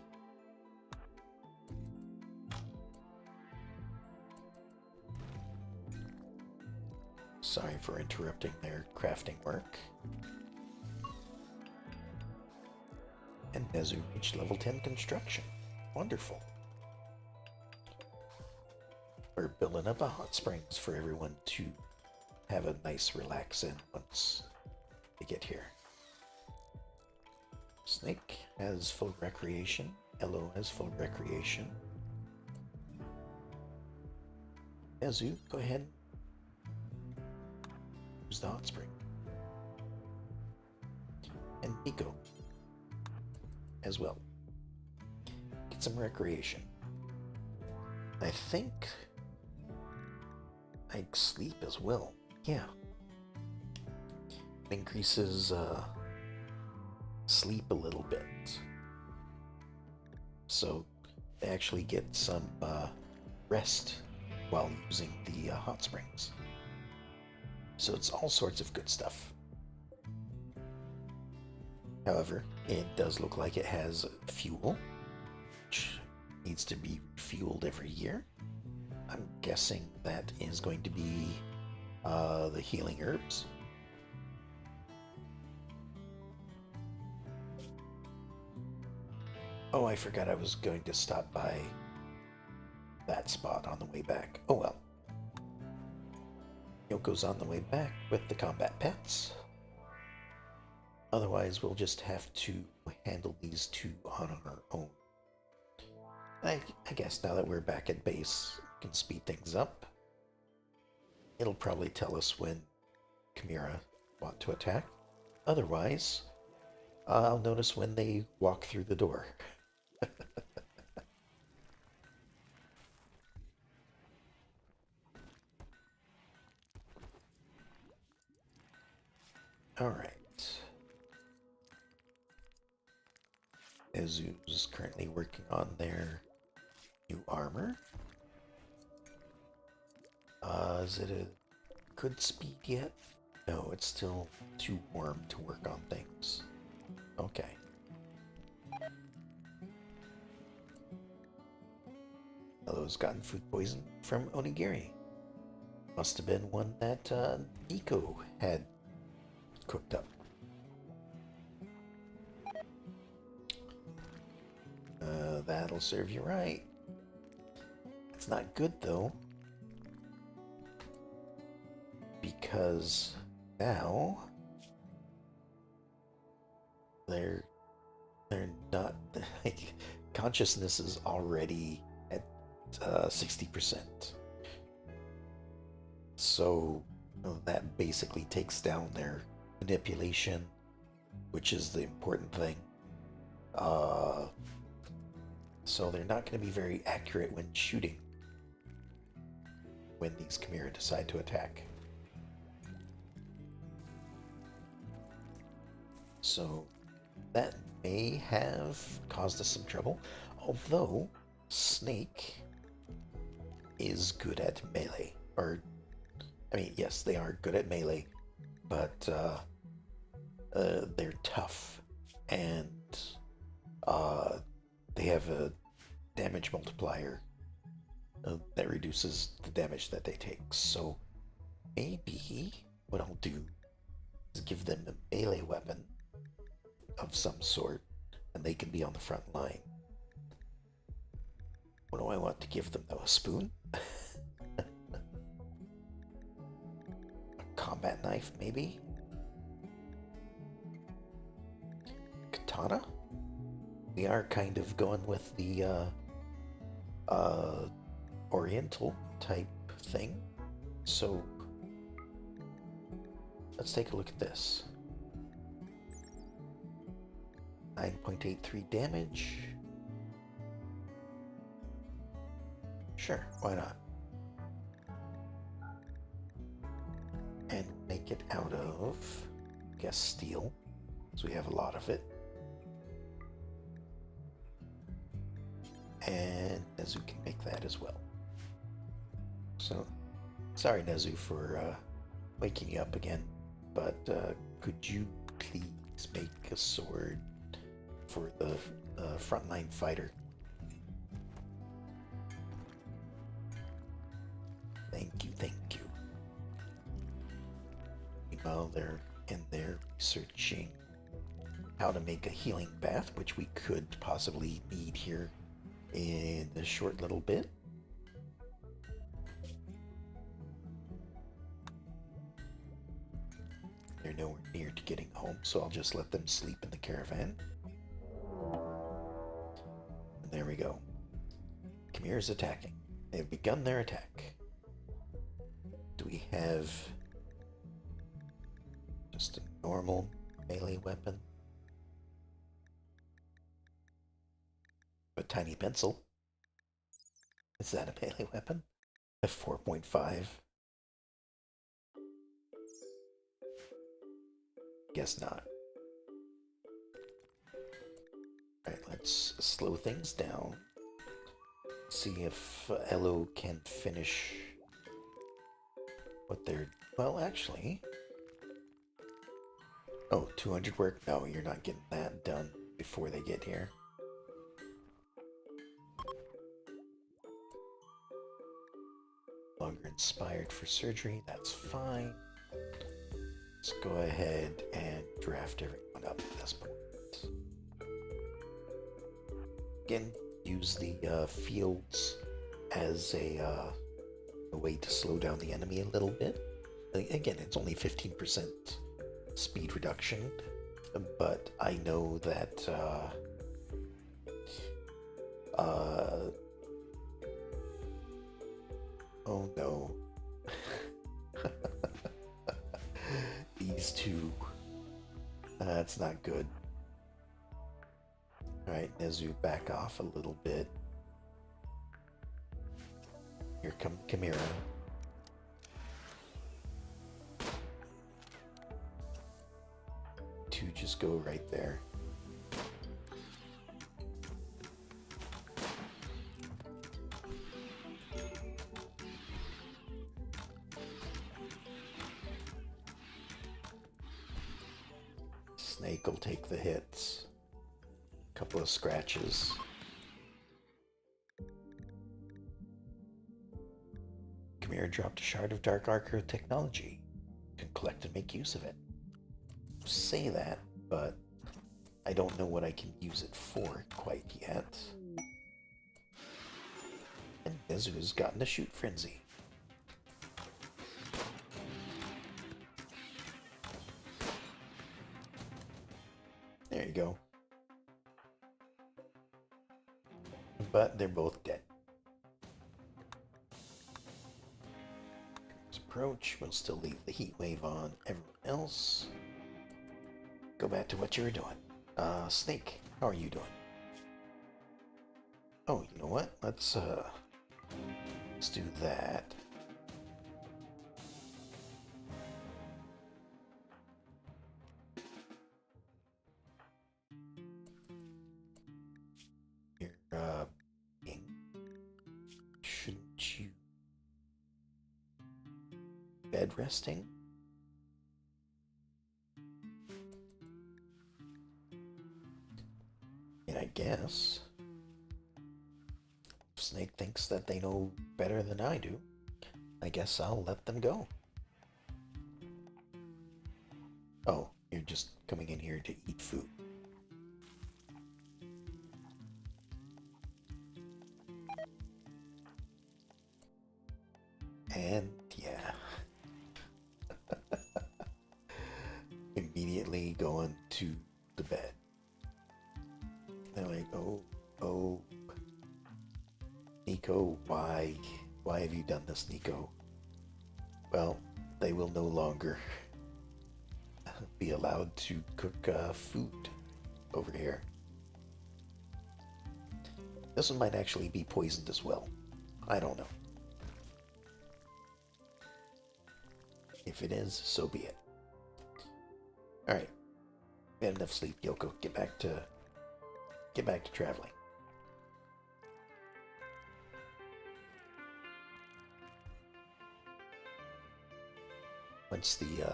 Sorry for interrupting their crafting work. And Nezu reached level 10 construction. Wonderful. We're building up a hot springs for everyone to have a nice relax in once they get here. Snake has full recreation. Elo has full recreation. Nezu, go ahead. Use the hot spring. And Nico as well. Get some recreation. I think I sleep as well. Yeah. It increases sleep a little bit. So they actually get some rest while using the hot springs. So it's all sorts of good stuff. However, it does look like it has fuel, which needs to be fueled every year. I'm guessing that is going to be the healing herbs. Oh, I forgot I was going to stop by that spot on the way back. Oh well. Yoko's on the way back with the combat pets. Otherwise, we'll just have to handle these two on our own. I guess now that we're back at base, we can speed things up. It'll probably tell us when Chimera want to attack. Otherwise, I'll notice when they walk through the door. Alright. Nezu's currently working on their new armor. Is it a good speed yet? No, it's still too warm to work on things. Okay. Hello's gotten food poison from onigiri. Must have been one that Nico had cooked up. That'll serve you right. It's not good though, because now they're not like consciousness is already at 60%. So that basically takes down their manipulation, which is the important thing. So they're not going to be very accurate when shooting when these Chimera decide to attack. So that may have caused us some trouble, although Snake is good at melee. Or, I mean, yes, they are good at melee, but they're tough, and they have a damage multiplier that reduces the damage that they take. So maybe what I'll do is give them a melee weapon of some sort, and they can be on the front line. What do I want to give them though? A spoon? A combat knife, maybe? Katana? We are kind of going with the Oriental type thing. So let's take a look at this. 9.83 damage. Sure, why not? And make it out of, I guess, steel, so we have a lot of it. And Nezu can make that as well. So, sorry Nezu for waking you up again, but could you please make a sword for the frontline fighter? Thank you, thank you. Meanwhile, they're in there researching how to make a healing bath, which we could possibly need here in a short little bit. They're nowhere near to getting home, so I'll just let them sleep in the caravan. And there we go. Chimera's attacking. They've begun their attack. Do we have just a normal melee weapon? A tiny pencil. Is that a melee weapon? A 4.5. Guess not. Alright, let's slow things down. See if Elo can finish what they're... Well, actually... Oh, 200 work? No, you're not getting that done before they get here. Longer inspired for surgery, that's fine. Let's go ahead and draft everyone up at this point. Again, use the fields as a way to slow down the enemy a little bit. Again, it's only 15% speed reduction, but I know that oh no. These two. That's not good. Alright, Nezu, back off a little bit. Here come Chimera. Two just go right there. Snake will take the hits. Couple of scratches. Chimera dropped a shard of Dark Archer technology. You can collect and make use of it. Say that, but I don't know what I can use it for quite yet. And Nezu's gotten a shoot frenzy. There you go. But they're both dead. Approach. We'll still leave the heat wave on everyone else. Go back to what you were doing. Snake, how are you doing? Oh, you know what? Let's do that. You're shouldn't you bed resting? And I guess if Snake thinks that they know better than I do, I guess I'll let them go. Oh, you're just coming in here to eat food. And yeah. Immediately going to the bed. They're like, oh, Nico, why have you done this, Nico? Well, they will no longer be allowed to cook food over here. This one might actually be poisoned as well. I don't know. If it is, so be it. Alright. We had enough sleep, Yoko. Get back to traveling. Once the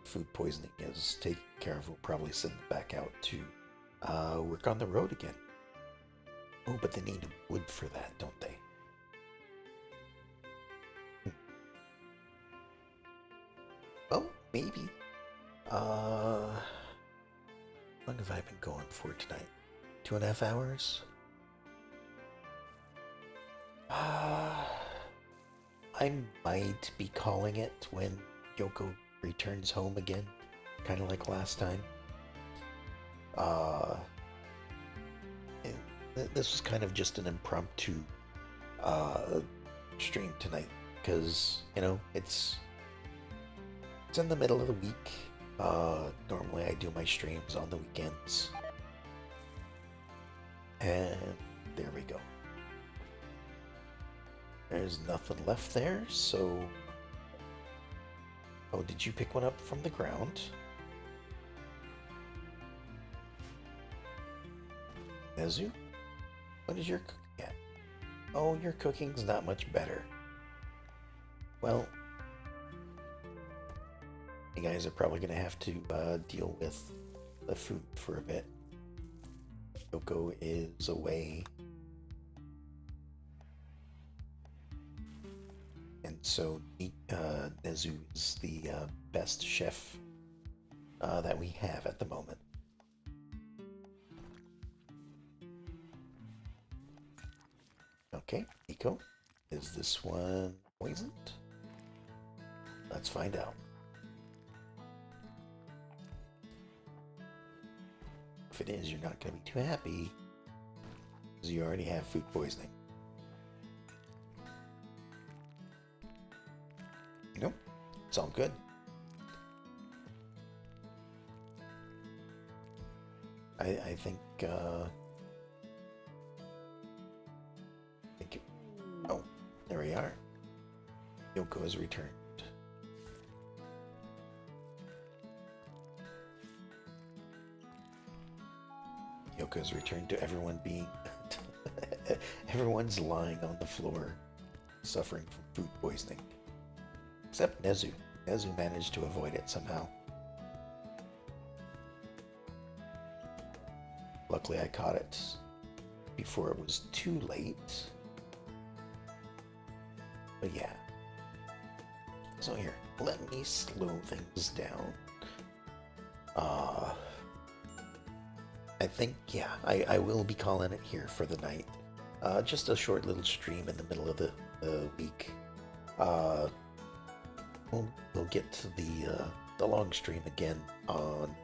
food poisoning is taken care of, we'll probably send them back out to work on the road again. Oh, but they need wood for that, don't they? Oh, maybe. How long have I been going for tonight? 2.5 hours? I might be calling it when Yoko returns home again, kind of like last time. This was kind of just an impromptu stream tonight, because, you know, it's in the middle of the week. Normally I do my streams on the weekends. And there we go. There's nothing left there, so... Oh, did you pick one up from the ground? Nezu? What is your cooking at? Oh, your cooking's not much better. Well, you guys are probably going to have to deal with the food for a bit. Yoko is away. And so Nezu is the best chef that we have at the moment. Okay, Nico, is this one poisoned? Let's find out. If it is, you're not going to be too happy, because you already have food poisoning. Nope, it's all good. I think, oh, there we are. Yoko has returned. Yoko has returned to everyone being... Everyone's lying on the floor, suffering from food poisoning. Except Nezu. Nezu managed to avoid it somehow. luckily I caught it before it was too late. But yeah. So here, let me slow things down. I think, yeah, I will be calling it here for the night. Just a short little stream in the middle of the week. Uh, we'll get to the long stream again on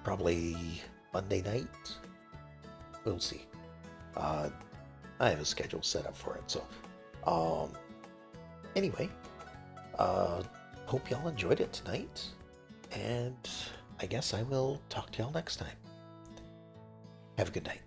probably Monday night. We'll see. I have a schedule set up for it, so anyway, hope y'all enjoyed it tonight, and I guess I will talk to y'all next time. Have a good night.